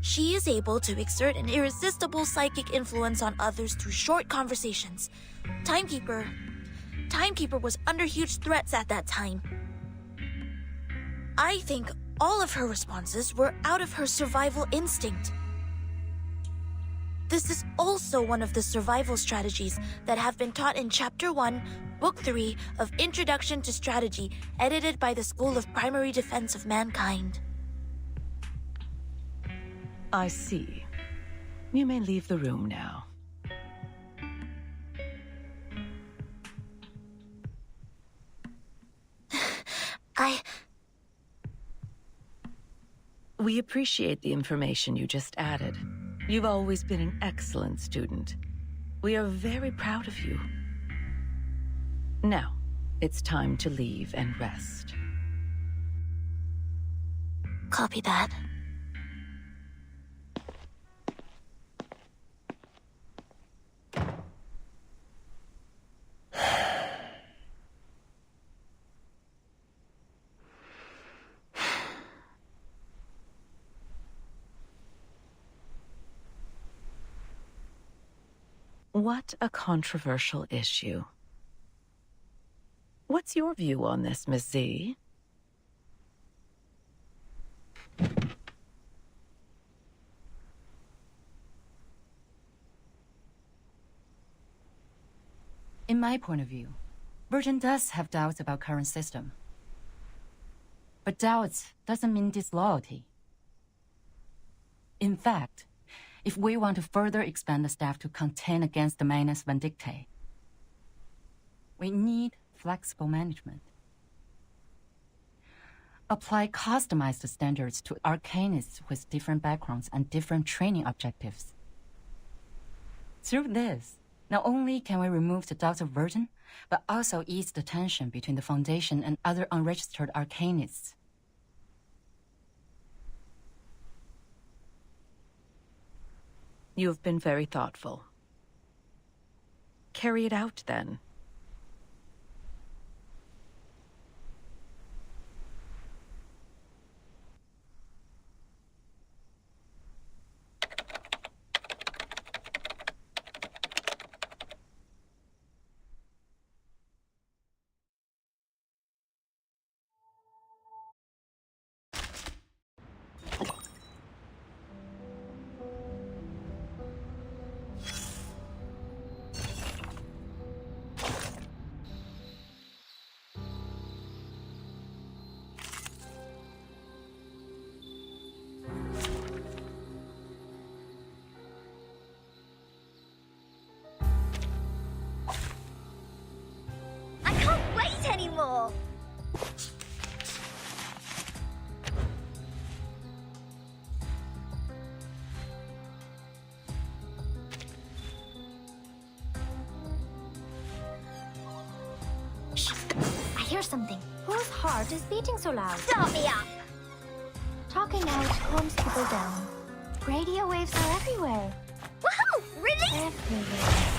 She is able to exert an irresistible psychic influence on others through short conversations. Timekeeper was under huge threats at that time. I think all of her responses were out of her survival instinct. This is also one of the survival strategies that have been taught in Chapter 1, Book 3 of Introduction to Strategy, edited by the School of Primary Defense of Mankind. I see. You may leave the room now. We appreciate the information you just added. You've always been an excellent student. We are very proud of you. Now, it's time to leave and rest. Copy that. What a controversial issue. What's your view on this, Miss Z? In my point of view, Virgin does have doubts about current system. But doubts doesn't mean disloyalty. In fact, if we want to further expand the staff to contend against the Manus Vindictae, we need flexible management. Apply customized standards to arcanists with different backgrounds and different training objectives. Through this, not only can we remove the doubts of Virgin, but also ease the tension between the Foundation and other unregistered arcanists. You have been very thoughtful. Carry it out, then. Anymore. Shh. I hear something. Whose heart is beating so loud? Start me up! Talking out calms people down. Radio waves are everywhere. Woohoo! Really? Everywhere.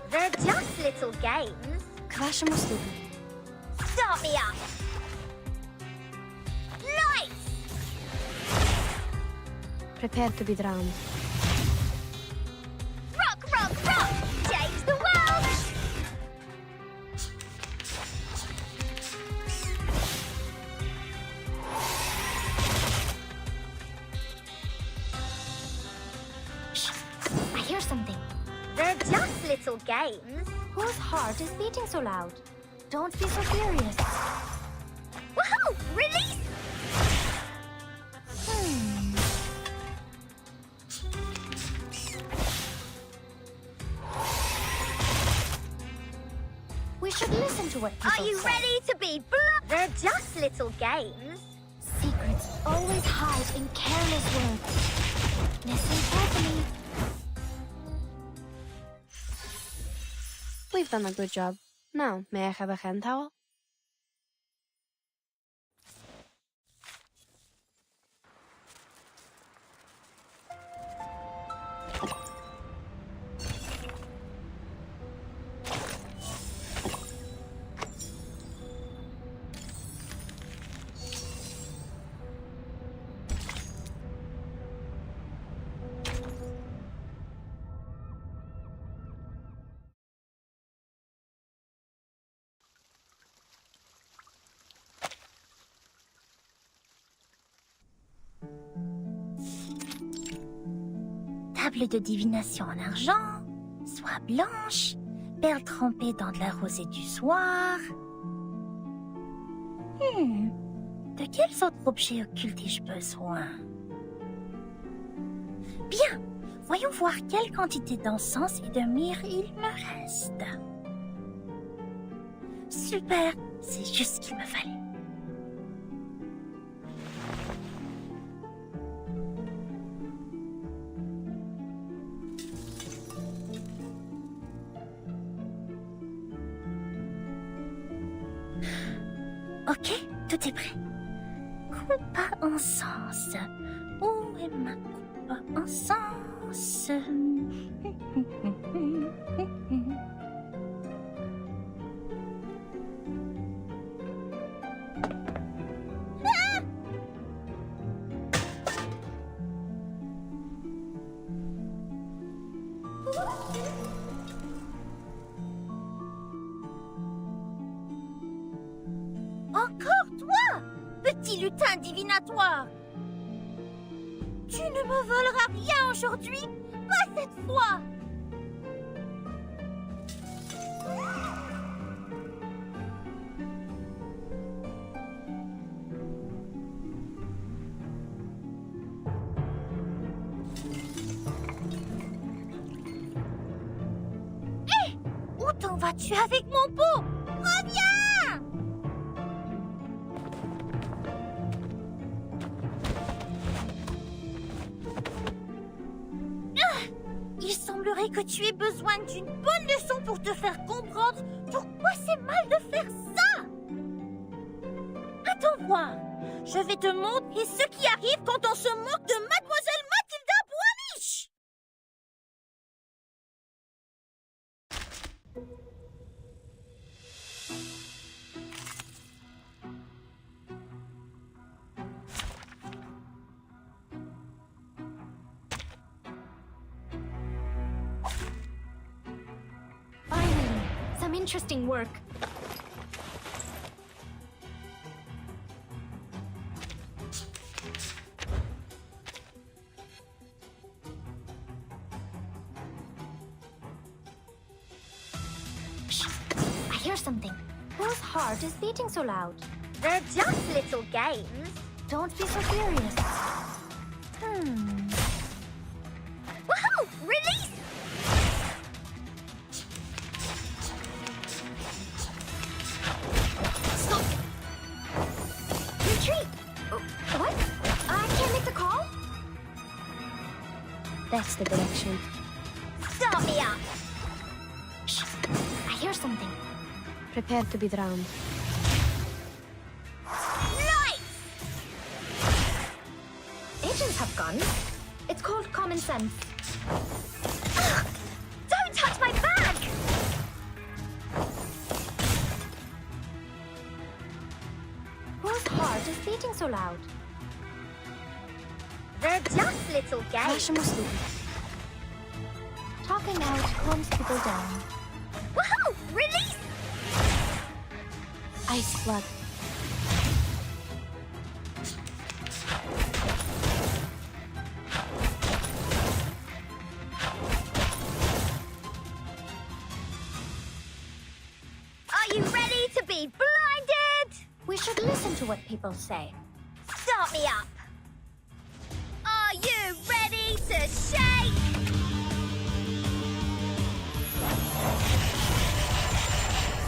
They're just little games. Start me up. Nice! Prepare to be drowned. Rock, rock, rock! Change the world! Shh. I hear something. They're just little games. Whose heart is beating so loud? Don't be so furious. Woohoo! Release! We should listen to what people Are you say. ready to be They're just little games. Secrets always hide in careless words. Listen carefully. We've done a good job. Now, may I have a hand towel? Table de divination en argent, soie blanche, perles trempées dans de la rosée du soir. De quels autres objets occultes ai-je besoin? Bien, voyons voir quelle quantité d'encens et de myrrhe il me reste. Super, c'est juste ce qu'il me fallait. Ok, tout est prêt. Coupe à encens. Où est ma coupe à encens? Encore toi, petit lutin divinatoire! Tu ne me voleras rien aujourd'hui, pas cette fois! Hé! Où t'en vas-tu avec mon pot? Reviens! Il semblerait que tu aies besoin d'une bonne leçon pour te faire comprendre pourquoi c'est mal de faire ça. Attends voir, je vais te montrer ce qui arrive quand on se moque de Mademoiselle Mathilda Boismiche. Finally, some interesting work. Shh, I hear something. Whose heart is beating so loud? They're just little games. Don't be so serious. Woohoo! Release! Stop! Retreat! What? I can't make the call? That's the direction. Start me up! Shh! I hear something. Prepare to be drowned. Lights! Agents have guns. It's called common sense. Don't touch my bag! Whose heart is beating so loud? They're just little games. Talking out calms people down. Woohoo! Release! Ice blood. Are you ready to be blinded? We should listen to what people say. Start me up. Are you ready to shake?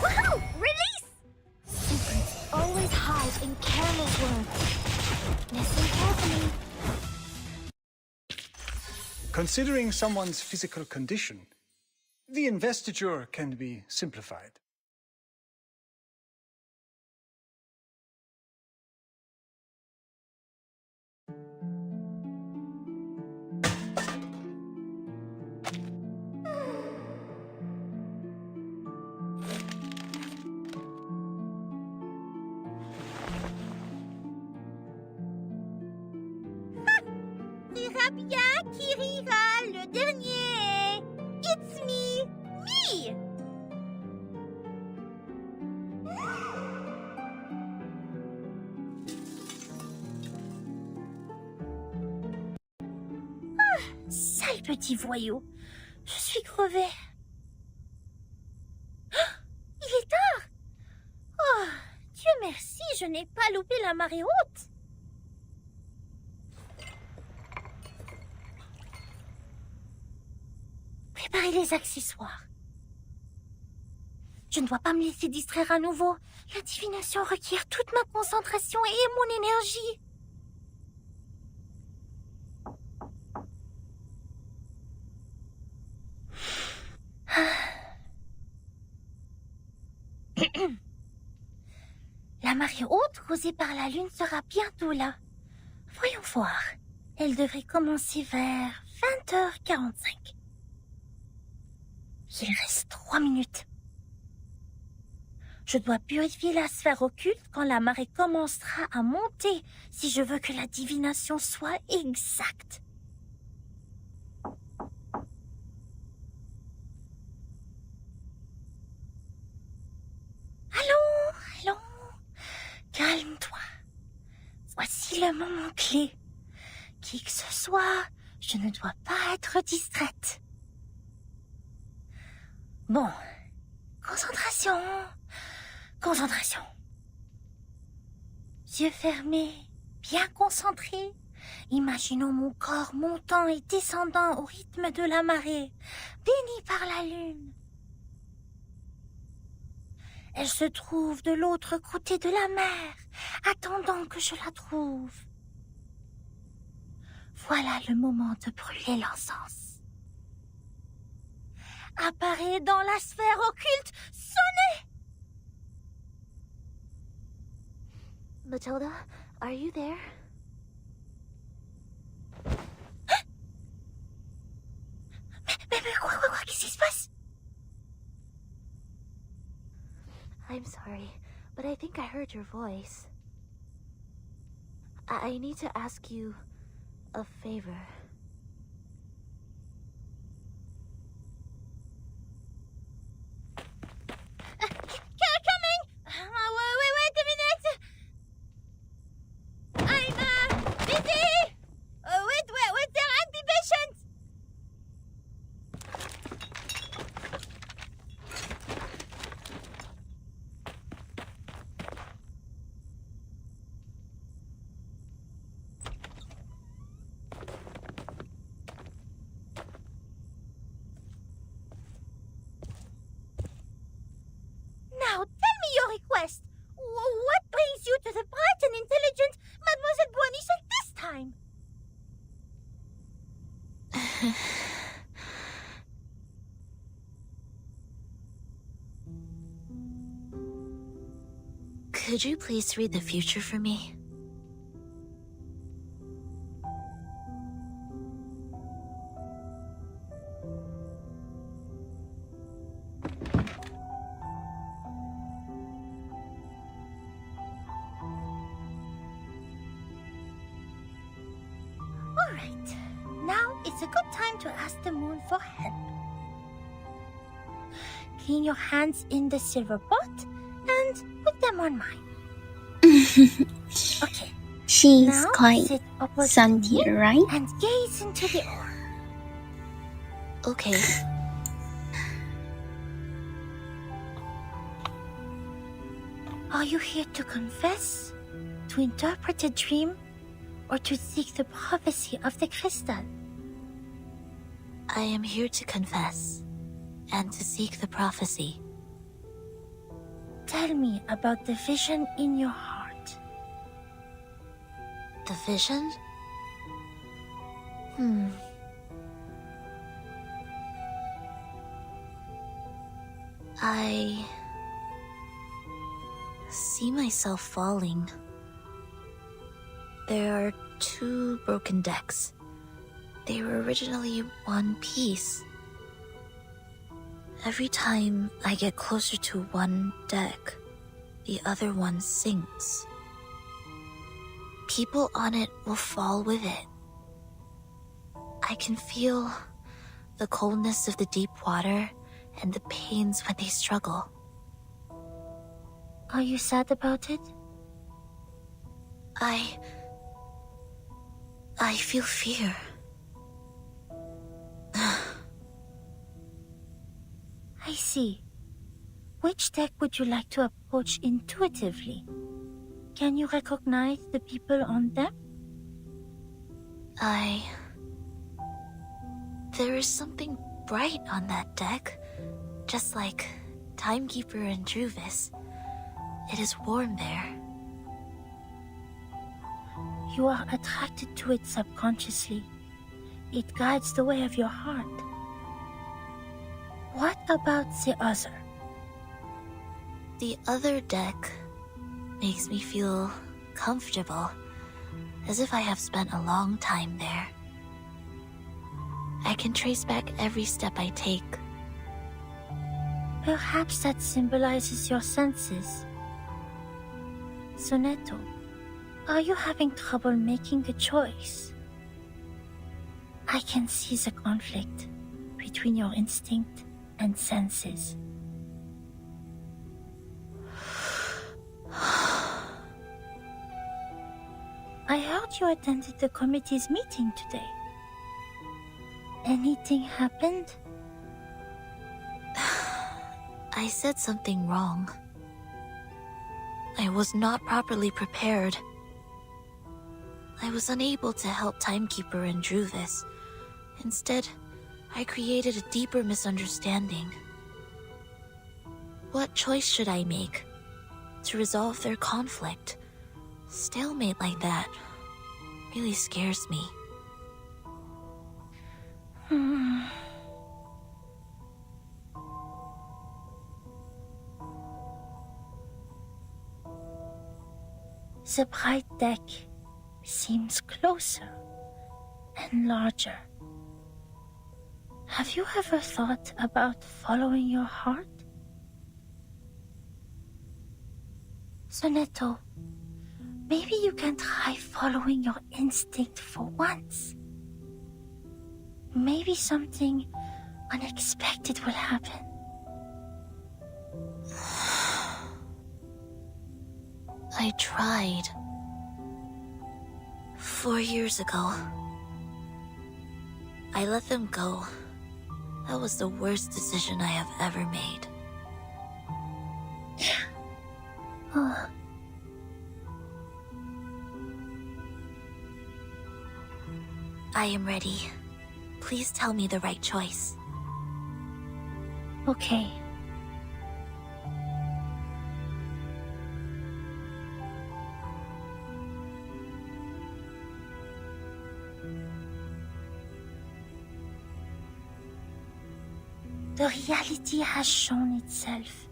Woohoo! Release! Secrets always hide in careless work. Listen carefully. Considering someone's physical condition, the investiture can be simplified. Rira bien qui rira, le dernier. It's me, me. Sale petit voyou. Je suis crevée. Il est tard. Oh, Dieu merci, je n'ai pas loupé la marée haute. Préparez les accessoires. Je ne dois pas me laisser distraire à nouveau. La divination requiert toute ma concentration et mon énergie. La marée haute causée par la lune sera bientôt là. Voyons voir. Elle devrait commencer vers 20h45. Il reste 3 minutes. Je dois purifier la sphère occulte quand la marée commencera à monter si je veux que la divination soit exacte. Allons. Calme-toi. Voici le moment clé. Qui que ce soit, je ne dois pas être distraite. Bon, concentration. Yeux fermés, bien concentrés. Imaginons mon corps montant et descendant au rythme de la marée, béni par la lune. Elle se trouve de l'autre côté de la mer, attendant que je la trouve. Voilà le moment de brûler l'encens. Apparaît dans la sphère occulte, sonnez! Matilda, are you there? Mais quoi, qu'est-ce qui se passe? I'm sorry, but I think I heard your voice. I need to ask you a favor. Coming! Wait a minute! I'm busy! Wait there, and be patient! Now, tell me your request. What brings you to the bright and intelligent Mademoiselle Boisnichel this time? Could you please read the future for me? All right. Now it's a good time to ask the moon for help. Clean your hands in the silver pot and put them on mine. Okay. She's now quite sit opposite sentient, me right? and gaze into the orb. Okay. Are you here to confess, to interpret a dream, or to seek the prophecy of the crystal? I am here to confess and to seek the prophecy. Tell me about the vision in your heart. The vision? I see myself falling. There are 2 broken decks. They were originally one piece. Every time I get closer to one deck, the other one sinks. People on it will fall with it. I can feel the coldness of the deep water and the pains when they struggle. Are you sad about it? I feel fear. I see. Which deck would you like to approach intuitively? Can you recognize the people on them? There is something bright on that deck, just like Timekeeper and Druvis. It is warm there. You are attracted to it subconsciously. It guides the way of your heart. What about the other? The other deck makes me feel comfortable, as if I have spent a long time there. I can trace back every step I take. Perhaps that symbolizes your senses. Sonetto, are you having trouble making a choice? I can see the conflict between your instinct and senses. I heard you attended the committee's meeting today. Anything happened? I said something wrong. I was not properly prepared. I was unable to help Timekeeper and Druvis. Instead, I created a deeper misunderstanding. What choice should I make to resolve their conflict? Stalemate like that really scares me. The bright deck seems closer and larger. Have you ever thought about following your heart? Sonetto, maybe you can try following your instinct for once. Maybe something unexpected will happen. I tried. 4 years ago. I let them go. That was the worst decision I have ever made. I am ready. Please tell me the right choice. Okay. The reality has shown itself.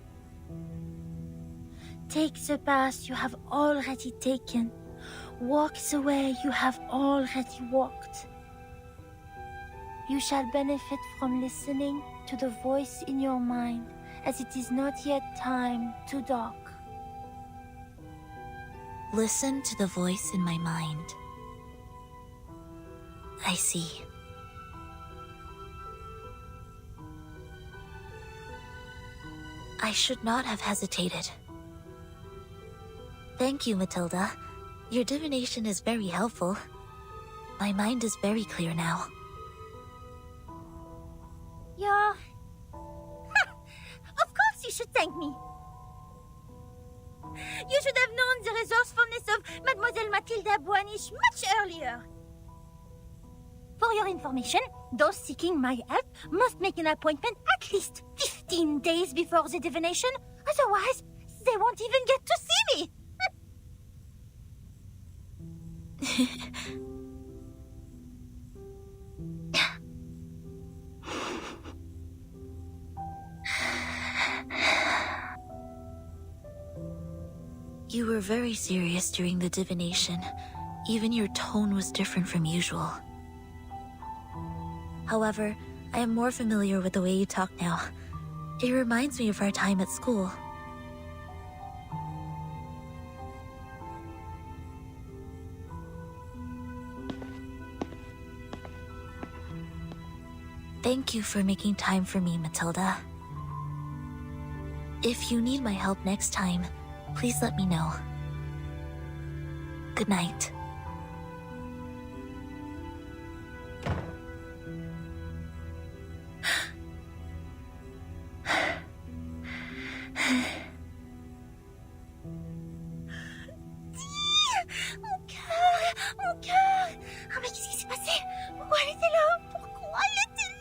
Take the path you have already taken. Walk the way you have already walked. You shall benefit from listening to the voice in your mind, as it is not yet time to dock. Listen to the voice in my mind. I see. I should not have hesitated. Thank you, Matilda. Your divination is very helpful. My mind is very clear now. Yeah. Of course you should thank me. You should have known the resourcefulness of Mademoiselle Matilda Boanish much earlier. For your information, those seeking my help must make an appointment at least 15 days before the divination. Otherwise, they won't even get to see me. You were very serious during the divination. Even your tone was different from usual. However, I am more familiar with the way you talk now. It reminds me of our time at school. Thank you for making time for me, Matilda. If you need my help next time, please let me know. Good night. Mon cœur! Ah mais qu'est-ce qui s'est passé? Pourquoi elle était là? Pourquoi elle était là?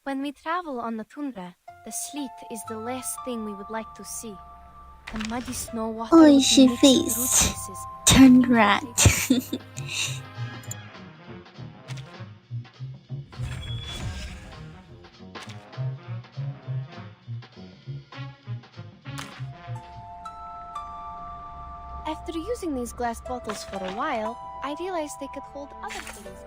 When we travel on the tundra, the sleet is the last thing we would like to see. The muddy snow water Oh, would she be mixed with root face juices. turned red. After using these glass bottles for a while, I realized they could hold other things.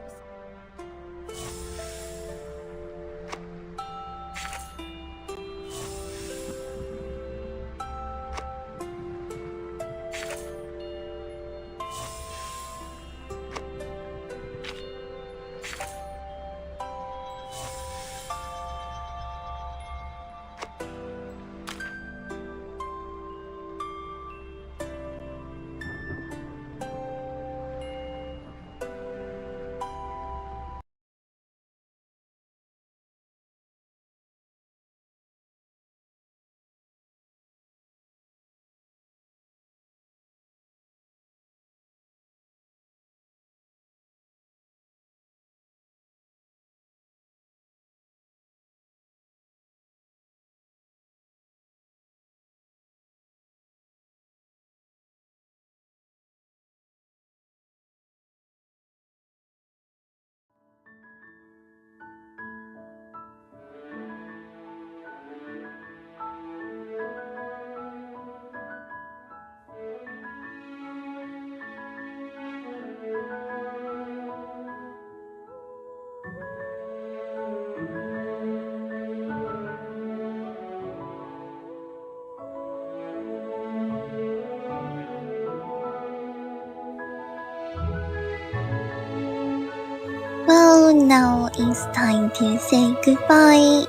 Well, now it's time to say goodbye.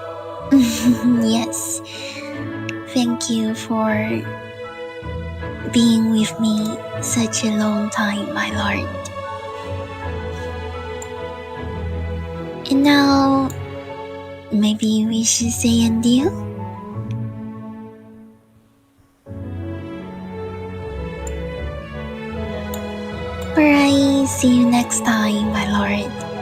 Yes. Thank you for being with me such a long time, my lord. And now, maybe we should say adieu? Alright, see you next time, my lord.